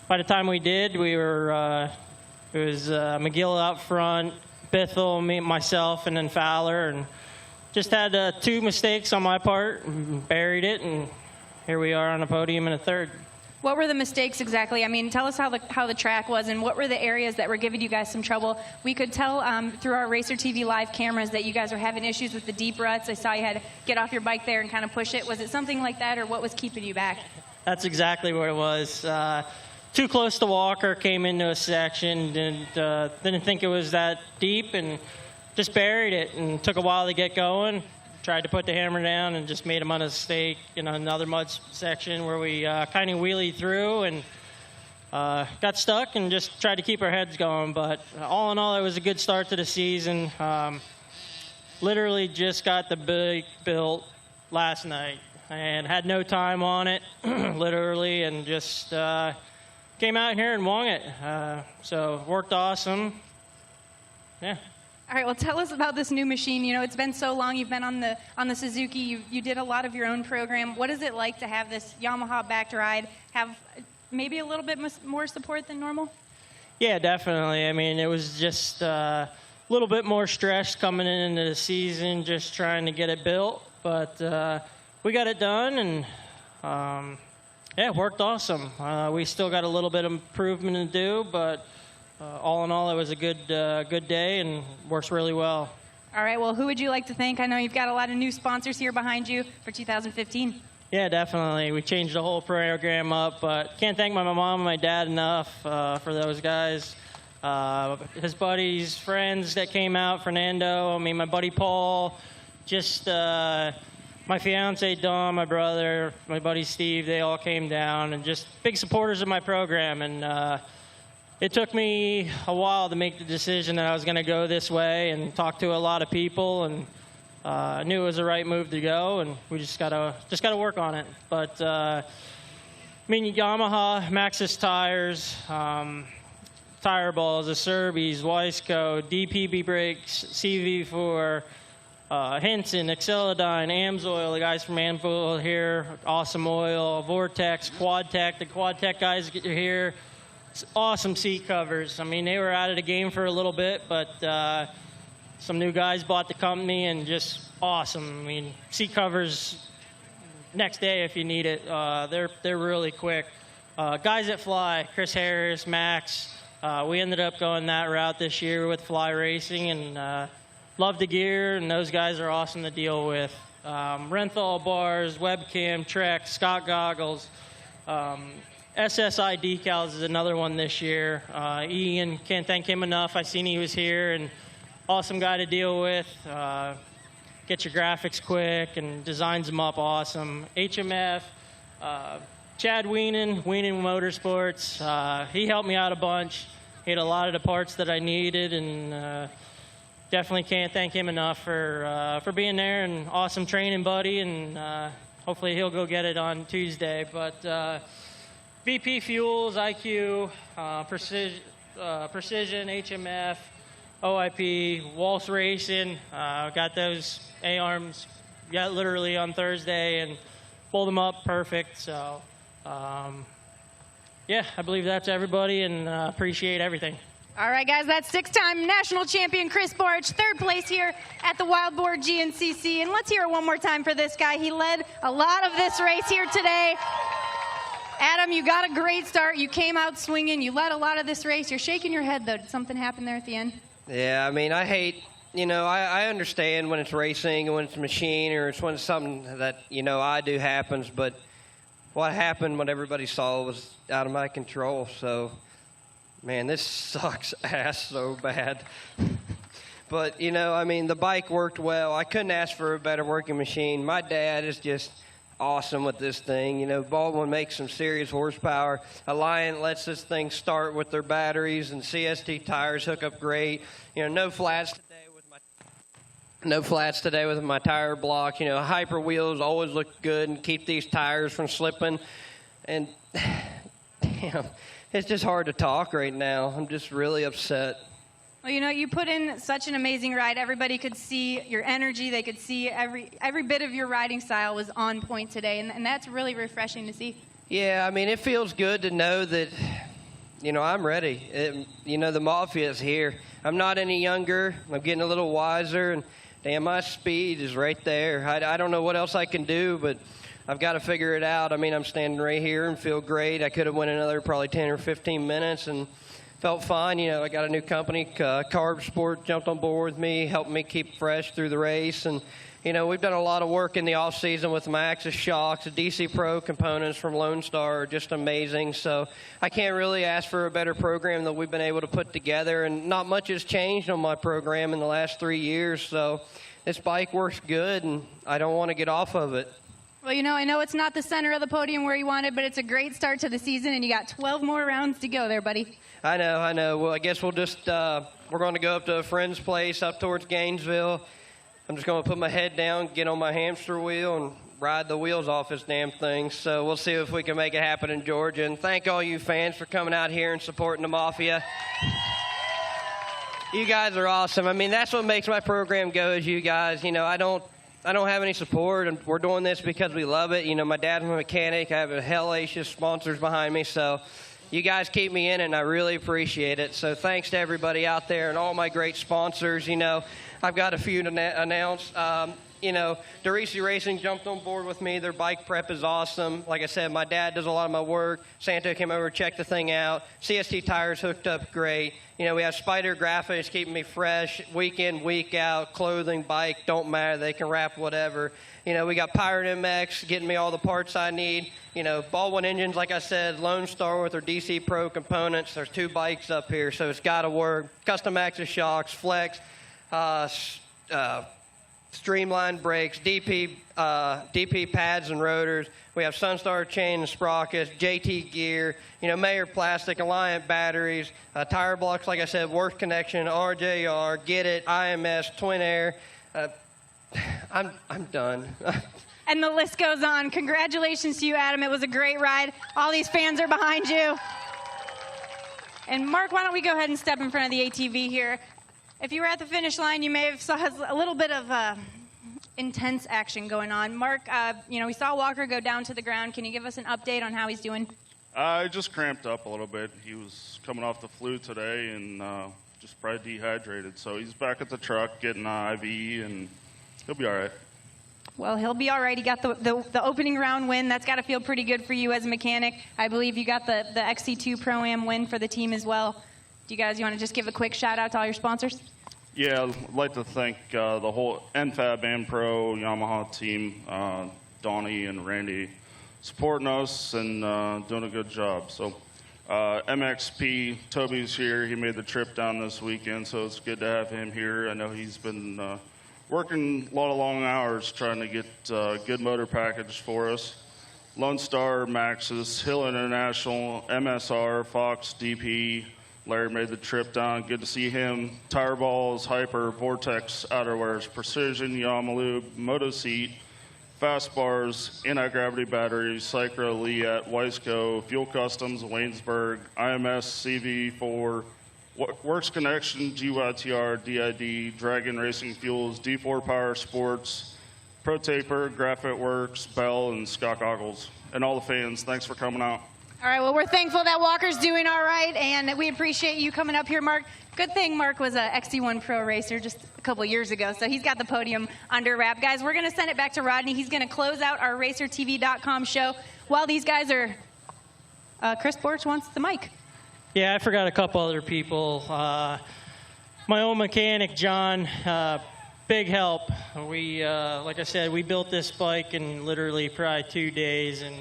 By the time we did, we were it was McGill out front, Bithell, me, myself, and then Fowler, and just had 2 mistakes on my part, buried it, and here we are on the podium in a third.
What were the mistakes exactly? I mean, tell us how the track was, and what were the areas that were giving you guys some trouble? We could tell through our Racer TV live cameras that you guys were having issues with the deep ruts. I saw you had to get off your bike there and kind of push it. Was it something like that, or what was keeping you back?
That's exactly what it was. Too close to Walker, came into a section, and didn't think it was that deep, and just buried it, and took a while to get going. Tried to put the hammer down and just made a mistake in another mud section where we kind of wheelied through and got stuck and just tried to keep our heads going. But all in all, it was a good start to the season. Literally just got the bike built last night and had no time on it, literally, and just came out here and won it. So worked awesome. Yeah.
All right, well, tell us about this new machine. You know, it's been so long. You've been on the Suzuki. You did a lot of your own program. What is it like to have this Yamaha backed ride, have maybe a little bit more support than normal?
Yeah, definitely. I mean, it was just a little bit more stress coming into the season, just trying to get it built. But we got it done, and yeah, it worked awesome. We still got a little bit of improvement to do, but all in all, it was a good day and works really well.
All right, well, who would you like to thank? I know you've got a lot of new sponsors here behind you for 2015.
Yeah, definitely. We changed the whole program up, but can't thank my mom and my dad enough for those guys. His buddies, friends that came out, Fernando, my buddy Paul, just my fiance Dawn, my brother, my buddy Steve, they all came down, and just big supporters of my program. And it took me a while to make the decision that I was going to go this way, and talk to a lot of people, and I knew it was the right move to go, and we just gotta work on it. But Yamaha, Maxxis tires, tire balls, Acerbis, Wiseco, DPB brakes, CV4, Henson, Excelodyne, Amsoil, the guys from Amsoil here, Awesome Oil, Vortex, QuadTech, the QuadTech guys get here. Awesome seat covers. They were out of the game for a little bit, but some new guys bought the company, and just awesome. Seat covers next day if you need it. They're really quick. Guys that fly, Chris Harris, Max. We ended up going that route this year with Fly Racing, and love the gear, and those guys are awesome to deal with. Renthal bars, webcam, Trek, Scott goggles. SSI decals is another one this year. Ian, can't thank him enough. I seen he was here, and awesome guy to deal with. Get your graphics quick and designs them up awesome. HMF, Chad Weenan Motorsports. He helped me out a bunch. He had a lot of the parts that I needed, and definitely can't thank him enough for being there, and awesome training buddy, and hopefully he'll go get it on Tuesday. But VP Fuels, IQ, Precision, HMF, OIP, Waltz Racing, got those A-arms literally on Thursday and pulled them up perfect. So, yeah, I believe that's everybody, and appreciate everything.
All right, guys, that's 6-time national champion Chris Boar, third place here at the Wild Boar GNCC. And let's hear it one more time for this guy. He led a lot of this race here today. Adam, you got a great start. You came out swinging. You led a lot of this race. You're shaking your head, though. Did something happen there at the end?
Yeah, I mean, I hate, I understand when it's racing and when it's a machine or it's when it's something that, I do happens. But what happened, what everybody saw, was out of my control. So, man, this sucks ass so bad. But, the bike worked well. I couldn't ask for a better working machine. My dad is just awesome with this thing. Baldwin makes some serious horsepower. Alliant lets this thing start with their batteries, and CST tires hook up great. No flats today with my tire block. Hyper wheels always look good and keep these tires from slipping. And, damn, it's just hard to talk right now. I'm just really upset.
Well, you put in such an amazing ride. Everybody could see your energy. They could see every bit of your riding style was on point today, and that's really refreshing to see.
Yeah, I mean, it feels good to know that, I'm ready. The Mafia is here. I'm not any younger. I'm getting a little wiser, and, damn, my speed is right there. I don't know what else I can do, but I've got to figure it out. I mean, I'm standing right here and feel great. I could have went another probably 10 or 15 minutes, and felt fine. I got a new company, Carb Sport, jumped on board with me, helped me keep fresh through the race. And, we've done a lot of work in the off-season with my Axis shocks. The DC Pro components from Lone Star are just amazing. So I can't really ask for a better program that we've been able to put together. And not much has changed on my program in the last 3 years. So this bike works good, and I don't want to get off of it.
Well, I know it's not the center of the podium where you wanted, but it's a great start to the season, and you got 12 more rounds to go there, buddy.
I know. Well, I guess we'll just, we're going to go up to a friend's place up towards Gainesville. I'm just going to put my head down, get on my hamster wheel, and ride the wheels off this damn thing. So we'll see if we can make it happen in Georgia. And thank all you fans for coming out here and supporting the Mafia. You guys are awesome. I mean, that's what makes my program go, is you guys. I don't have any support, and we're doing this because we love it. My dad's a mechanic. I have a hellacious sponsors behind me, so you guys keep me in it, and I really appreciate it. So thanks to everybody out there and all my great sponsors. I've got a few to announce. DeRisi Racing jumped on board with me. Their bike prep is awesome. Like I said, my dad does a lot of my work. Santo came over, checked the thing out. CST tires hooked up great. We have Spider Graphics keeping me fresh, week in, week out. Clothing, bike, don't matter. They can wrap whatever. We got Pirate MX getting me all the parts I need. Baldwin engines, like I said, Lone Star with their DC Pro components. There's 2 bikes up here, so it's got to work. Custom Axis shocks, flex, streamlined brakes, DP pads and rotors. We have Sunstar chain and sprockets, JT gear, Mayer plastic, Alliant batteries, tire blocks, like I said, Worth Connection, RJR, Get It, IMS, Twin Air. I'm done.
And the list goes on. Congratulations to you, Adam. It was a great ride. All these fans are behind you. And Mark, why don't we go ahead and step in front of the ATV here. If you were at the finish line, you may have saw a little bit of intense action going on. Mark, we saw Walker go down to the ground. Can you give us an update on how he's doing?
I just cramped up a little bit. He was coming off the flu today and just probably dehydrated. So he's back at the truck getting IV, and he'll be all right.
Well, he'll be all right. He got the opening round win. That's got to feel pretty good for you as a mechanic. I believe you got the XC2 Pro-Am win for the team as well. Do you want to just give a quick shout-out to all your sponsors?
Yeah, I'd like to thank the whole NFAB and Pro Yamaha team, Donnie and Randy. supporting us and doing a good job. So MXP, Toby's here. He made the trip down this weekend, so it's good to have him here. I know he's been working a lot of long hours trying to get a good motor package for us. Lone Star, Maxxis, Hill International, MSR, Fox, DP. Larry made the trip down. Good to see him. Tire balls, Hyper, Vortex, outerwears, Precision, Yamalube, Moto Seat, Fast Bars, Anti-Gravity Batteries, Cycra, Liat, Weisco, Fuel Customs, Waynesburg, IMS, CV4, Works Connection, GYTR, DID, Dragon Racing Fuels, D4 Power Sports, Pro Taper, Graphite Works, Bell, and Scott Goggles. And all the fans, thanks for coming out.
All right, well, we're thankful that Walker's doing all right, and we appreciate you coming up here, Mark. Good thing Mark was a XC1 Pro racer just a couple years ago, so he's got the podium under wrap. Guys, we're going to send it back to Rodney. He's going to close out our RacerTV.com show while these guys are Chris Borch wants the mic.
Yeah, I forgot a couple other people. My old mechanic, John, big help. We, like I said, we built this bike in literally probably 2 days, and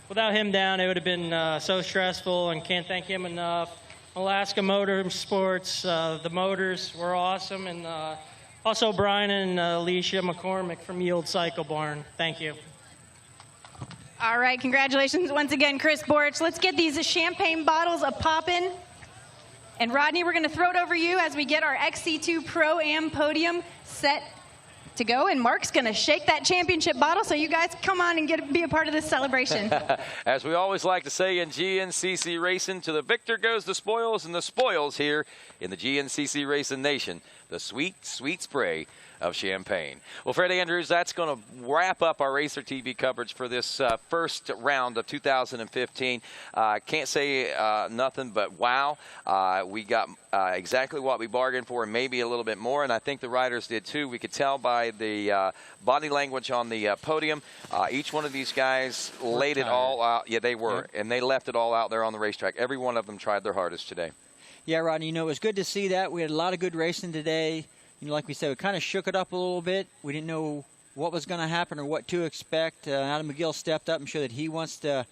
without him down, it would have been so stressful, and can't thank him enough. Alaska Motorsports, the motors were awesome, and also Brian and Alicia McCormick from Yield Cycle Barn. Thank you.
All right, congratulations once again, Chris Borch. Let's get these champagne bottles a-poppin'. And Rodney, we're going to throw it over you as we get our XC2 Pro-Am podium set to go, and Mark's going to shake that championship bottle, so you guys come on and be a part of this celebration.
As we always like to say in GNCC Racing, to the victor goes the spoils, and the spoils here in the GNCC Racing Nation, the sweet, sweet spray of champagne. Well, Fred Andrews, that's going to wrap up our Racer TV coverage for this first round of 2015. Can't say nothing but wow. We got exactly what we bargained for and maybe a little bit more, and I think the riders did too. We could tell by the body language on the podium. Each one of these guys laid it all out. Yeah, they were, and they left it all out there on the racetrack. Every one of them tried their hardest today.
Yeah, Rodney, you know, it was good to see that. We had a lot of good racing today. You know, like we said, we kind of shook it up a little bit. We didn't know what was going to happen or what to expect. Adam McGill stepped up and showed that he wants to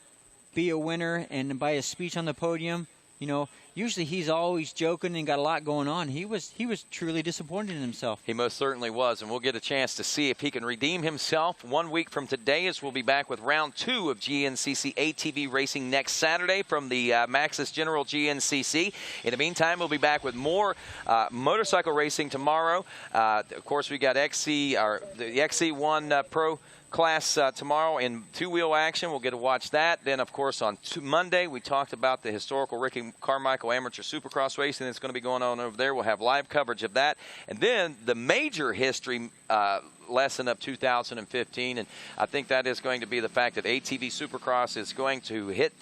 be a winner, and by his speech on the podium, you know, usually he's always joking and got a lot going on. He was truly disappointed in himself.
He most certainly was, and we'll get a chance to see if he can redeem himself 1 week from today, as we'll be back with round 2 of GNCC ATV racing next Saturday from the Maxxis General GNCC. In the meantime, we'll be back with more motorcycle racing tomorrow. Of course, we got the XC1 Pro class tomorrow in two-wheel action. We'll get to watch that. Then, of course, on Monday, we talked about the historical Ricky Carmichael Amateur Supercross racing that's going to be going on over there. We'll have live coverage of that. And then the major history lesson of 2015, and I think that is going to be the fact that ATV Supercross is going to hit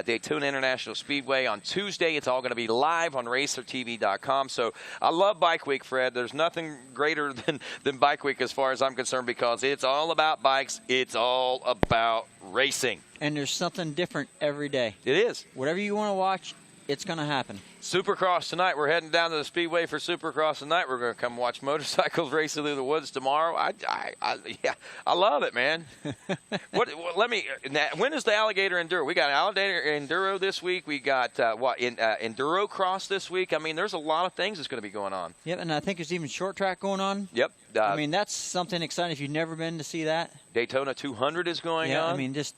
Daytona International Speedway on Tuesday. It's all going to be live on RacerTV.com. So I love Bike Week, Fred. There's nothing greater than Bike Week as far as I'm concerned, because it's all about bikes. It's all about racing.
And there's something different every day.
It is.
Whatever you want to watch, it's going to happen.
Supercross tonight. We're heading down to the Speedway for Supercross tonight. We're going to come watch motorcycles racing through the woods tomorrow. I love it, man. When is the Alligator Enduro? We got Alligator Enduro this week. We got Enduro Cross this week. I mean, there's a lot of things that's going to be going on.
Yep, and I think there's even short track going on.
Yep.
I mean, that's something exciting if you've never been to see that.
Daytona 200 is going on.
Yeah, I mean, just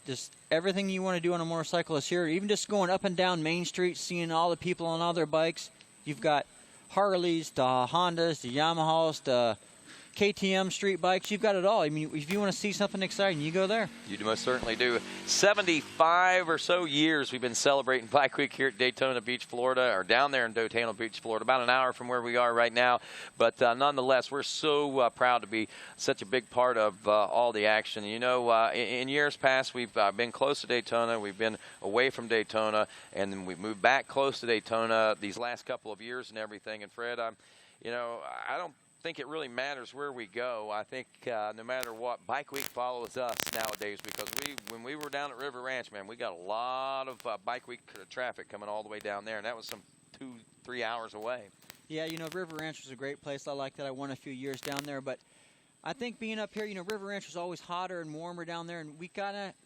everything you want to do on a motorcycle is here. Even just going up and down Main Street, seeing all the people on all their bikes. You've got Harleys, the Hondas, the Yamahas, the KTM street bikes. You've got it all. I mean, if you want to see something exciting, you go there.
You most certainly do. 75 or so years we've been celebrating Bike Week here at Daytona Beach, Florida, or down there in Daytona Beach, Florida, about an hour from where we are right now. But nonetheless, we're so proud to be such a big part of all the action. You know, in years past, we've been close to Daytona. We've been away from Daytona, and then we've moved back close to Daytona these last couple of years and everything. And Fred, I don't think it really matters where we go. I think no matter what, Bike Week follows us nowadays, because when we were down at River Ranch, man, we got a lot of Bike Week traffic coming all the way down there, and that was some 2-3 hours away.
Yeah, you know, River Ranch was a great place. I liked it. I won a few years down there, but I think being up here, River Ranch was always hotter and warmer down there, and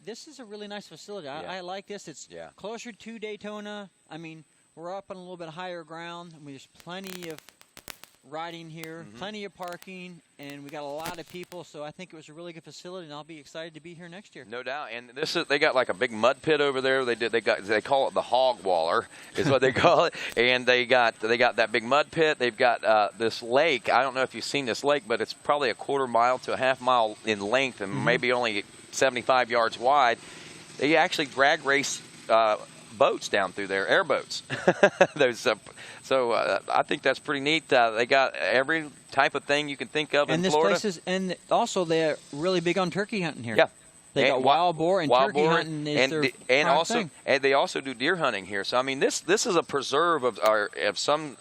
this is a really nice facility. I like this. It's closer to Daytona. I mean, we're up on a little bit higher ground. I mean, there's plenty of riding here, plenty of parking, and we got a lot of people, so I think it was a really good facility, and I'll be excited to be here next year.
No doubt. And they got like a big mud pit over there. They call it the hog waller is what they call it. And they got that big mud pit. They've got this lake. I don't know if you've seen this lake, but it's probably a quarter mile to a half mile in length and maybe only 75 yards wide. They actually drag race boats down through there, airboats. So I think that's pretty neat. They got every type of thing you can think of in Florida.
And also they're really big on turkey hunting here.
Yeah.
They got wild boar and turkey hunting is their prime thing.
And they also do deer hunting here. So I mean, this is a preserve of some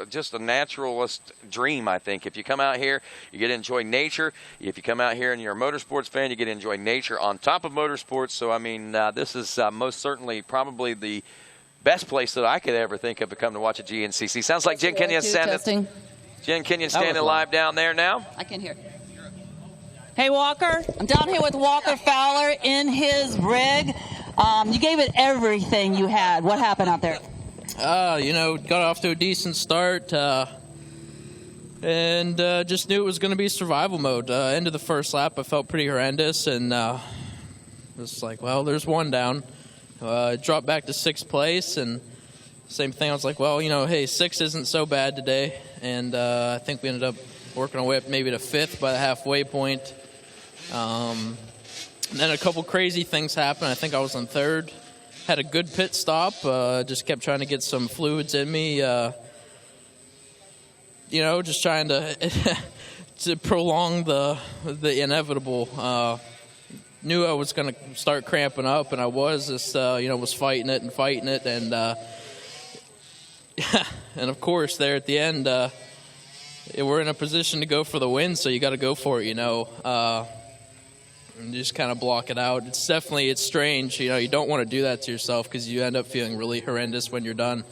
just a naturalist dream. I think if you come out here, you get to enjoy nature. If you come out here and you're a motorsports fan, you get to enjoy nature on top of motorsports. So I mean, this is most certainly probably the best place that I could ever think of to come to watch a GNCC. Sounds like Jen Kenyon standing live down there now.
I can hear. Hey, Walker. I'm down here with Walker Fowler in his rig. You gave it everything you had. What happened out there?
Got off to a decent start and just knew it was going to be survival mode. End of the first lap, I felt pretty horrendous, and was like, well, there's one down. Dropped back to 6th place, and same thing. I was like, well, hey, 6 isn't so bad today. And I think we ended up working our way up maybe to 5th by the halfway point. And then a couple crazy things happened. I think I was on 3rd. Had a good pit stop. Just kept trying to get some fluids in me. Just trying to to prolong the inevitable. Knew I was going to start cramping up, and I was. Was fighting it, and and of course, there at the end, we're in a position to go for the win, so you got to go for it, and just kind of block it out. It's strange, you don't want to do that to yourself because you end up feeling really horrendous when you're done.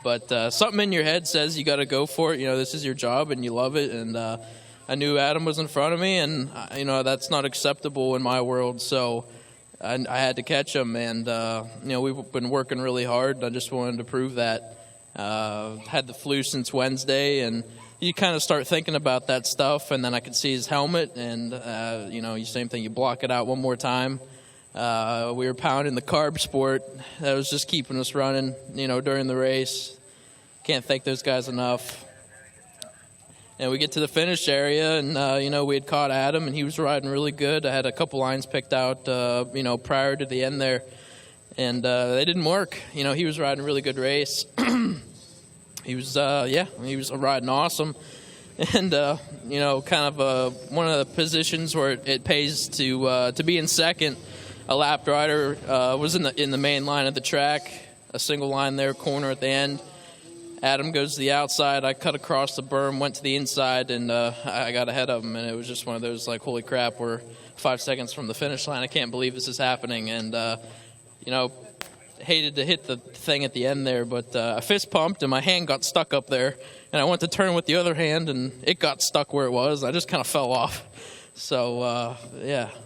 But something in your head says you got to go for it. This is your job, and you love it, and I knew Adam was in front of me, and that's not acceptable in my world, so I had to catch him, and we've been working really hard, and I just wanted to prove that. Had the flu since Wednesday, and you kind of start thinking about that stuff, and then I could see his helmet, and same thing, you block it out one more time. We were pounding the carb sport. That was just keeping us running, during the race. Can't thank those guys enough. And we get to the finish area, and, we had caught Adam, and he was riding really good. I had a couple lines picked out, prior to the end there, and they didn't work. He was riding a really good race. He was riding awesome. And, kind of one of the positions where it pays to be in second. A lapped rider was in the main line of the track, a single line there, corner at the end. Adam goes to the outside. I cut across the berm, went to the inside, and I got ahead of him. And it was just one of those, like, holy crap, we're 5 seconds from the finish line. I can't believe this is happening. And, hated to hit the thing at the end there, but I fist pumped, and my hand got stuck up there. And I went to turn with the other hand, and it got stuck where it was. I just kind of fell off. So,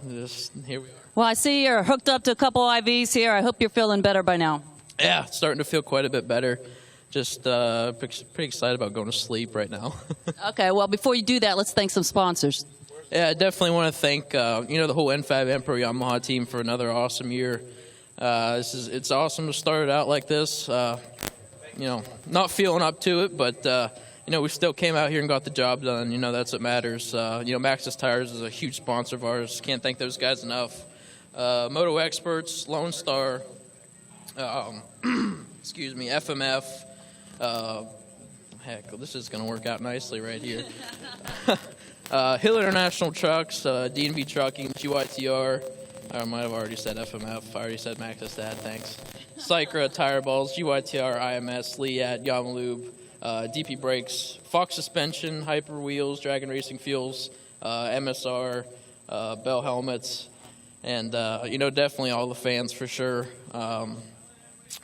just here we are.
Well, I see you're hooked up to a couple IVs here. I hope you're feeling better by now.
Yeah, starting to feel quite a bit better. Just pretty excited about going to sleep right now.
Okay, well, before you do that, let's thank some sponsors.
Yeah, I definitely want to thank the whole N5 Emperor Yamaha team for another awesome year. It's awesome to start it out like this. Not feeling up to it, but we still came out here and got the job done. That's what matters. Maxxis Tires is a huge sponsor of ours. Can't thank those guys enough. Moto Experts, Lone Star, FMF. This is going to work out nicely right here. Hill International Trucks, D&V Trucking, GYTR. I might have already said FMF. I already said Maxxis Dad, thanks. Cycra, Tire Balls, GYTR, IMS, Liat, Yamalube, DP Brakes, Fox Suspension, Hyper Wheels, Dragon Racing Fuels, MSR, Bell Helmets, and, definitely all the fans for sure.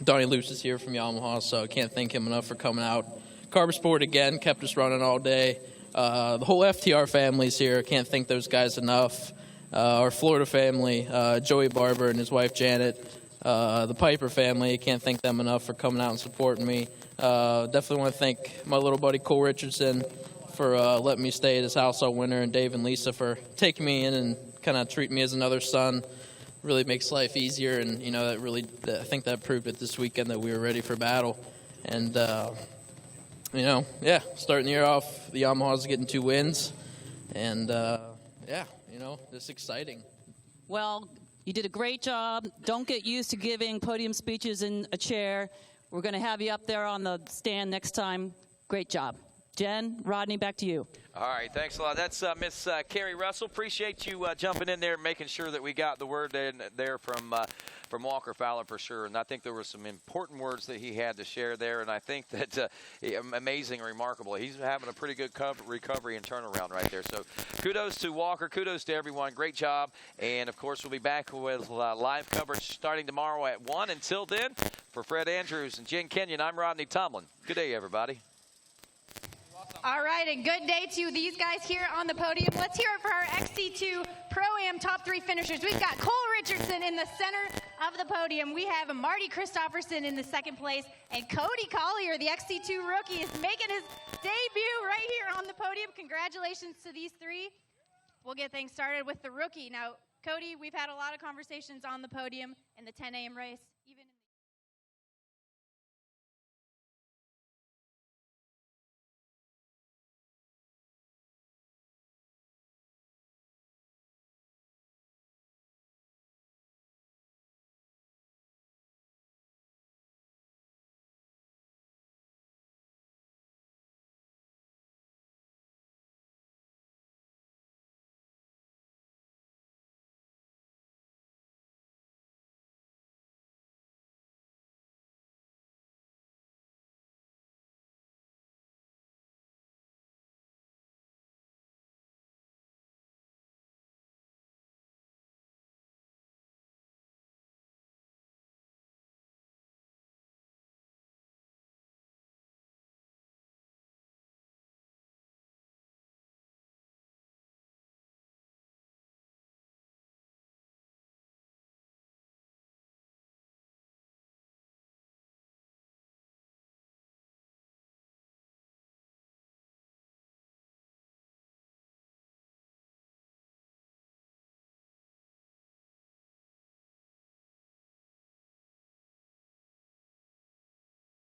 Donnie Luce is here from Yamaha, so I can't thank him enough for coming out. Carb Sport, again, kept us running all day.
The whole FTR family's here. I can't thank those guys enough. Our Florida family, Joey Barber and his wife Janet. The Piper family, I can't thank them enough for coming out and supporting me. Definitely want to thank my little buddy Cole Richardson for letting me stay at his house all winter, and Dave and Lisa for taking me in and kind of treating me as another son. Really makes life easier, and I think that proved it this weekend that we were ready for battle. And starting the year off, the Yamaha's getting 2 wins, and it's exciting.
Well, you did a great job. Don't get used to giving podium speeches in a chair. We're going to have you up there on the stand next time. Great job. Jen, Rodney, back to you.
All right, thanks a lot. That's Miss Carrie Russell. Appreciate you jumping in there and making sure that we got the word in there from Walker Fowler for sure. And I think there were some important words that he had to share there. And I think that amazing and remarkable. He's having a pretty good recovery and turnaround right there. So kudos to Walker. Kudos to everyone. Great job. And, of course, we'll be back with live coverage starting tomorrow at 1. Until then, for Fred Andrews and Jen Kenyon, I'm Rodney Tomlin. Good day, everybody.
All right, and good day to these guys here on the podium. Let's hear it for our XC2 Pro-Am top 3 finishers. We've got Cole Richardson in the center of the podium. We have Marty Christopherson in the 2nd place, and Cody Collier, the XC2 rookie, is making his debut right here on the podium. Congratulations to these 3. We'll get things started with the rookie. Now, Cody, we've had a lot of conversations on the podium in the 10 a.m. race.